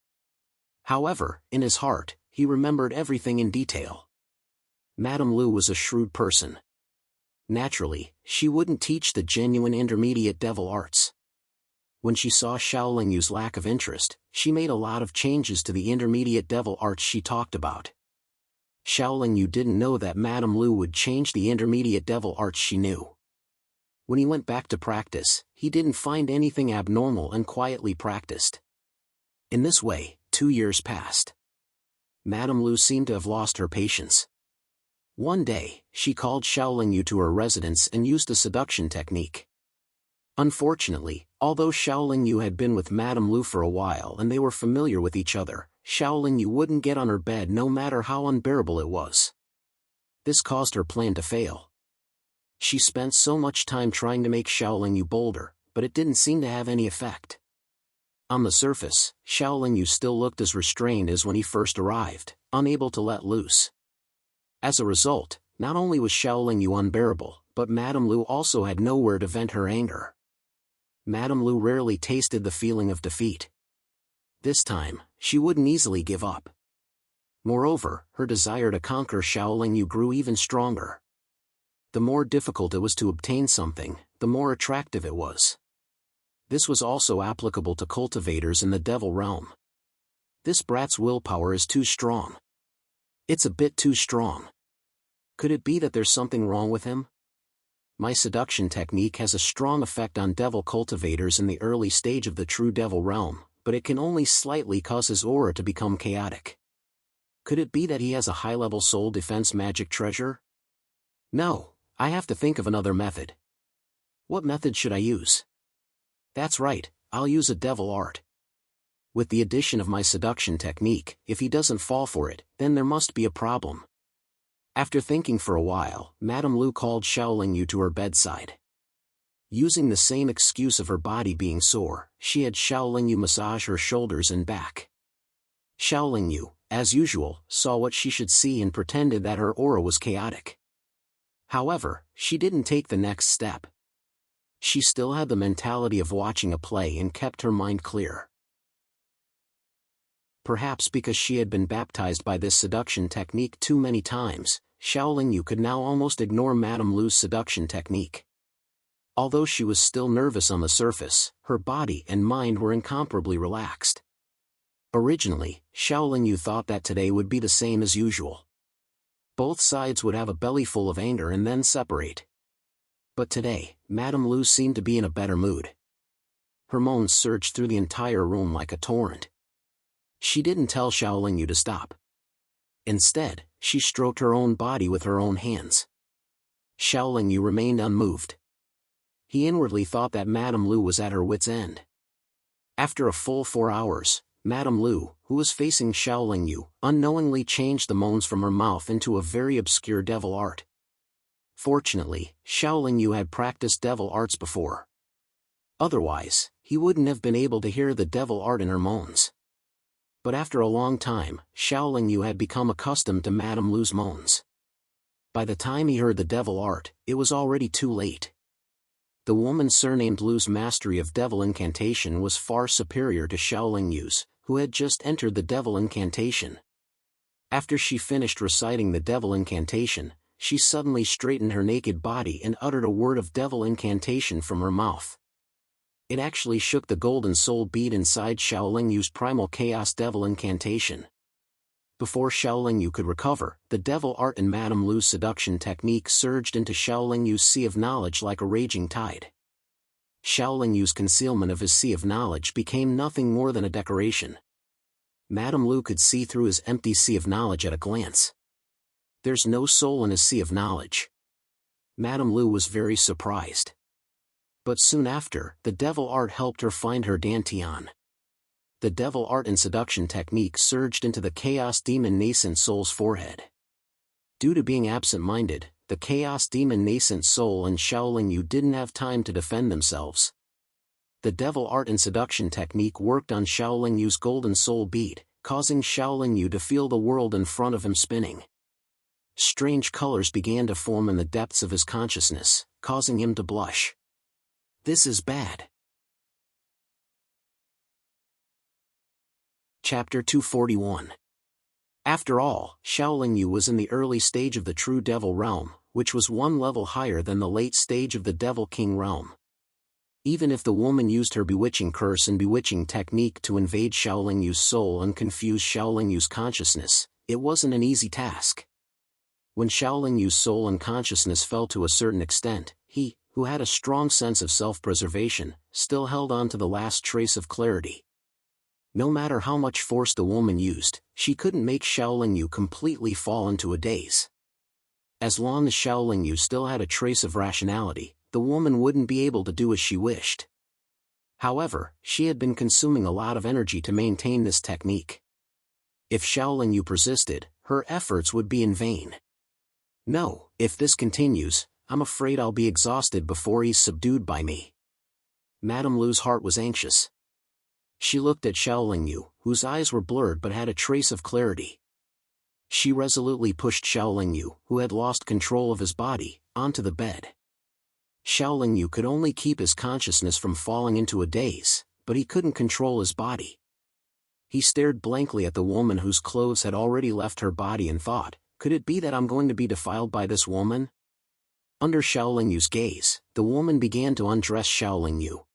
However, in his heart, he remembered everything in detail. Madame Lu was a shrewd person. Naturally, she wouldn't teach the genuine intermediate devil arts. When she saw Xiaoling Yu's lack of interest, she made a lot of changes to the intermediate devil arts she talked about. Xiaoling Yu didn't know that Madame Lu would change the intermediate devil arts she knew. When he went back to practice, he didn't find anything abnormal and quietly practiced. In this way, 2 years passed. Madame Lu seemed to have lost her patience. One day, she called Xiaoling Yu to her residence and used a seduction technique. Unfortunately, although Xiaoling Yu had been with Madame Lu for a while and they were familiar with each other, Xiaoling Yu wouldn't get on her bed no matter how unbearable it was. This caused her plan to fail. She spent so much time trying to make Xiaoling Yu bolder, but it didn't seem to have any effect. On the surface, Xiaoling Yu still looked as restrained as when he first arrived, unable to let loose. As a result, not only was Xiaoling Yu unbearable, but Madame Lu also had nowhere to vent her anger. Madame Lu rarely tasted the feeling of defeat. This time, she wouldn't easily give up. Moreover, her desire to conquer Xiaoling Yu grew even stronger. The more difficult it was to obtain something, the more attractive it was. This was also applicable to cultivators in the devil realm. This brat's willpower is too strong. It's a bit too strong. Could it be that there's something wrong with him? My seduction technique has a strong effect on devil cultivators in the early stage of the true devil realm, but it can only slightly cause his aura to become chaotic. Could it be that he has a high-level soul defense magic treasure? No, I have to think of another method. What method should I use? That's right, I'll use a devil art. With the addition of my seduction technique, if he doesn't fall for it, then there must be a problem. After thinking for a while, Madame Lu called Xiaoling Yu to her bedside. Using the same excuse of her body being sore, she had Xiaoling Yu massage her shoulders and back. Xiaoling Yu, as usual, saw what she should see and pretended that her aura was chaotic. However, she didn't take the next step. She still had the mentality of watching a play and kept her mind clear. Perhaps because she had been baptized by this seduction technique too many times, Xiaoling Yu could now almost ignore Madame Lu's seduction technique. Although she was still nervous on the surface, her body and mind were incomparably relaxed. Originally, Xiaoling Yu thought that today would be the same as usual. Both sides would have a bellyful of anger and then separate. But today, Madame Lu seemed to be in a better mood. Her moans surged through the entire room like a torrent. She didn't tell Xiaoling Yu to stop. Instead, she stroked her own body with her own hands. Xiaoling Yu remained unmoved. He inwardly thought that Madame Lu was at her wit's end. After a full 4 hours, Madame Lu, who was facing Xiaoling Yu, unknowingly changed the moans from her mouth into a very obscure devil art. Fortunately, Xiaoling Yu had practiced devil arts before. Otherwise, he wouldn't have been able to hear the devil art in her moans. But after a long time, Xiaoling Yu had become accustomed to Madame Lu's moans. By the time he heard the devil art, it was already too late. The woman surnamed Lu's mastery of devil incantation was far superior to Xiaoling Yu's, who had just entered the devil incantation. After she finished reciting the devil incantation, she suddenly straightened her naked body and uttered a word of devil incantation from her mouth. It actually shook the golden soul bead inside Xiaoling Yu's primal chaos devil incantation. Before Xiaoling Yu could recover, the devil art and Madame Lu's seduction technique surged into Xiaoling Yu's sea of knowledge like a raging tide. Xiaoling Yu's concealment of his sea of knowledge became nothing more than a decoration. Madame Lu could see through his empty sea of knowledge at a glance. There's no soul in his sea of knowledge. Madame Lu was very surprised. But soon after, the devil art helped her find her dantian. The devil art and seduction technique surged into the chaos demon nascent soul's forehead. Due to being absent-minded, the chaos demon nascent soul and Xiaoling Yu didn't have time to defend themselves. The devil art and seduction technique worked on Xiaoling Yu's golden soul bead, causing Xiaoling Yu to feel the world in front of him spinning. Strange colors began to form in the depths of his consciousness, causing him to blush. This is bad. Chapter 241. After all, Xiaoling Yu was in the early stage of the true devil realm, which was one level higher than the late stage of the devil king realm. Even if the woman used her bewitching curse and bewitching technique to invade Xiaoling Yu's soul and confuse Xiaoling Yu's consciousness, it wasn't an easy task. When Xiaoling Yu's soul and consciousness fell to a certain extent, he, who had a strong sense of self-preservation, still held on to the last trace of clarity. No matter how much force the woman used, she couldn't make Xiaoling Yu completely fall into a daze. As long as Xiaoling Yu still had a trace of rationality, the woman wouldn't be able to do as she wished. However, she had been consuming a lot of energy to maintain this technique. If Xiaoling Yu persisted, her efforts would be in vain. No, if this continues, I'm afraid I'll be exhausted before he's subdued by me. Madame Lu's heart was anxious. She looked at Xiaoling Yu, whose eyes were blurred but had a trace of clarity. She resolutely pushed Xiaoling Yu, who had lost control of his body, onto the bed. Xiaoling Yu could only keep his consciousness from falling into a daze, but he couldn't control his body. He stared blankly at the woman whose clothes had already left her body and thought, could it be that I'm going to be defiled by this woman? Under Xiaoling Yu's gaze, the woman began to undress Xiaoling Yu.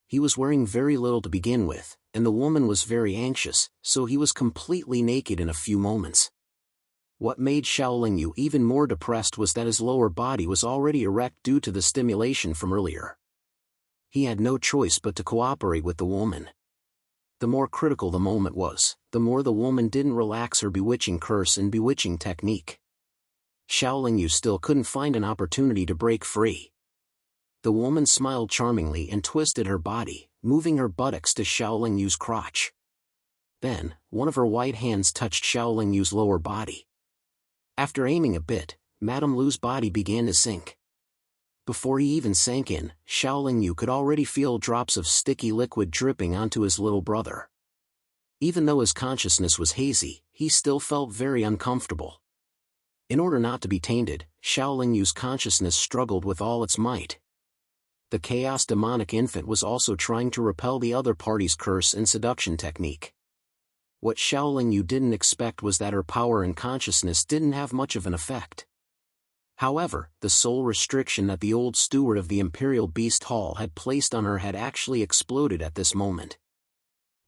He was wearing very little to begin with, and the woman was very anxious, so he was completely naked in a few moments. What made Xiaoling Yu even more depressed was that his lower body was already erect due to the stimulation from earlier. He had no choice but to cooperate with the woman. The more critical the moment was, the more the woman didn't relax her bewitching curse and bewitching technique. Xiaoling Yu still couldn't find an opportunity to break free. The woman smiled charmingly and twisted her body, moving her buttocks to Xiaoling Yu's crotch. Then, one of her white hands touched Xiaoling Yu's lower body. After aiming a bit, Madame Lu's body began to sink. Before he even sank in, Xiaoling Yu could already feel drops of sticky liquid dripping onto his little brother. Even though his consciousness was hazy, he still felt very uncomfortable. In order not to be tainted, Xiaoling Yu's consciousness struggled with all its might. The chaos demonic infant was also trying to repel the other party's curse and seduction technique. What Xiaoling Yu didn't expect was that her power and consciousness didn't have much of an effect. However, the soul restriction that the old steward of the Imperial Beast Hall had placed on her had actually exploded at this moment.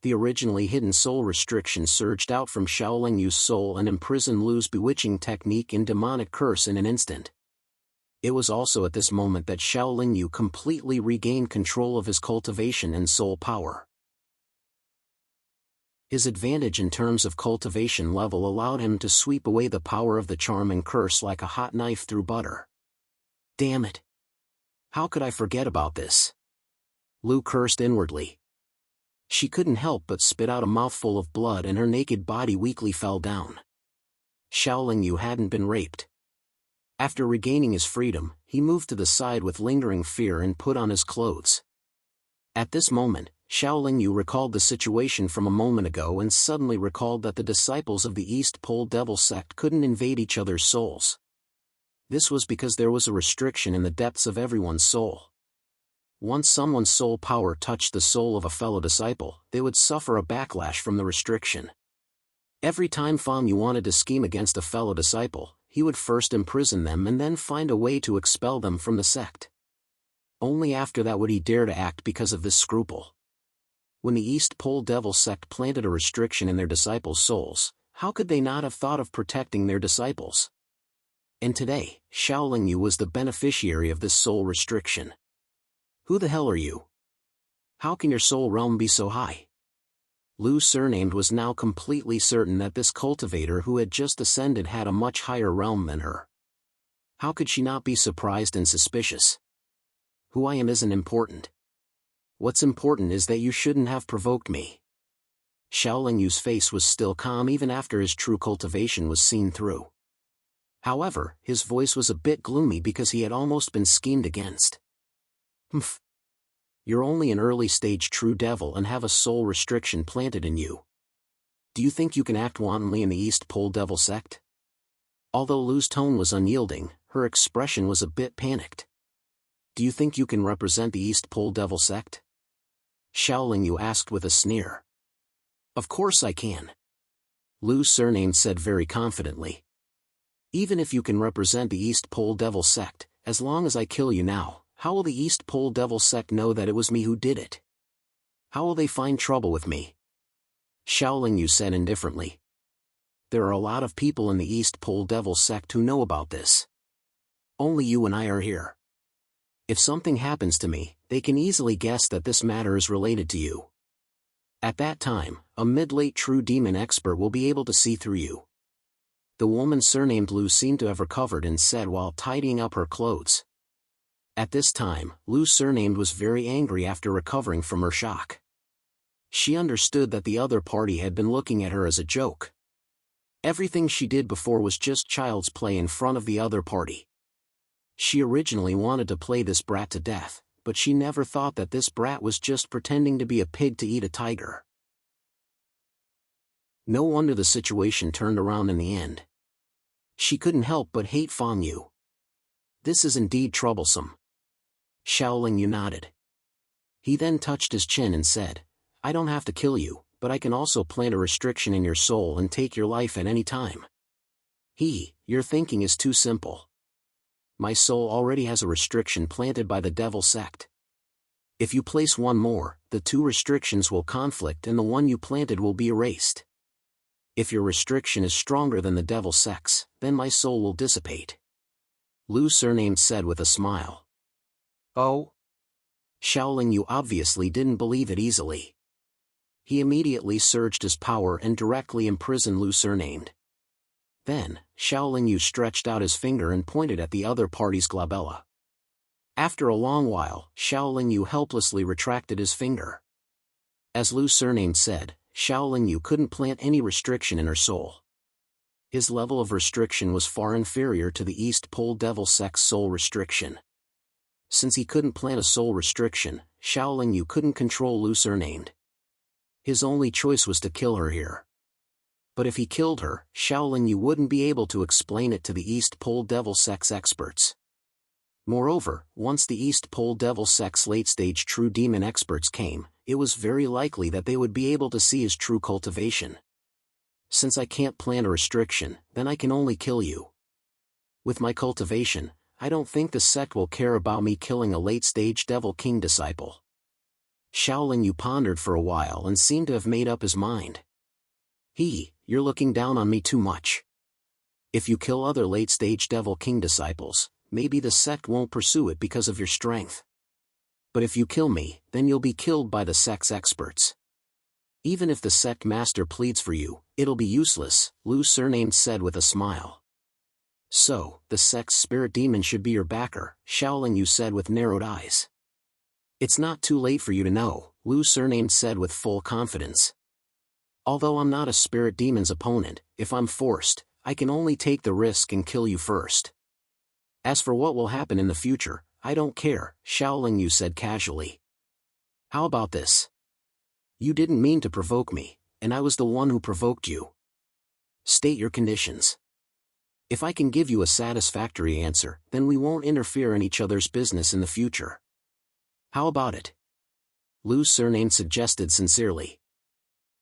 The originally hidden soul restriction surged out from Xiaoling Yu's soul and imprisoned Lu's bewitching technique and demonic curse in an instant. It was also at this moment that Xiaoling Yu completely regained control of his cultivation and soul power. His advantage in terms of cultivation level allowed him to sweep away the power of the charm and curse like a hot knife through butter. Damn it! How could I forget about this? Lu cursed inwardly. She couldn't help but spit out a mouthful of blood and her naked body weakly fell down. Xiaoling Yu hadn't been raped. After regaining his freedom, he moved to the side with lingering fear and put on his clothes. At this moment, Xiaoling Yu recalled the situation from a moment ago and suddenly recalled that the disciples of the East Pole Devil sect couldn't invade each other's souls. This was because there was a restriction in the depths of everyone's soul. Once someone's soul power touched the soul of a fellow disciple, they would suffer a backlash from the restriction. Every time Fang Yu wanted to scheme against a fellow disciple, he would first imprison them and then find a way to expel them from the sect. Only after that would he dare to act because of this scruple. When the East Pole Devil sect planted a restriction in their disciples' souls, how could they not have thought of protecting their disciples? And today, Xiaoling Yu was the beneficiary of this soul restriction. Who the hell are you? How can your soul realm be so high? Lu surnamed was now completely certain that this cultivator who had just ascended had a much higher realm than her. How could she not be surprised and suspicious? Who I am isn't important. What's important is that you shouldn't have provoked me. Xiaoling Yu's face was still calm even after his true cultivation was seen through. However, his voice was a bit gloomy because he had almost been schemed against. Humph. You're only an early-stage true devil and have a soul restriction planted in you. Do you think you can act wantonly in the East Pole Devil sect? Although Lu's tone was unyielding, her expression was a bit panicked. Do you think you can represent the East Pole Devil sect? Xiaoling Yu asked with a sneer. Of course I can. Lu surnamed said very confidently. Even if you can represent the East Pole Devil sect, as long as I kill you now, how will the East Pole Devil sect know that it was me who did it? How will they find trouble with me? Xiaoling Yu said indifferently. There are a lot of people in the East Pole Devil sect who know about this. Only you and I are here. If something happens to me, they can easily guess that this matter is related to you. At that time, a mid-late true demon expert will be able to see through you. The woman surnamed Lu seemed to have recovered and said while tidying up her clothes. At this time, Lu surnamed was very angry after recovering from her shock. She understood that the other party had been looking at her as a joke. Everything she did before was just child's play in front of the other party. She originally wanted to play this brat to death, but she never thought that this brat was just pretending to be a pig to eat a tiger. No wonder the situation turned around in the end. She couldn't help but hate Fang Yu. This is indeed troublesome. Xiaoling Yu nodded. He then touched his chin and said, I don't have to kill you, but I can also plant a restriction in your soul and take your life at any time. Your thinking is too simple. My soul already has a restriction planted by the devil sect. If you place one more, the two restrictions will conflict and the one you planted will be erased. If your restriction is stronger than the devil sect's, then my soul will dissipate. Lu surnamed said with a smile. Oh? Xiaoling Yu obviously didn't believe it easily. He immediately surged his power and directly imprisoned Lu surnamed. Then, Xiaoling Yu stretched out his finger and pointed at the other party's glabella. After a long while, Xiaoling Yu helplessly retracted his finger. As Lu surnamed said, Xiaoling Yu couldn't plant any restriction in her soul. His level of restriction was far inferior to the East Pole Devil Sect's soul restriction. Since he couldn't plant a soul restriction, Shaolin Yu couldn't control Lu Surnamed. His only choice was to kill her here. But if he killed her, Shaolin Yu wouldn't be able to explain it to the East Pole Devil Sect's experts. Moreover, once the East Pole Devil Sect's late-stage true demon experts came, it was very likely that they would be able to see his true cultivation. Since I can't plant a restriction, then I can only kill you. With my cultivation, I don't think the sect will care about me killing a late-stage Devil King disciple. Shaolin Yu pondered for a while and seemed to have made up his mind. You're looking down on me too much. If you kill other late-stage Devil King disciples, maybe the sect won't pursue it because of your strength. But if you kill me, then you'll be killed by the sect's experts. Even if the sect master pleads for you, it'll be useless, Lu Surnamed said with a smile. So, the sect's spirit demon should be your backer, Shaolin Yu said with narrowed eyes. It's not too late for you to know, Lu Surnamed said with full confidence. Although I'm not a spirit demon's opponent, if I'm forced, I can only take the risk and kill you first. As for what will happen in the future, I don't care, Shaolin Yu said casually. How about this? You didn't mean to provoke me, and I was the one who provoked you. State your conditions. If I can give you a satisfactory answer, then we won't interfere in each other's business in the future. How about it? Lu Surnamed suggested sincerely.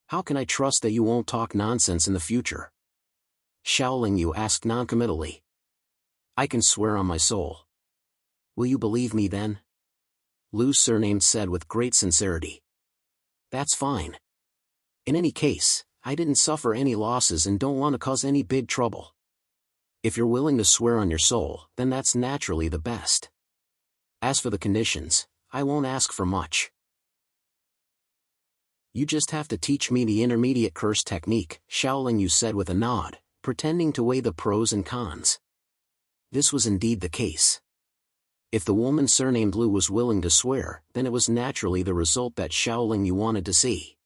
How can I trust that you won't talk nonsense in the future? Shaolin Yu asked noncommittally. I can swear on my soul. Will you believe me then? Lu Surnamed said with great sincerity. That's fine. In any case, I didn't suffer any losses and don't want to cause any big trouble. If you're willing to swear on your soul, then that's naturally the best. As for the conditions, I won't ask for much. You just have to teach me the intermediate curse technique, Shaolin Yu said with a nod, pretending to weigh the pros and cons. This was indeed the case. If the woman surnamed Lu was willing to swear, then it was naturally the result that Shaolin Yu wanted to see.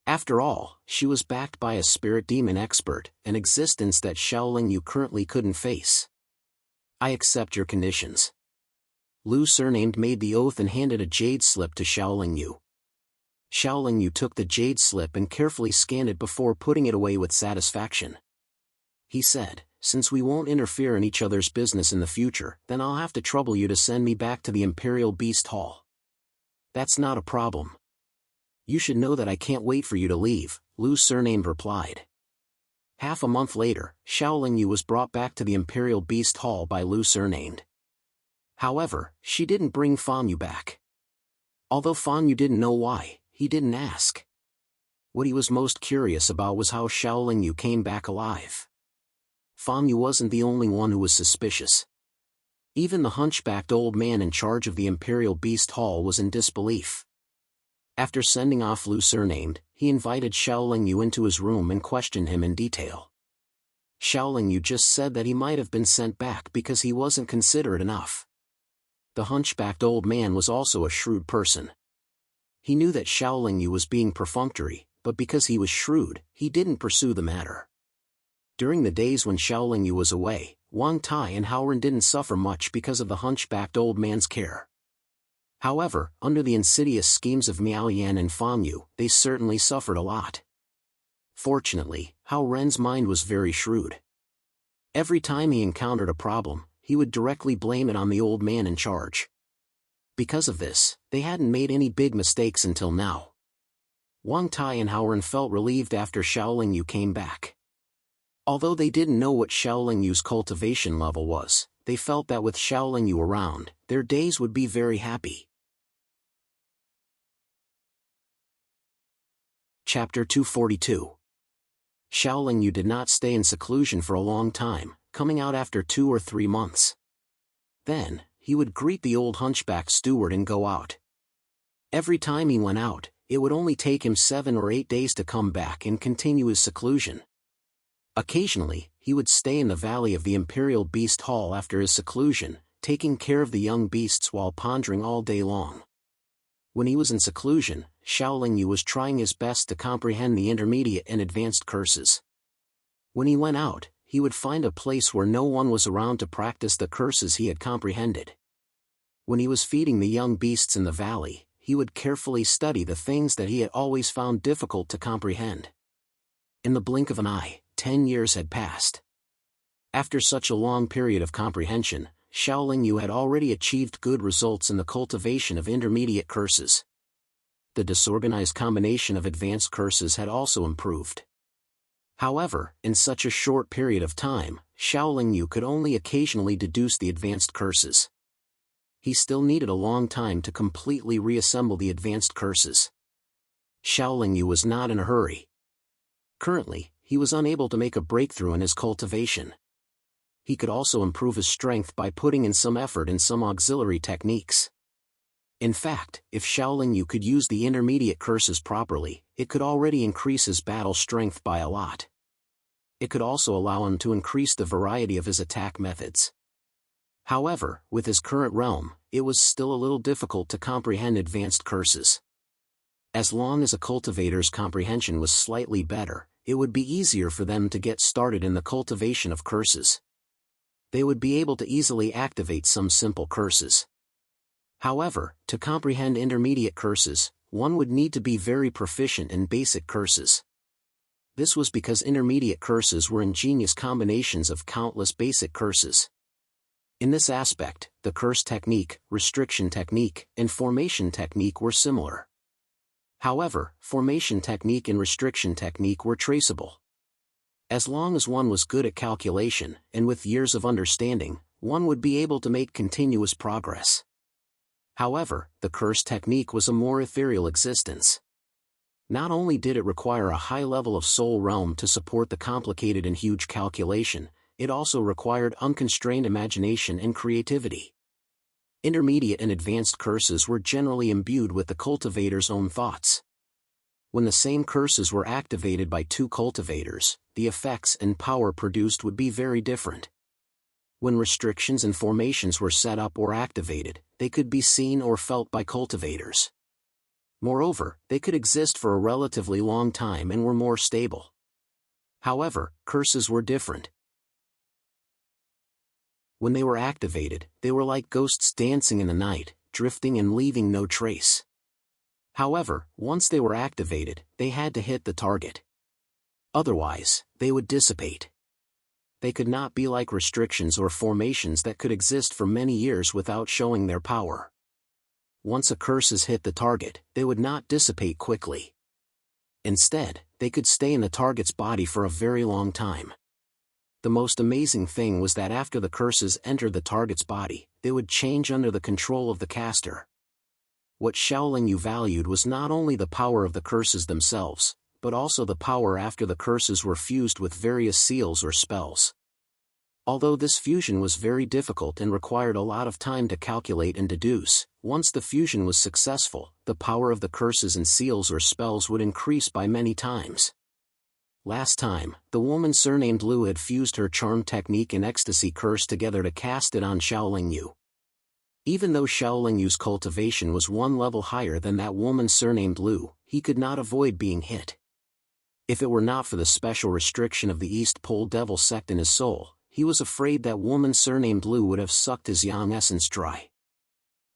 After all, she was backed by a spirit demon expert, an existence that Shaolin Yu currently couldn't face. I accept your conditions. Lu Surnamed made the oath and handed a jade slip to Shaolin Yu. Shaolin Yu took the jade slip and carefully scanned it before putting it away with satisfaction. He said, since we won't interfere in each other's business in the future, then I'll have to trouble you to send me back to the Imperial Beast Hall. That's not a problem. You should know that I can't wait for you to leave, Lu Surnamed replied. Half a month later, Shaolin Yu was brought back to the Imperial Beast Hall by Lu Surnamed. However, she didn't bring Fan Yu back. Although Fan Yu didn't know why, he didn't ask. What he was most curious about was how Shaolin Yu came back alive. Fan Yu wasn't the only one who was suspicious. Even the hunchbacked old man in charge of the Imperial Beast Hall was in disbelief. After sending off Lu Surnamed, he invited Shaolin Yu into his room and questioned him in detail. Shaolin Yu just said that he might have been sent back because he wasn't considerate enough. The hunchbacked old man was also a shrewd person. He knew that Shaolin Yu was being perfunctory, but because he was shrewd, he didn't pursue the matter. During the days when Shaolin Yu was away, Wang Tai and Haoren didn't suffer much because of the hunchbacked old man's care. However, under the insidious schemes of Miao Yan and Fan Yu, they certainly suffered a lot. Fortunately, Hao Ren's mind was very shrewd. Every time he encountered a problem, he would directly blame it on the old man in charge. Because of this, they hadn't made any big mistakes until now. Wang Tai and Hao Ren felt relieved after Shaolin Yu came back. Although they didn't know what Shaolin Yu's cultivation level was, they felt that with Shaolin Yu around, their days would be very happy. Chapter 242. Shaolin Yu did not stay in seclusion for a long time, coming out after 2 or 3 months. Then, he would greet the old hunchback steward and go out. Every time he went out, it would only take him 7 or 8 days to come back and continue his seclusion. Occasionally, he would stay in the valley of the Imperial Beast Hall after his seclusion, taking care of the young beasts while pondering all day long. When he was in seclusion, Shaolin Yu was trying his best to comprehend the intermediate and advanced curses. When he went out, he would find a place where no one was around to practice the curses he had comprehended. When he was feeding the young beasts in the valley, he would carefully study the things that he had always found difficult to comprehend. In the blink of an eye, 10 years had passed. After such a long period of comprehension, Shaolin Yu had already achieved good results in the cultivation of intermediate curses. The disorganized combination of advanced curses had also improved. However, in such a short period of time, Shaolin Yu could only occasionally deduce the advanced curses. He still needed a long time to completely reassemble the advanced curses. Shaolin Yu was not in a hurry. Currently, he was unable to make a breakthrough in his cultivation. He could also improve his strength by putting in some effort in some auxiliary techniques. In fact, if Shaolin Yu could use the intermediate curses properly, it could already increase his battle strength by a lot. It could also allow him to increase the variety of his attack methods. However, with his current realm, it was still a little difficult to comprehend advanced curses. As long as a cultivator's comprehension was slightly better, it would be easier for them to get started in the cultivation of curses. They would be able to easily activate some simple curses. However, to comprehend intermediate curses, one would need to be very proficient in basic curses. This was because intermediate curses were ingenious combinations of countless basic curses. In this aspect, the curse technique, restriction technique, and formation technique were similar. However, formation technique and restriction technique were traceable. As long as one was good at calculation, and with years of understanding, one would be able to make continuous progress. However, the curse technique was a more ethereal existence. Not only did it require a high level of soul realm to support the complicated and huge calculation, it also required unconstrained imagination and creativity. Intermediate and advanced curses were generally imbued with the cultivator's own thoughts. When the same curses were activated by two cultivators, the effects and power produced would be very different. When restrictions and formations were set up or activated, they could be seen or felt by cultivators. Moreover, they could exist for a relatively long time and were more stable. However, curses were different. When they were activated, they were like ghosts dancing in the night, drifting and leaving no trace. However, once they were activated, they had to hit the target. Otherwise, they would dissipate. They could not be like restrictions or formations that could exist for many years without showing their power. Once a curse hit the target, they would not dissipate quickly. Instead, they could stay in the target's body for a very long time. The most amazing thing was that after the curses entered the target's body, they would change under the control of the caster. What Shaolin Yu valued was not only the power of the curses themselves, but also the power after the curses were fused with various seals or spells. Although this fusion was very difficult and required a lot of time to calculate and deduce, once the fusion was successful, the power of the curses and seals or spells would increase by many times. Last time, the woman surnamed Lu had fused her charm technique and ecstasy curse together to cast it on Shaolin Yu. Even though Shaolin Yu's cultivation was one level higher than that woman surnamed Lu, he could not avoid being hit. If it were not for the special restriction of the East Pole Devil sect in his soul, he was afraid that woman surnamed Lu would have sucked his yang essence dry.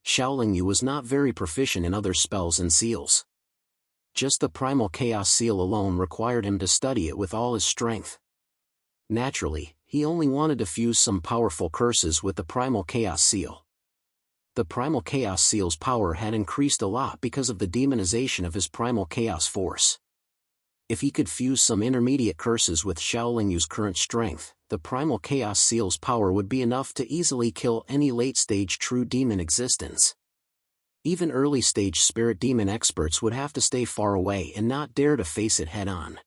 Shaolin Yu was not very proficient in other spells and seals. Just the primal chaos seal alone required him to study it with all his strength. Naturally, he only wanted to fuse some powerful curses with the primal chaos seal. The primal chaos seal's power had increased a lot because of the demonization of his primal chaos force. If he could fuse some intermediate curses with Shaolin Yu's current strength, the primal chaos seal's power would be enough to easily kill any late-stage true demon existence. Even early-stage spirit demon experts would have to stay far away and not dare to face it head-on.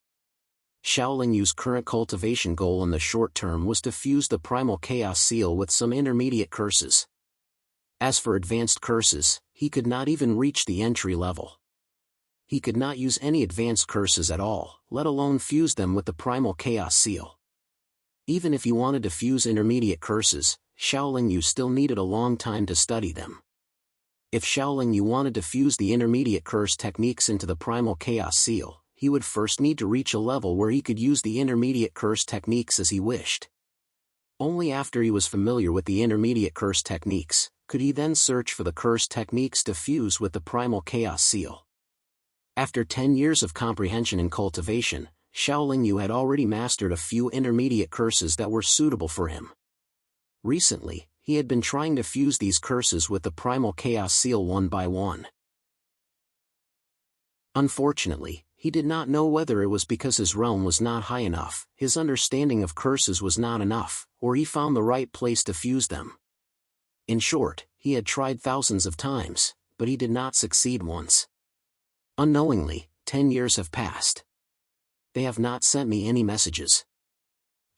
Shaolin Yu's current cultivation goal in the short term was to fuse the primal chaos seal with some intermediate curses. As for advanced curses, he could not even reach the entry level. He could not use any advanced curses at all, let alone fuse them with the primal chaos seal. Even if he wanted to fuse intermediate curses, Shaolin Yu still needed a long time to study them. If Shaolin Yu wanted to fuse the intermediate curse techniques into the primal chaos seal, he would first need to reach a level where he could use the intermediate curse techniques as he wished. Only after he was familiar with the intermediate curse techniques, could he then search for the curse techniques to fuse with the primal chaos seal. After 10 years of comprehension and cultivation, Shaolin Yu had already mastered a few intermediate curses that were suitable for him. Recently, he had been trying to fuse these curses with the primal chaos seal one by one. Unfortunately, he did not know whether it was because his realm was not high enough, his understanding of curses was not enough, or he found the right place to fuse them. In short, he had tried thousands of times, but he did not succeed once. Unknowingly, 10 years have passed. They have not sent me any messages.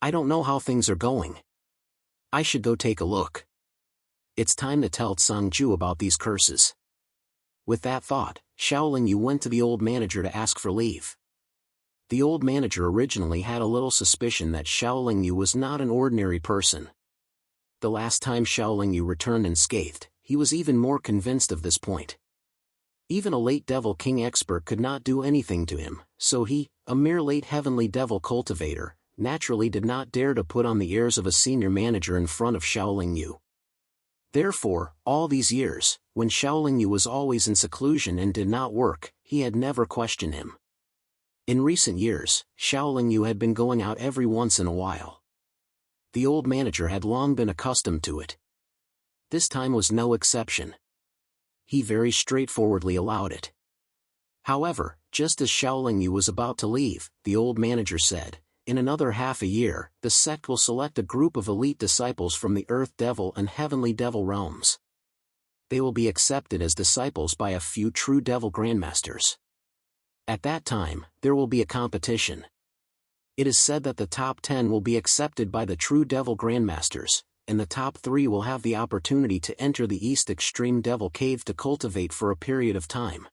I don't know how things are going. I should go take a look. It's time to tell Tsang-Ju about these curses. With that thought, Shaolin Yu went to the old manager to ask for leave. The old manager originally had a little suspicion that Shaolin Yu was not an ordinary person. The last time Shaolin Yu returned unscathed, he was even more convinced of this point. Even a late Devil King expert could not do anything to him, so he, a mere late heavenly devil cultivator, naturally did not dare to put on the airs of a senior manager in front of Shaolin Yu. Therefore, all these years, when Shaolin Yu was always in seclusion and did not work, he had never questioned him. In recent years, Shaolin Yu had been going out every once in a while. The old manager had long been accustomed to it. This time was no exception. He very straightforwardly allowed it. However, just as Shaolin Yu was about to leave, the old manager said, "In another half a year, the sect will select a group of elite disciples from the Earth Devil and Heavenly Devil realms. They will be accepted as disciples by a few true Devil Grandmasters. At that time, there will be a competition. It is said that the top 10 will be accepted by the true Devil Grandmasters, and the top 3 will have the opportunity to enter the East Extreme Devil Cave to cultivate for a period of time.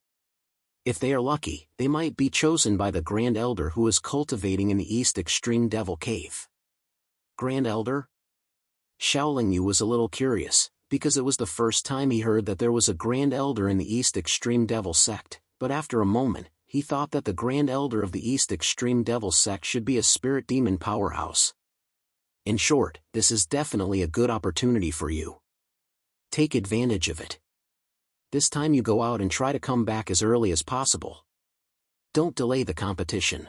If they are lucky, they might be chosen by the Grand Elder who is cultivating in the East Extreme Devil Cave." Grand Elder? Shaolin Yu was a little curious, because it was the first time he heard that there was a Grand Elder in the East Extreme Devil sect, but after a moment, he thought that the Grand Elder of the East Extreme Devil sect should be a spirit demon powerhouse. In short, this is definitely a good opportunity for you. Take advantage of it. This time you go out and try to come back as early as possible. Don't delay the competition.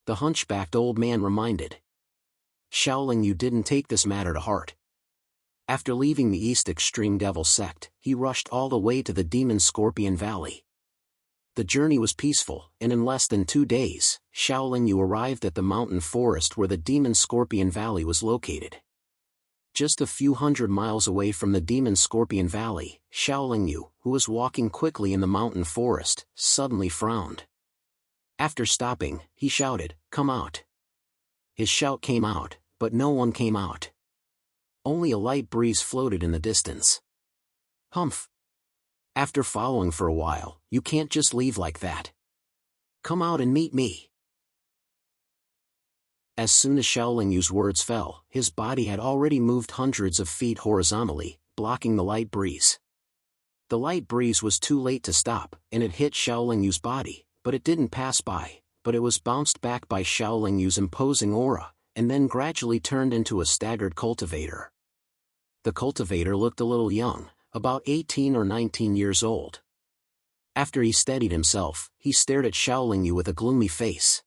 The hunchbacked old man reminded. Shaolin Yu didn't take this matter to heart. After leaving the East Extreme Devil sect, he rushed all the way to the Demon Scorpion Valley. The journey was peaceful, and in less than 2 days, Shaolin Yu arrived at the mountain forest where the Demon Scorpion Valley was located. Just a few hundred miles away from the Demon Scorpion Valley, Shaolin Yu, who was walking quickly in the mountain forest, suddenly frowned. After stopping, he shouted, "Come out." His shout came out, but no one came out. Only a light breeze floated in the distance. Humph! After following for a while, you can't just leave like that. Come out and meet me. As soon as Shaolin Yu's words fell, his body had already moved hundreds of feet horizontally, blocking the light breeze. The light breeze was too late to stop, and it hit Shaolin Yu's body, but it didn't pass by, but it was bounced back by Shaolin Yu's imposing aura, and then gradually turned into a staggered cultivator. The cultivator looked a little young, about 18 or 19 years old. After he steadied himself, he stared at Shaolin Yu with a gloomy face.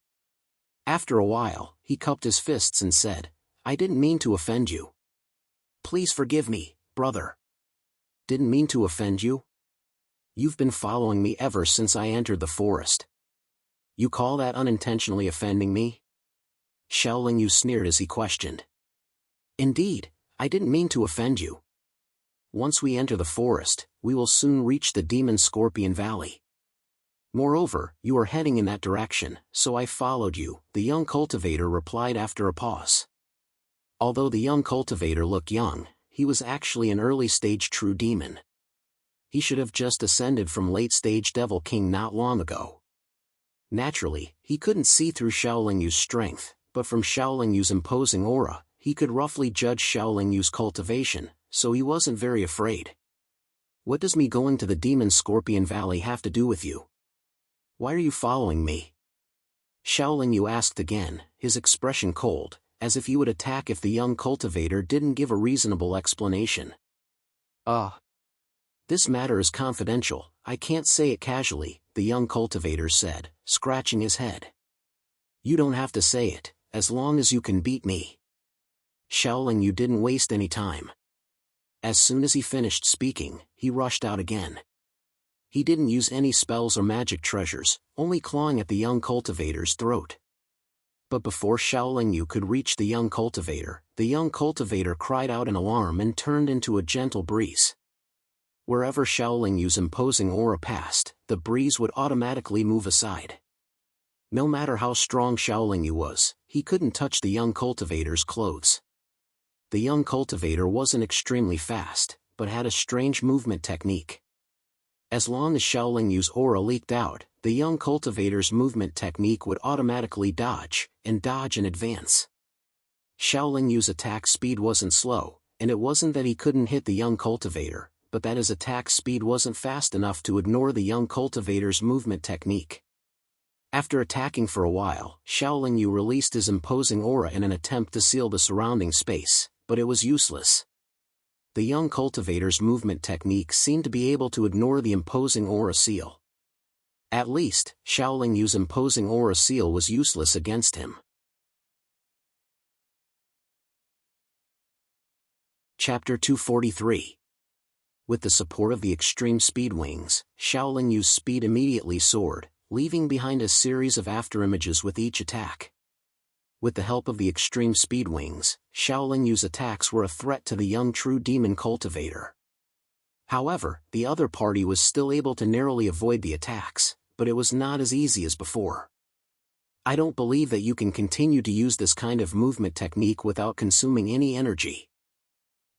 After a while, he cupped his fists and said, "I didn't mean to offend you. Please forgive me, brother." "Didn't mean to offend you? You've been following me ever since I entered the forest. You call that unintentionally offending me?" Shaolin Yu sneered as he questioned. "Indeed, I didn't mean to offend you. Once we enter the forest, we will soon reach the Demon Scorpion Valley. Moreover, you are heading in that direction, so I followed you," the young cultivator replied after a pause. Although the young cultivator looked young, he was actually an early-stage true demon. He should have just ascended from late-stage Devil King not long ago. Naturally, he couldn't see through Shaolin Yu's strength, but from Shaolin Yu's imposing aura, he could roughly judge Shaolin Yu's cultivation, so he wasn't very afraid. "What does me going to the Demon Scorpion Valley have to do with you? Why are you following me?" Xiaoling Yu asked again, his expression cold, as if he would attack if the young cultivator didn't give a reasonable explanation. This matter is confidential, I can't say it casually, the young cultivator said, scratching his head. You don't have to say it, as long as you can beat me. Xiaoling Yu didn't waste any time. As soon as he finished speaking, he rushed out again. He didn't use any spells or magic treasures, only clawing at the young cultivator's throat. But before Xiaoling Yu could reach the young cultivator cried out in alarm and turned into a gentle breeze. Wherever Xiaoling Yu's imposing aura passed, the breeze would automatically move aside. No matter how strong Xiaoling Yu was, he couldn't touch the young cultivator's clothes. The young cultivator wasn't extremely fast, but had a strange movement technique. As long as Xiaoling Yu's aura leaked out, the young cultivator's movement technique would automatically dodge and advance. Xiaoling Yu's attack speed wasn't slow, and it wasn't that he couldn't hit the young cultivator, but that his attack speed wasn't fast enough to ignore the young cultivator's movement technique. After attacking for a while, Xiaoling Yu released his imposing aura in an attempt to seal the surrounding space, but it was useless. The young cultivator's movement technique seemed to be able to ignore the imposing aura seal. At least, Xiaoling Yu's imposing aura seal was useless against him. Chapter 243. With the support of the extreme speed wings, Xiaoling Yu's speed immediately soared, leaving behind a series of afterimages with each attack. With the help of the extreme speed wings, Xiaoling Yu's attacks were a threat to the young true demon cultivator. However, the other party was still able to narrowly avoid the attacks, but it was not as easy as before. I don't believe that you can continue to use this kind of movement technique without consuming any energy.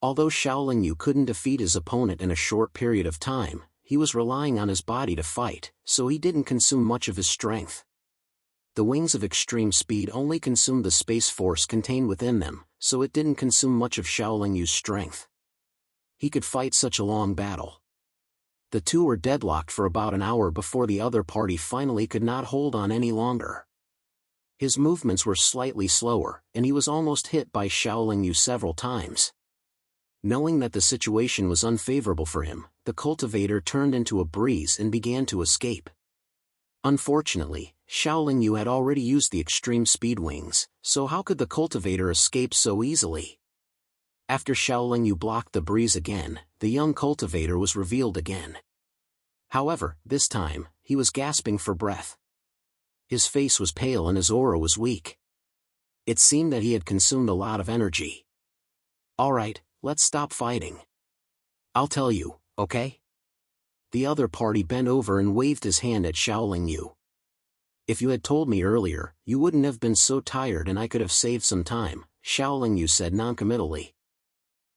Although Xiaoling Yu couldn't defeat his opponent in a short period of time, he was relying on his body to fight, so he didn't consume much of his strength. The wings of extreme speed only consumed the space force contained within them, so it didn't consume much of Xiaoling Yu's strength. He could fight such a long battle. The two were deadlocked for about an hour before the other party finally could not hold on any longer. His movements were slightly slower, and he was almost hit by Xiaoling Yu several times. Knowing that the situation was unfavorable for him, the cultivator turned into a breeze and began to escape. Unfortunately, Xiaoling Yu had already used the extreme speed wings, so how could the cultivator escape so easily? After Xiaoling Yu blocked the breeze again, the young cultivator was revealed again. However, this time, he was gasping for breath. His face was pale and his aura was weak. It seemed that he had consumed a lot of energy. Alright, let's stop fighting. I'll tell you, okay? The other party bent over and waved his hand at Xiaoling Yu. If you had told me earlier, you wouldn't have been so tired and I could have saved some time, Xiaoling Yu said noncommittally.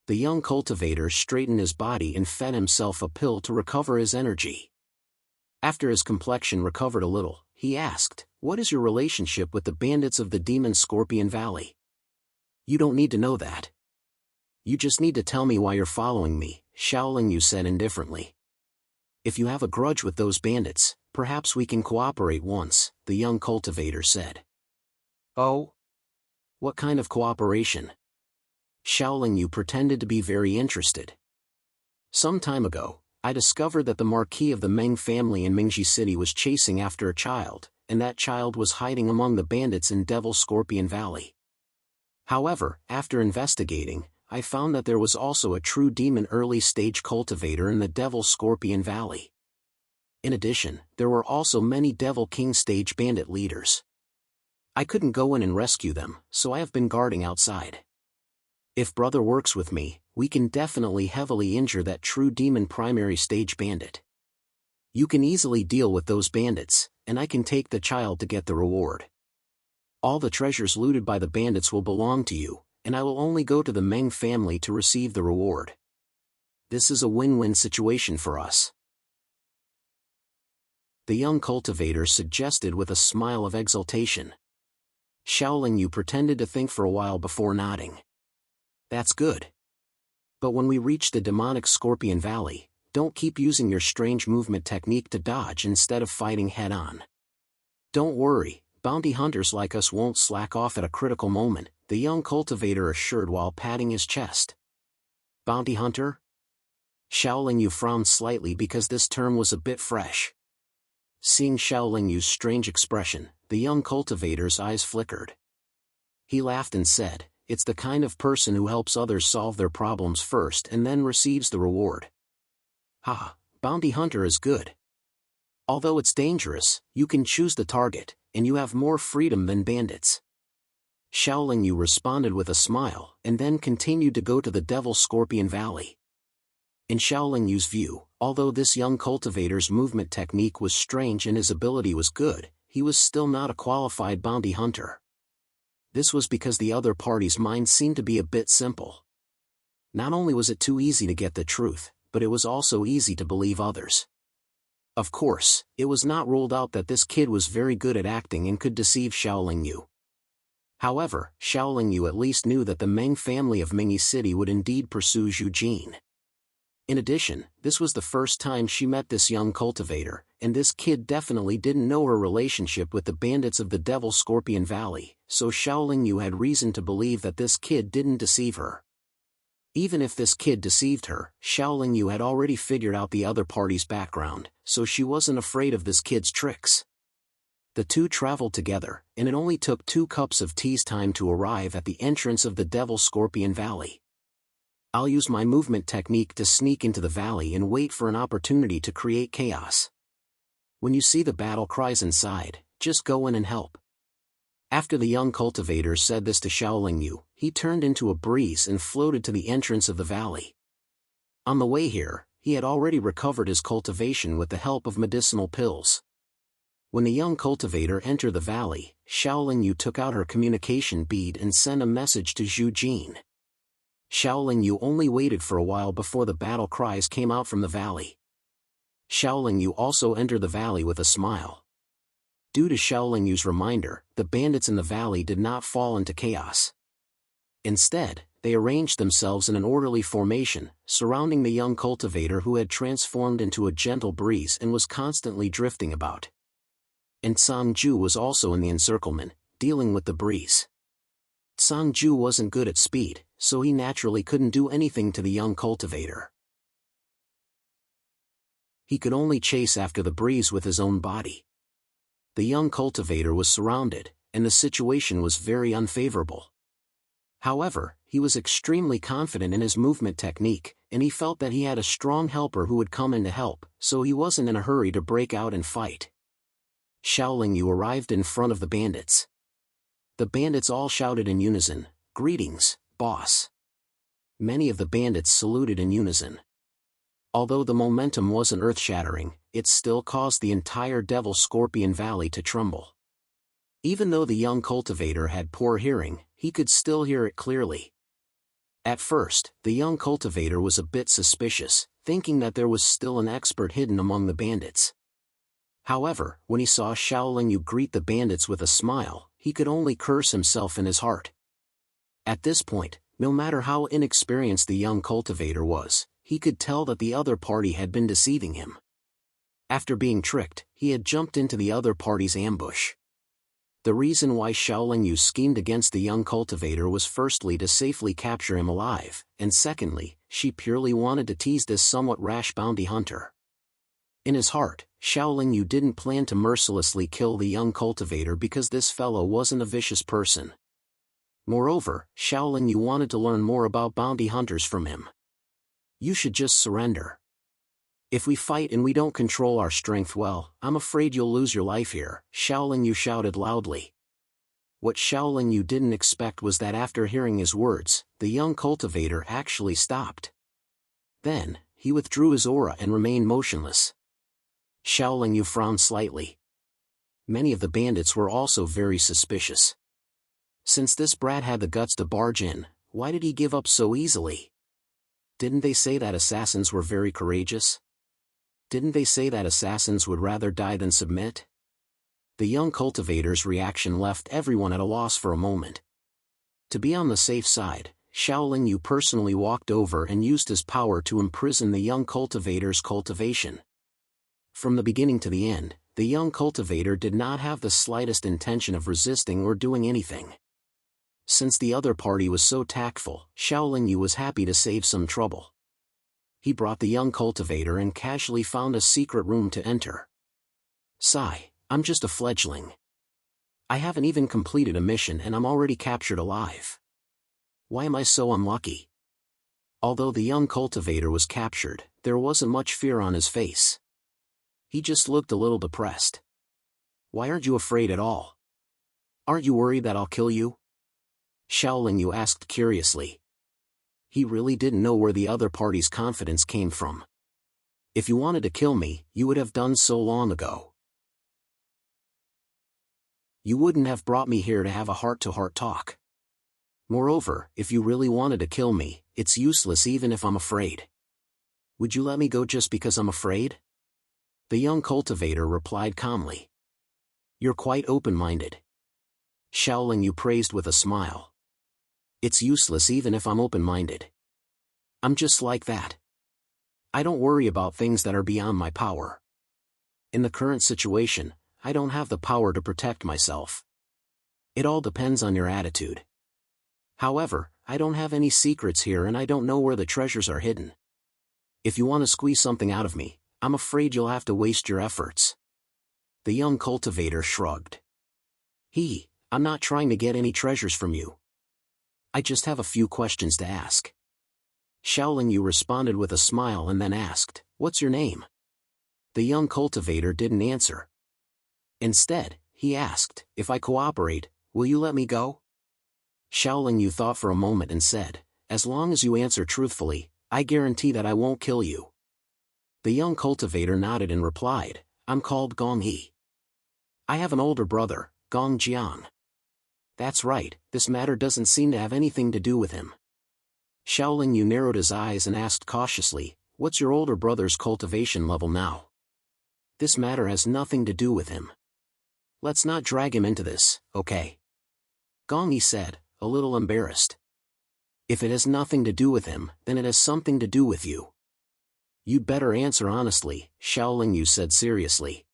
The young cultivator straightened his body and fed himself a pill to recover his energy. After his complexion recovered a little, he asked, "What is your relationship with the bandits of the Demon Scorpion Valley?" "You don't need to know that. You just need to tell me why you're following me," Xiaoling Yu said indifferently. "If you have a grudge with those bandits, perhaps we can cooperate once," the young cultivator said. "Oh? What kind of cooperation?" Xiaoling Yu pretended to be very interested. "Some time ago, I discovered that the Marquis of the Meng family in Mingji City was chasing after a child, and that child was hiding among the bandits in Devil Scorpion Valley. However, after investigating, I found that there was also a true demon early-stage cultivator in the Devil Scorpion Valley. In addition, there were also many Devil King stage bandit leaders. I couldn't go in and rescue them, so I have been guarding outside. If brother works with me, we can definitely heavily injure that true demon primary stage bandit. You can easily deal with those bandits, and I can take the child to get the reward. All the treasures looted by the bandits will belong to you, and I will only go to the Meng family to receive the reward. This is a win-win situation for us," the young cultivator suggested with a smile of exultation. Xiaoling Yu pretended to think for a while before nodding. "That's good. But when we reach the demonic Scorpion Valley, don't keep using your strange movement technique to dodge instead of fighting head-on. Don't worry, bounty hunters like us won't slack off at a critical moment, the young cultivator assured while patting his chest. Bounty hunter? Xiaoling Yu frowned slightly because this term was a bit fresh. Seeing Xiaoling Yu's strange expression, the young cultivator's eyes flickered. He laughed and said, "It's the kind of person who helps others solve their problems first and then receives the reward." Ha, bounty hunter is good. Although it's dangerous, you can choose the target, and you have more freedom than bandits. Xiaoling Yu responded with a smile, and then continued to go to the Devil Scorpion Valley. In Xiaoling Yu's view, although this young cultivator's movement technique was strange and his ability was good, he was still not a qualified bounty hunter. This was because the other party's mind seemed to be a bit simple. Not only was it too easy to get the truth, but it was also easy to believe others. Of course, it was not ruled out that this kid was very good at acting and could deceive Xiaoling Yu. However, Xiaoling Yu at least knew that the Meng family of Mingyi City would indeed pursue Zhu Jin. In addition, this was the first time she met this young cultivator, and this kid definitely didn't know her relationship with the bandits of the Devil Scorpion Valley, so Xiaoling Yu had reason to believe that this kid didn't deceive her. Even if this kid deceived her, Xiaoling Yu had already figured out the other party's background, so she wasn't afraid of this kid's tricks. The two traveled together, and it only took 2 cups of tea's time to arrive at the entrance of the Devil Scorpion Valley. I'll use my movement technique to sneak into the valley and wait for an opportunity to create chaos. When you see the battle cries inside, just go in and help. After the young cultivator said this to Xiaoling Yu, he turned into a breeze and floated to the entrance of the valley. On the way here, he had already recovered his cultivation with the help of medicinal pills. When the young cultivator entered the valley, Xiaoling Yu took out her communication bead and sent a message to Zhu Jin. Xiaoling Yu only waited for a while before the battle cries came out from the valley. Xiaoling Yu also entered the valley with a smile. Due to Xiaoling Yu's reminder, the bandits in the valley did not fall into chaos. Instead, they arranged themselves in an orderly formation, surrounding the young cultivator who had transformed into a gentle breeze and was constantly drifting about. And Sangju was also in the encirclement, dealing with the breeze. Sangju wasn't good at speed, so he naturally couldn't do anything to the young cultivator. He could only chase after the breeze with his own body. The young cultivator was surrounded, and the situation was very unfavorable. However, he was extremely confident in his movement technique, and he felt that he had a strong helper who would come in to help, so he wasn't in a hurry to break out and fight. Xiaoling Yu arrived in front of the bandits. The bandits all shouted in unison, "Greetings, boss." Many of the bandits saluted in unison. Although the momentum wasn't earth-shattering, it still caused the entire Devil Scorpion Valley to tremble. Even though the young cultivator had poor hearing, he could still hear it clearly. At first, the young cultivator was a bit suspicious, thinking that there was still an expert hidden among the bandits. However, when he saw Xiaoling Yu greet the bandits with a smile, he could only curse himself in his heart. At this point, no matter how inexperienced the young cultivator was, he could tell that the other party had been deceiving him. After being tricked, he had jumped into the other party's ambush. The reason why Xiaoling Yu schemed against the young cultivator was firstly to safely capture him alive, and secondly, she purely wanted to tease this somewhat rash bounty hunter. In his heart, Xiaoling Yu didn't plan to mercilessly kill the young cultivator because this fellow wasn't a vicious person. Moreover, Xiaoling Yu wanted to learn more about bounty hunters from him. "You should just surrender. If we fight and we don't control our strength well, I'm afraid you'll lose your life here," Xiaoling Yu shouted loudly. What Xiaoling Yu didn't expect was that after hearing his words, the young cultivator actually stopped. Then, he withdrew his aura and remained motionless. Xiaoling Yu frowned slightly. Many of the bandits were also very suspicious. Since this brat had the guts to barge in, why did he give up so easily? Didn't they say that assassins were very courageous? Didn't they say that assassins would rather die than submit? The young cultivator's reaction left everyone at a loss for a moment. To be on the safe side, Xiaoling Yu personally walked over and used his power to imprison the young cultivator's cultivation. From the beginning to the end, The young cultivator did not have the slightest intention of resisting or doing anything. Since the other party was so tactful, Xiaoling Yu was happy to save some trouble. He brought the young cultivator and casually found a secret room to enter. Sigh, I'm just a fledgling. I haven't even completed a mission and I'm already captured alive. Why am I so unlucky? Although the young cultivator was captured, there wasn't much fear on his face. He just looked a little depressed. Why aren't you afraid at all? Aren't you worried that I'll kill you? Xiaoling Yu asked curiously. He really didn't know where the other party's confidence came from. If you wanted to kill me, you would have done so long ago. You wouldn't have brought me here to have a heart-to-heart talk. Moreover, if you really wanted to kill me, it's useless even if I'm afraid. Would you let me go just because I'm afraid? The young cultivator replied calmly. You're quite open-minded. Xiaoling Yu praised with a smile. It's useless even if I'm open-minded. I'm just like that. I don't worry about things that are beyond my power. In the current situation, I don't have the power to protect myself. It all depends on your attitude. However, I don't have any secrets here and I don't know where the treasures are hidden. If you want to squeeze something out of me, I'm afraid you'll have to waste your efforts. The young cultivator shrugged. I'm not trying to get any treasures from you. I just have a few questions to ask. Xiaoling Yu responded with a smile and then asked, What's your name? The young cultivator didn't answer. Instead, he asked, If I cooperate, will you let me go? Xiaoling Yu thought for a moment and said, As long as you answer truthfully, I guarantee that I won't kill you. The young cultivator nodded and replied, I'm called Gong He. I have an older brother, Gong Jiang. That's right, this matter doesn't seem to have anything to do with him. Xiaoling Yu narrowed his eyes and asked cautiously, What's your older brother's cultivation level now? This matter has nothing to do with him. Let's not drag him into this, okay? Gong He said, a little embarrassed. If it has nothing to do with him, then it has something to do with you. You'd better answer honestly, Xiaoling Yu said seriously.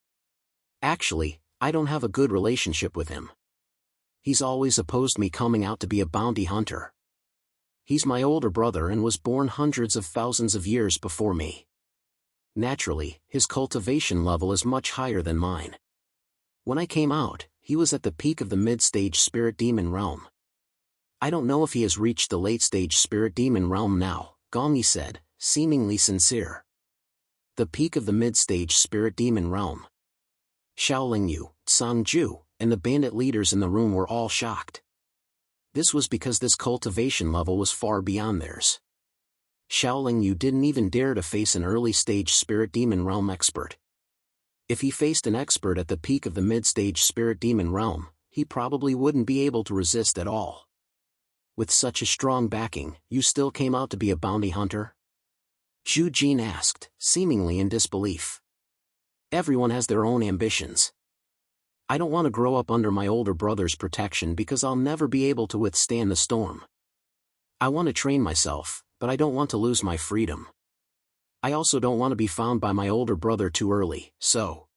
Actually, I don't have a good relationship with him. He's always opposed me coming out to be a bounty hunter. He's my older brother and was born hundreds of thousands of years before me. Naturally, his cultivation level is much higher than mine. When I came out, he was at the peak of the mid-stage spirit demon realm. I don't know if he has reached the late-stage spirit demon realm now, Gong He said, seemingly sincere. The peak of the mid-stage spirit demon realm. Xiaoling Yu, Sang Ju, and the bandit leaders in the room were all shocked. This was because this cultivation level was far beyond theirs. Xiaoling Yu didn't even dare to face an early-stage spirit demon realm expert. If he faced an expert at the peak of the mid-stage spirit demon realm, he probably wouldn't be able to resist at all. With such a strong backing, you still came out to be a bounty hunter? Zhu Jin asked, seemingly in disbelief. Everyone has their own ambitions. I don't want to grow up under my older brother's protection because I'll never be able to withstand the storm. I want to train myself, but I don't want to lose my freedom. I also don't want to be found by my older brother too early, so.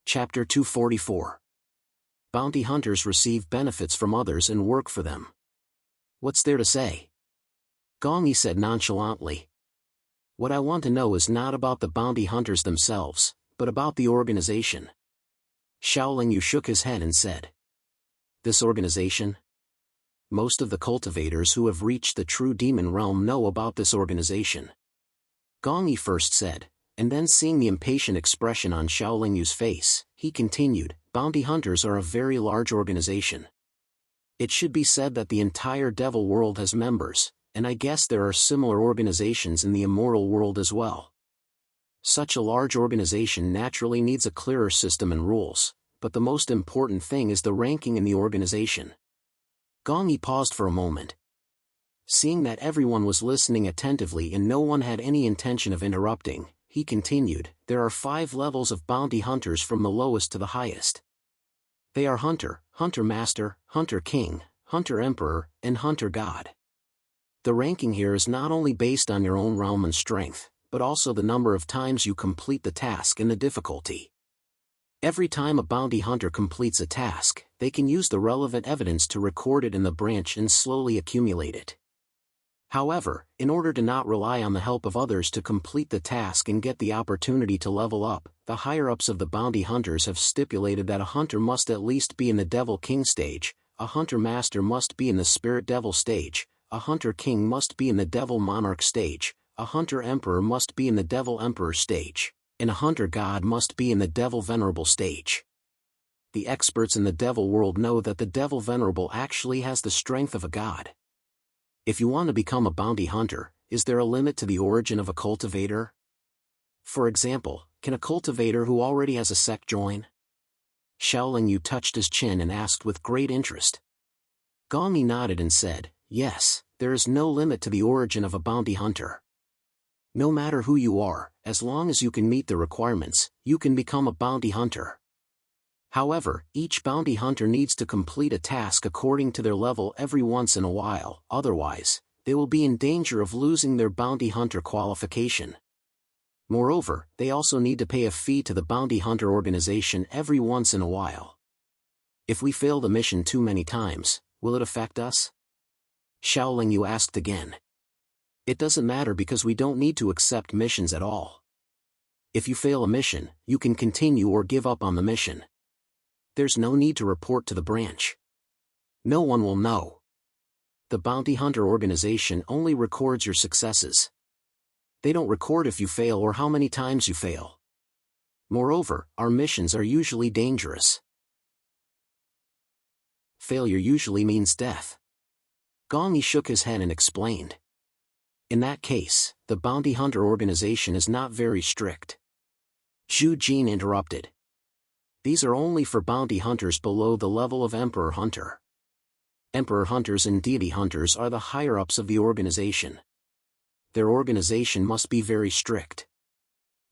Chapter 244. Bounty hunters receive benefits from others and work for them. What's there to say? Gong He said nonchalantly. What I want to know is not about the bounty hunters themselves, but about the organization. Xiaoling Yu shook his head and said. This organization? Most of the cultivators who have reached the true demon realm know about this organization. Gong He first said, and then seeing the impatient expression on Xiaoling Yu's face, he continued, bounty hunters are a very large organization. It should be said that the entire devil world has members, and I guess there are similar organizations in the immoral world as well. Such a large organization naturally needs a clearer system and rules, but the most important thing is the ranking in the organization. Gong He paused for a moment. Seeing that everyone was listening attentively and no one had any intention of interrupting, he continued, there are 5 levels of bounty hunters from the lowest to the highest. They are Hunter, Hunter Master, Hunter King, Hunter Emperor, and Hunter God. The ranking here is not only based on your own realm and strength, but also the number of times you complete the task and the difficulty. Every time a bounty hunter completes a task, they can use the relevant evidence to record it in the branch and slowly accumulate it. However, in order to not rely on the help of others to complete the task and get the opportunity to level up, the higher-ups of the bounty hunters have stipulated that a hunter must at least be in the Devil King stage, a hunter master must be in the Spirit Devil stage, a hunter king must be in the Devil Monarch stage, a hunter emperor must be in the Devil Emperor stage, and a hunter god must be in the Devil Venerable stage. The experts in the devil world know that the Devil Venerable actually has the strength of a god. If you want to become a bounty hunter, is there a limit to the origin of a cultivator? For example, can a cultivator who already has a sect join? Xiaoling Yu touched his chin and asked with great interest. Gong Yi nodded and said, yes, there is no limit to the origin of a bounty hunter. No matter who you are, as long as you can meet the requirements, you can become a bounty hunter. However, each bounty hunter needs to complete a task according to their level every once in a while, otherwise, they will be in danger of losing their bounty hunter qualification. Moreover, they also need to pay a fee to the bounty hunter organization every once in a while. If we fail the mission too many times, will it affect us? Xiaoling Yu asked again. It doesn't matter because we don't need to accept missions at all. If you fail a mission, you can continue or give up on the mission. There's no need to report to the branch. No one will know. The bounty hunter organization only records your successes. They don't record if you fail or how many times you fail. Moreover, our missions are usually dangerous. Failure usually means death. Gong Yi shook his head and explained. In that case, the bounty hunter organization is not very strict. Zhu Jin interrupted. These are only for bounty hunters below the level of Emperor Hunter. Emperor Hunters and Deity Hunters are the higher-ups of the organization. Their organization must be very strict.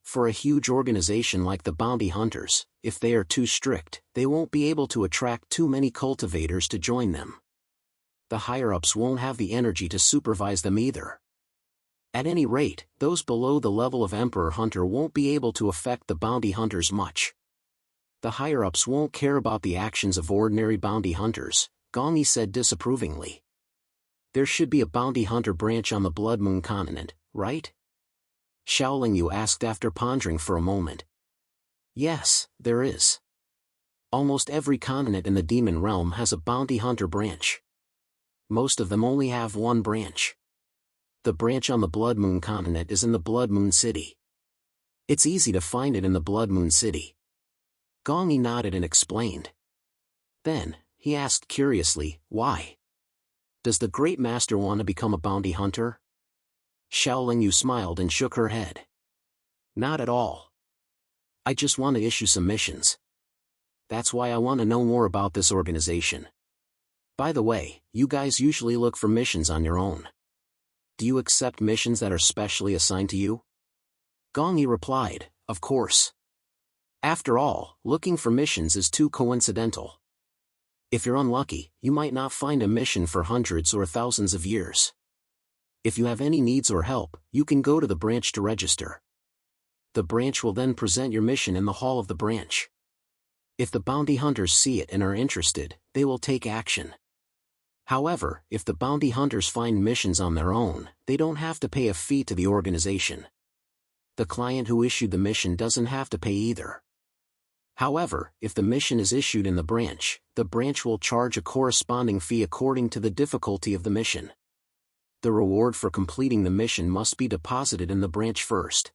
For a huge organization like the Bounty Hunters, if they are too strict, they won't be able to attract too many cultivators to join them. The higher-ups won't have the energy to supervise them either. At any rate, those below the level of Emperor Hunter won't be able to affect the Bounty Hunters much. The higher-ups won't care about the actions of ordinary bounty hunters, Gong Yi said disapprovingly. There should be a bounty hunter branch on the Blood Moon continent, right? Xiaoling Yu asked after pondering for a moment. Yes, there is. Almost every continent in the demon realm has a bounty hunter branch. Most of them only have one branch. The branch on the Blood Moon continent is in the Blood Moon City. It's easy to find it in the Blood Moon City. Gong Yi nodded and explained. Then, he asked curiously, why? Does the Great Master want to become a bounty hunter? Xiaoling Yu smiled and shook her head. Not at all. I just want to issue some missions. That's why I want to know more about this organization. By the way, you guys usually look for missions on your own. Do you accept missions that are specially assigned to you? Gong Yi replied, of course. After all, looking for missions is too coincidental. If you're unlucky, you might not find a mission for hundreds or thousands of years. If you have any needs or help, you can go to the branch to register. The branch will then present your mission in the hall of the branch. If the bounty hunters see it and are interested, they will take action. However, if the bounty hunters find missions on their own, they don't have to pay a fee to the organization. The client who issued the mission doesn't have to pay either. However, if the mission is issued in the branch will charge a corresponding fee according to the difficulty of the mission. The reward for completing the mission must be deposited in the branch first.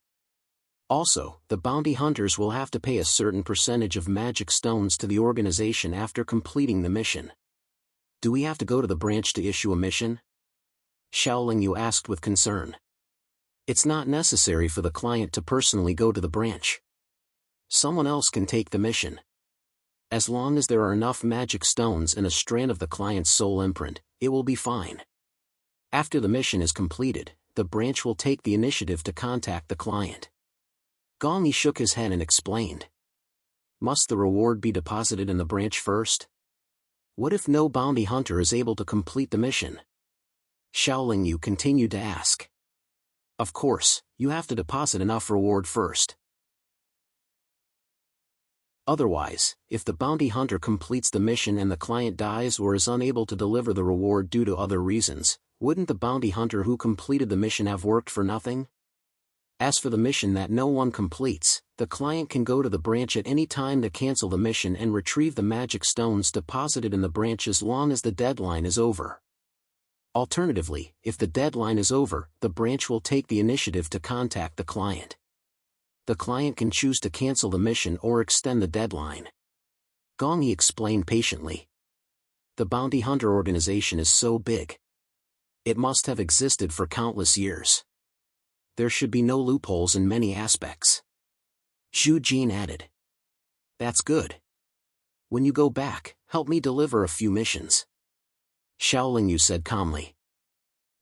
Also, the bounty hunters will have to pay a certain percentage of magic stones to the organization after completing the mission. Do we have to go to the branch to issue a mission? Xiaoling Yu asked with concern. It's not necessary for the client to personally go to the branch. Someone else can take the mission. As long as there are enough magic stones and a strand of the client's soul imprint, it will be fine. After the mission is completed, the branch will take the initiative to contact the client. Gong Yi shook his head and explained. Must the reward be deposited in the branch first? What if no bounty hunter is able to complete the mission? Xiaoling Yu continued to ask. Of course, you have to deposit enough reward first. Otherwise, if the bounty hunter completes the mission and the client dies or is unable to deliver the reward due to other reasons, wouldn't the bounty hunter who completed the mission have worked for nothing? As for the mission that no one completes, the client can go to the branch at any time to cancel the mission and retrieve the magic stones deposited in the branch as long as the deadline is over. Alternatively, if the deadline is over, the branch will take the initiative to contact the client. The client can choose to cancel the mission or extend the deadline. Gong Yi explained patiently. The bounty hunter organization is so big. It must have existed for countless years. There should be no loopholes in many aspects. Zhu Jin added. That's good. When you go back, help me deliver a few missions. Xiaoling Yu said calmly.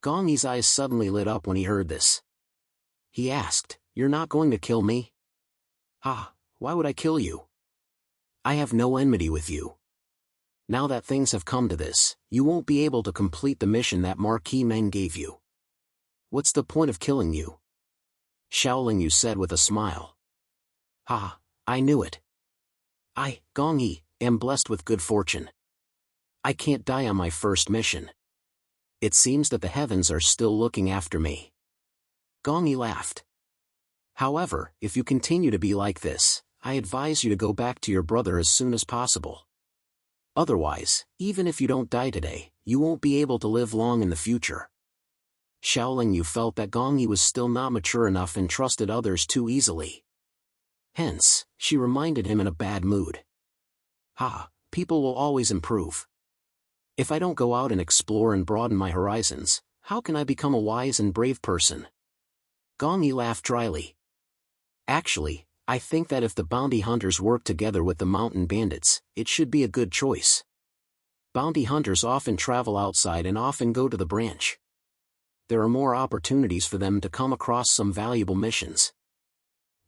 Gong Yi's eyes suddenly lit up when he heard this. He asked, You're not going to kill me? Ah, why would I kill you? I have no enmity with you. Now that things have come to this, you won't be able to complete the mission that Marquis Meng gave you. What's the point of killing you? Xiaoling Yu said with a smile. Ah, I knew it. I, Gong Yi, am blessed with good fortune. I can't die on my first mission. It seems that the heavens are still looking after me. Gong Yi laughed. However, if you continue to be like this, I advise you to go back to your brother as soon as possible. Otherwise, even if you don't die today, you won't be able to live long in the future. Xiaoling Yu felt that Gong Yi was still not mature enough and trusted others too easily. Hence, she reminded him in a bad mood. People will always improve. If I don't go out and explore and broaden my horizons, how can I become a wise and brave person? Gong Yi laughed dryly. Actually, I think that if the bounty hunters work together with the mountain bandits, it should be a good choice. Bounty hunters often travel outside and often go to the branch. There are more opportunities for them to come across some valuable missions.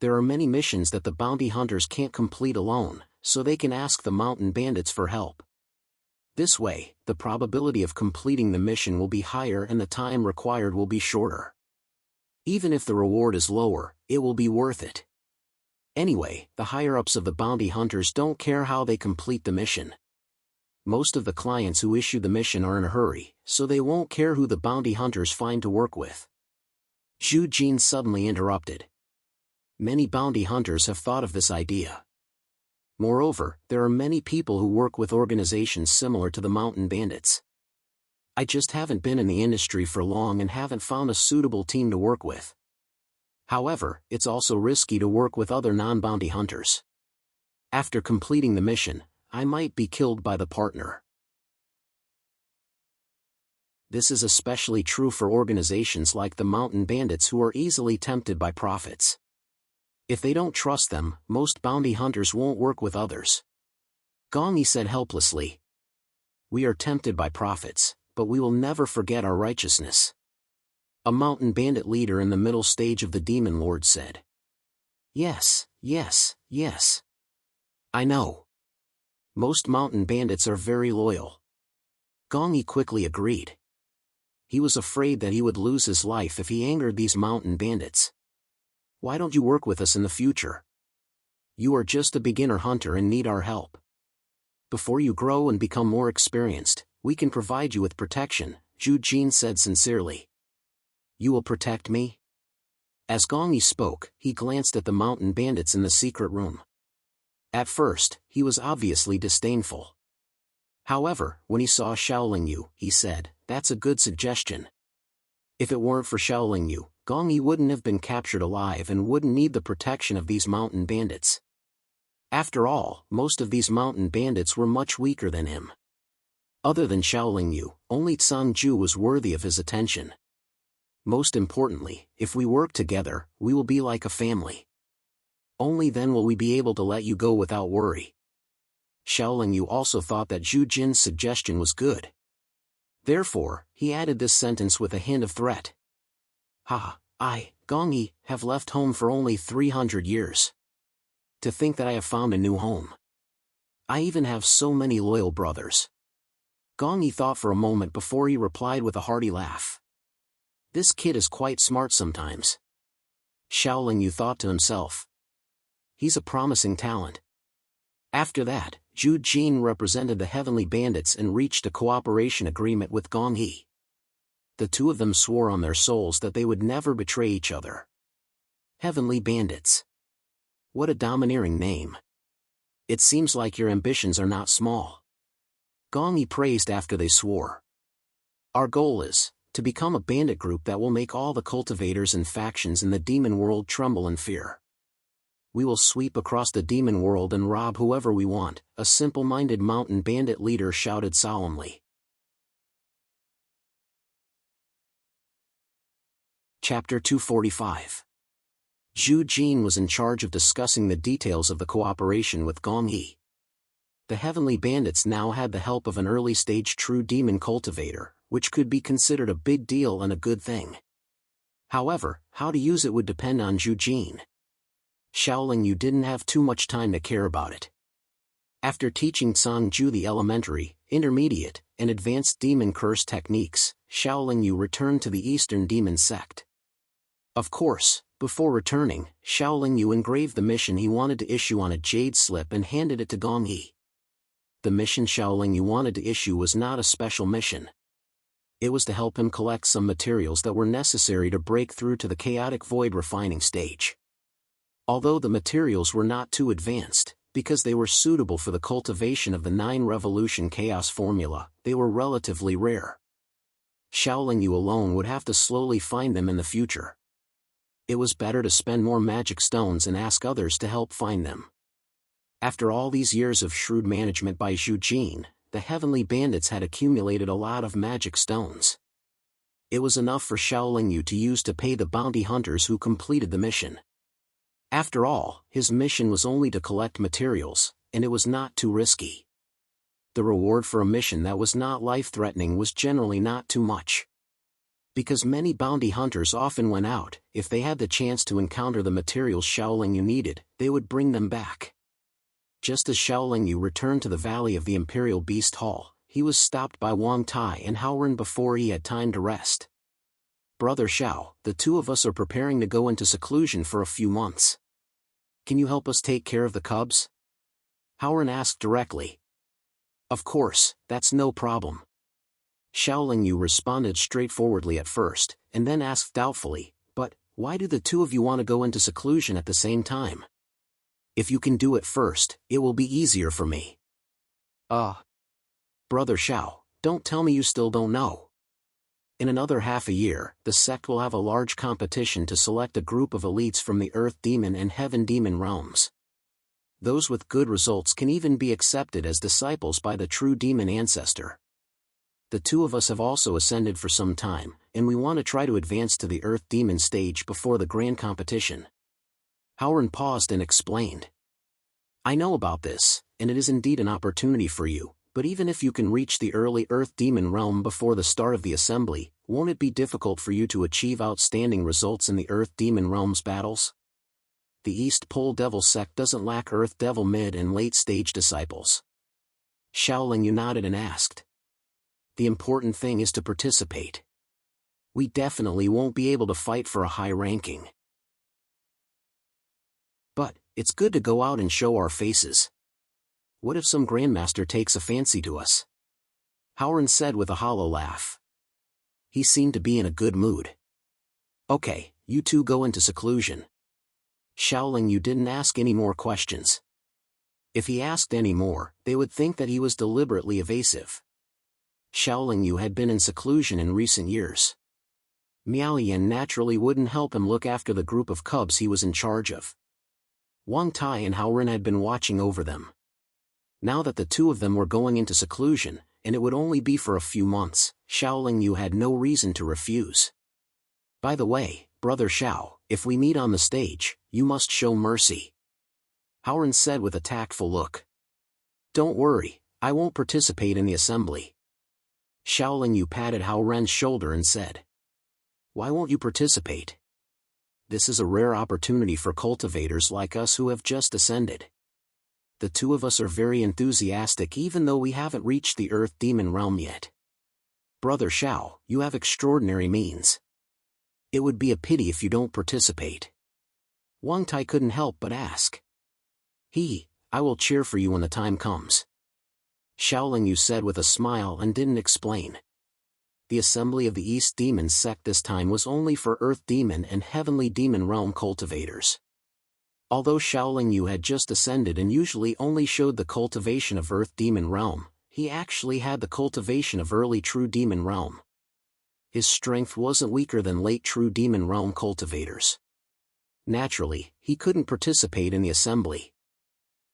There are many missions that the bounty hunters can't complete alone, so they can ask the mountain bandits for help. This way, the probability of completing the mission will be higher and the time required will be shorter. Even if the reward is lower, it will be worth it. Anyway, the higher-ups of the bounty hunters don't care how they complete the mission. Most of the clients who issue the mission are in a hurry, so they won't care who the bounty hunters find to work with. Zhu Jin suddenly interrupted. Many bounty hunters have thought of this idea. Moreover, there are many people who work with organizations similar to the mountain bandits. I just haven't been in the industry for long and haven't found a suitable team to work with. However, it's also risky to work with other non-bounty hunters. After completing the mission, I might be killed by the partner. This is especially true for organizations like the mountain bandits who are easily tempted by profits. If they don't trust them, most bounty hunters won't work with others. Gong Yi said helplessly. We are tempted by profits, but we will never forget our righteousness. A mountain bandit leader in the middle stage of the Demon Lord said. Yes. I know. Most mountain bandits are very loyal. Gong Yi quickly agreed. He was afraid that he would lose his life if he angered these mountain bandits. Why don't you work with us in the future? You are just a beginner hunter and need our help. Before you grow and become more experienced, we can provide you with protection, Zhu Jin said sincerely. You will protect me? As Gong Yi spoke, he glanced at the mountain bandits in the secret room. At first, he was obviously disdainful. However, when he saw Xiaoling Yu, he said, That's a good suggestion. If it weren't for Xiaoling Yu, Gong Yi wouldn't have been captured alive and wouldn't need the protection of these mountain bandits. After all, most of these mountain bandits were much weaker than him. Other than Xiaoling Yu, only Tsang Ju was worthy of his attention. Most importantly, if we work together, we will be like a family. Only then will we be able to let you go without worry. Xiaoling Yu also thought that Zhu Jin's suggestion was good. Therefore, he added this sentence with a hint of threat. I, Gong Yi, have left home for only 300 years. To think that I have found a new home. I even have so many loyal brothers. Gong Yi thought for a moment before he replied with a hearty laugh. This kid is quite smart sometimes. Xiaoling Yu thought to himself. He's a promising talent. After that, Zhu Jin represented the Heavenly Bandits and reached a cooperation agreement with Gong Yi. The two of them swore on their souls that they would never betray each other. Heavenly Bandits. What a domineering name. It seems like your ambitions are not small. Gong Yi praised after they swore. Our goal is to become a bandit group that will make all the cultivators and factions in the demon world tremble in fear. We will sweep across the demon world and rob whoever we want, a simple-minded mountain bandit leader shouted solemnly. Chapter 245. Zhu Jin was in charge of discussing the details of the cooperation with Gong Yi. The Heavenly Bandits now had the help of an early-stage true demon cultivator, which could be considered a big deal and a good thing. However, how to use it would depend on Zhu Jin. Xiaoling Yu didn't have too much time to care about it. After teaching Cang Ju the elementary, intermediate, and advanced demon curse techniques, Xiaoling Yu returned to the Eastern Demon Sect. Of course, before returning, Xiaoling Yu engraved the mission he wanted to issue on a jade slip and handed it to Gong Yi. The mission Xiaoling Yu wanted to issue was not a special mission. It was to help him collect some materials that were necessary to break through to the chaotic void refining stage. Although the materials were not too advanced, because they were suitable for the cultivation of the 9-revolution chaos formula, they were relatively rare. Xiaoling Yu alone would have to slowly find them in the future. It was better to spend more magic stones and ask others to help find them. After all these years of shrewd management by Zhu Jin, the Heavenly Bandits had accumulated a lot of magic stones. It was enough for Xiaoling Yu to use to pay the bounty hunters who completed the mission. After all, his mission was only to collect materials, and it was not too risky. The reward for a mission that was not life-threatening was generally not too much. Because many bounty hunters often went out, if they had the chance to encounter the materials Xiaoling Yu needed, they would bring them back. Just as Xiaoling Yu returned to the Valley of the Imperial Beast Hall, he was stopped by Wang Tai and Haoren before he had time to rest. Brother Xiao, the two of us are preparing to go into seclusion for a few months. Can you help us take care of the cubs? Haoren asked directly. Of course, that's no problem. Xiaoling Yu responded straightforwardly at first, and then asked doubtfully, but why do the two of you want to go into seclusion at the same time? If you can do it first, it will be easier for me. Brother Xiao, don't tell me you still don't know. In another half a year, the sect will have a large competition to select a group of elites from the Earth Demon and Heaven Demon realms. Those with good results can even be accepted as disciples by the true demon ancestor. The two of us have also ascended for some time, and we want to try to advance to the Earth Demon stage before the grand competition. Haoren paused and explained. I know about this, and it is indeed an opportunity for you. But even if you can reach the early Earth Demon realm before the start of the assembly, won't it be difficult for you to achieve outstanding results in the Earth Demon realm's battles? The East Pole Devil sect doesn't lack Earth Devil mid and late stage disciples. Xiaoling Yu nodded and asked. The important thing is to participate. We definitely won't be able to fight for a high ranking. But it's good to go out and show our faces. What if some Grandmaster takes a fancy to us? Haoren said with a hollow laugh. He seemed to be in a good mood. Okay, you two go into seclusion. Xiaoling Yu didn't ask any more questions. If he asked any more, they would think that he was deliberately evasive. Xiaoling Yu had been in seclusion in recent years. Miao Yan naturally wouldn't help him look after the group of cubs he was in charge of. Wang Tai and Haoren had been watching over them. Now that the two of them were going into seclusion, and it would only be for a few months, Xiaoling Yu had no reason to refuse. By the way, Brother Xiao, if we meet on the stage, you must show mercy. Haoren said with a tactful look. Don't worry, I won't participate in the assembly. Xiaoling Yu patted Haoren's shoulder and said. Why won't you participate? This is a rare opportunity for cultivators like us who have just ascended. The two of us are very enthusiastic even though we haven't reached the Earth Demon realm yet. Brother Xiao, you have extraordinary means. It would be a pity if you don't participate. Wang Tai couldn't help but ask. I will cheer for you when the time comes. Xiaoling Yu said with a smile and didn't explain. The assembly of the East Demon sect this time was only for Earth Demon and Heavenly Demon realm cultivators. Although Xiaoling Yu had just ascended and usually only showed the cultivation of Earth Demon realm, he actually had the cultivation of early True Demon realm. His strength wasn't weaker than late True Demon realm cultivators. Naturally, he couldn't participate in the assembly.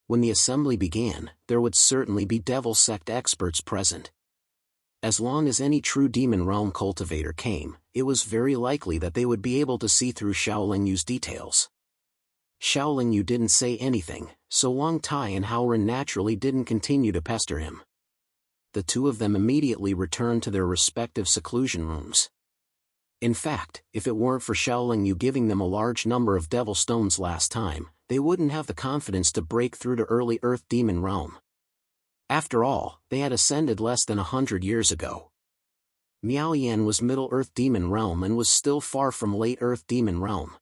When the assembly began, there would certainly be Devil Sect experts present. As long as any True Demon realm cultivator came, it was very likely that they would be able to see through Xiaoling Yu's details. Xiaoling Yu didn't say anything, so Wang Tai and Haoran naturally didn't continue to pester him. The two of them immediately returned to their respective seclusion rooms. In fact, if it weren't for Xiaoling Yu giving them a large number of Devil Stones last time, they wouldn't have the confidence to break through to early Earth Demon realm. After all, they had ascended less than 100 years ago. Miao Yan was Middle Earth Demon realm and was still far from Late Earth Demon realm.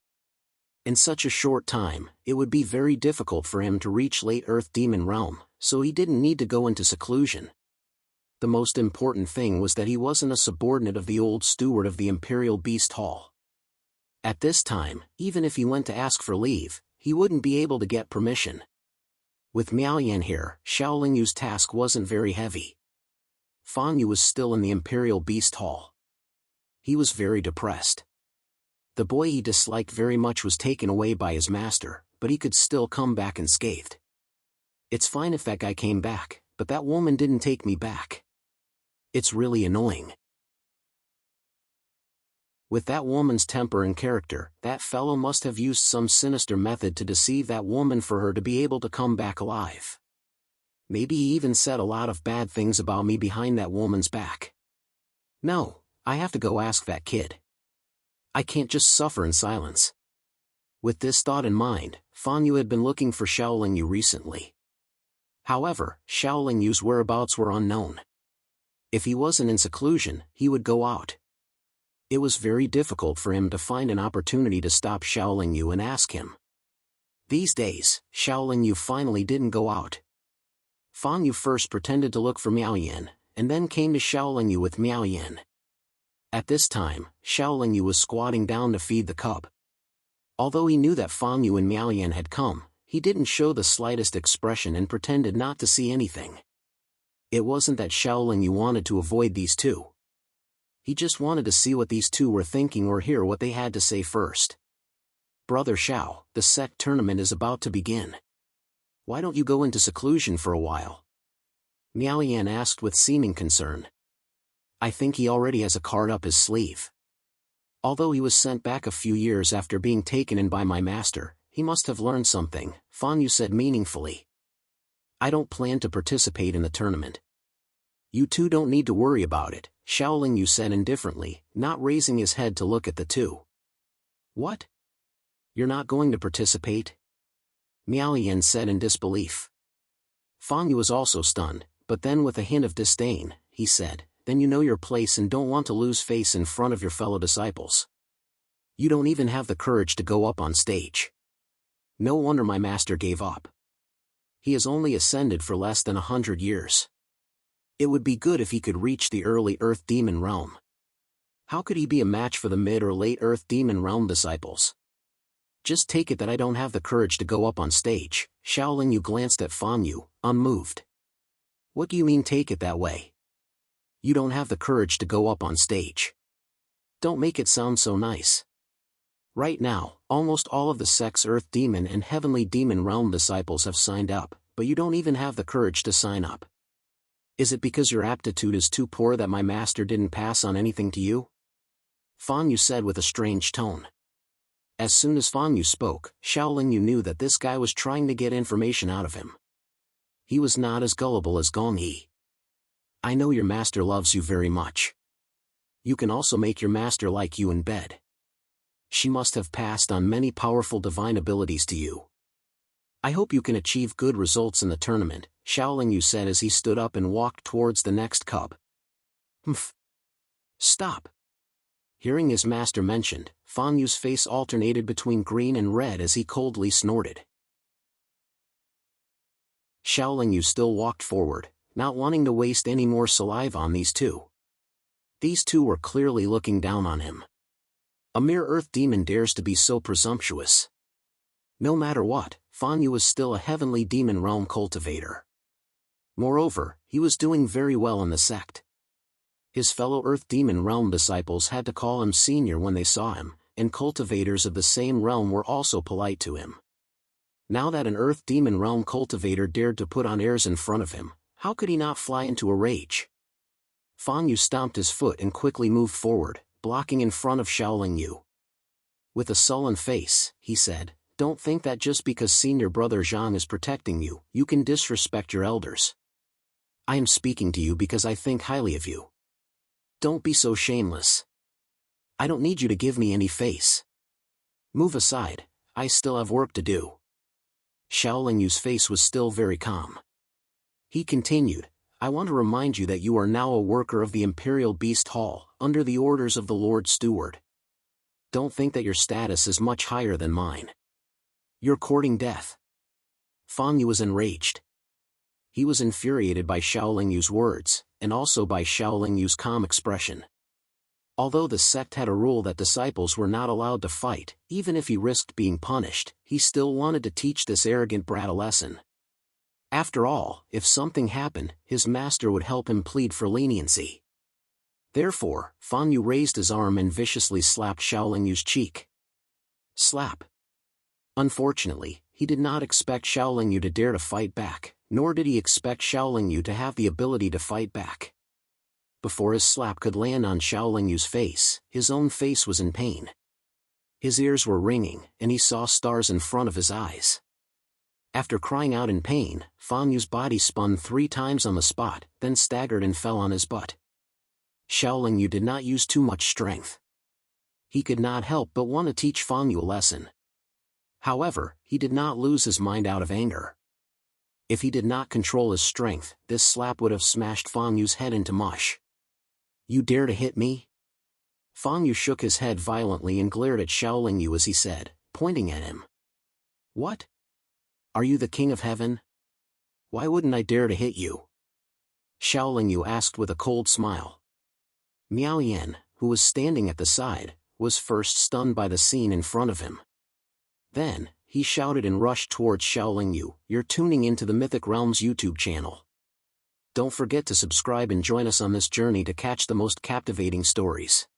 In such a short time, it would be very difficult for him to reach Late Earth Demon realm, so he didn't need to go into seclusion. The most important thing was that he wasn't a subordinate of the old steward of the Imperial Beast Hall. At this time, even if he went to ask for leave, he wouldn't be able to get permission. With Miao Yan here, Xiaoling Yu's task wasn't very heavy. Fan Yu was still in the Imperial Beast Hall. He was very depressed. The boy he disliked very much was taken away by his master, but he could still come back unscathed. It's fine if that guy came back, but that woman didn't take me back. It's really annoying. With that woman's temper and character, that fellow must have used some sinister method to deceive that woman for her to be able to come back alive. Maybe he even said a lot of bad things about me behind that woman's back. No, I have to go ask that kid. I can't just suffer in silence. With this thought in mind, Fan Yu had been looking for Xiaoling Yu recently. However, Xiaoling Yu's whereabouts were unknown. If he wasn't in seclusion, he would go out. It was very difficult for him to find an opportunity to stop Xiaoling Yu and ask him. These days, Xiaoling Yu finally didn't go out. Fan Yu first pretended to look for Miao Yan, and then came to Xiaoling Yu with Miao Yan. At this time, Xiaoling Yu was squatting down to feed the cub. Although he knew that Fan Yu and Miao Yan had come, he didn't show the slightest expression and pretended not to see anything. It wasn't that Xiaoling Yu wanted to avoid these two. He just wanted to see what these two were thinking or hear what they had to say first. Brother Xiao, the sect tournament is about to begin. Why don't you go into seclusion for a while? Miao Yan asked with seeming concern. I think he already has a card up his sleeve. Although he was sent back a few years after being taken in by my master, he must have learned something, Fan Yu said meaningfully. I don't plan to participate in the tournament. You two don't need to worry about it, Xiaoling Yu said indifferently, not raising his head to look at the two. What? You're not going to participate? Miao Yan said in disbelief. Fan Yu was also stunned, but then with a hint of disdain, he said, then you know your place and don't want to lose face in front of your fellow disciples. You don't even have the courage to go up on stage. No wonder my master gave up. He has only ascended for less than 100 years. It would be good if he could reach the early Earth Demon realm. How could he be a match for the mid or late Earth Demon realm disciples? Just take it that I don't have the courage to go up on stage. Xiaoling Yu glanced at Fan Yu, unmoved. What do you mean take it that way? You don't have the courage to go up on stage. Don't make it sound so nice. Right now, almost all of the sect's Earth Demon and Heavenly Demon realm disciples have signed up, but you don't even have the courage to sign up. Is it because your aptitude is too poor that my master didn't pass on anything to you? Fan Yu said with a strange tone. As soon as Fan Yu spoke, Xiaoling Yu knew that this guy was trying to get information out of him. He was not as gullible as Gong Yi. I know your master loves you very much. You can also make your master like you in bed. She must have passed on many powerful divine abilities to you. I hope you can achieve good results in the tournament, Xiaoling Yu said as he stood up and walked towards the next cub. Stop. Hearing his master mentioned, Fan Yu's face alternated between green and red as he coldly snorted. Xiaoling Yu still walked forward, not wanting to waste any more saliva on these two. These two were clearly looking down on him. A mere earth demon dares to be so presumptuous. No matter what, Fan Yu was still a heavenly demon realm cultivator. Moreover, he was doing very well in the sect. His fellow earth demon realm disciples had to call him senior when they saw him, and cultivators of the same realm were also polite to him. Now that an earth demon realm cultivator dared to put on airs in front of him, how could he not fly into a rage? Fan Yu stomped his foot and quickly moved forward, blocking in front of Xiaoling Yu. With a sullen face, he said, "Don't think that just because senior brother Zhang is protecting you, you can disrespect your elders. I am speaking to you because I think highly of you. Don't be so shameless. I don't need you to give me any face. Move aside, I still have work to do." Xiaoling Yu's face was still very calm. He continued, "I want to remind you that you are now a worker of the Imperial Beast Hall, under the orders of the Lord Steward. Don't think that your status is much higher than mine. You're courting death." Fan Yu was enraged. He was infuriated by Xiaoling Yu's words, and also by Xiaoling Yu's calm expression. Although the sect had a rule that disciples were not allowed to fight, even if he risked being punished, he still wanted to teach this arrogant brat a lesson. After all, if something happened, his master would help him plead for leniency. Therefore, Fan Yu raised his arm and viciously slapped Xiaoling Yu's cheek. Slap. Unfortunately, he did not expect Xiaoling Yu to dare to fight back, nor did he expect Xiaoling Yu to have the ability to fight back. Before his slap could land on Xiaoling Yu's face, his own face was in pain. His ears were ringing, and he saw stars in front of his eyes. After crying out in pain, Fan Yu's body spun 3 times on the spot, then staggered and fell on his butt. Xiaoling Yu did not use too much strength. He could not help but want to teach Fan Yu a lesson. However, he did not lose his mind out of anger. If he did not control his strength, this slap would have smashed Fan Yu's head into mush. "You dare to hit me?" Fan Yu shook his head violently and glared at Xiaoling Yu as he said, pointing at him. "What? Are you the king of heaven? Why wouldn't I dare to hit you?" Xiaoling Yu asked with a cold smile. Miao Yan, who was standing at the side, was first stunned by the scene in front of him. Then, he shouted and rushed towards Xiaoling Yu, "You're tuning into the Mythic Realms YouTube channel. Don't forget to subscribe and join us on this journey to catch the most captivating stories."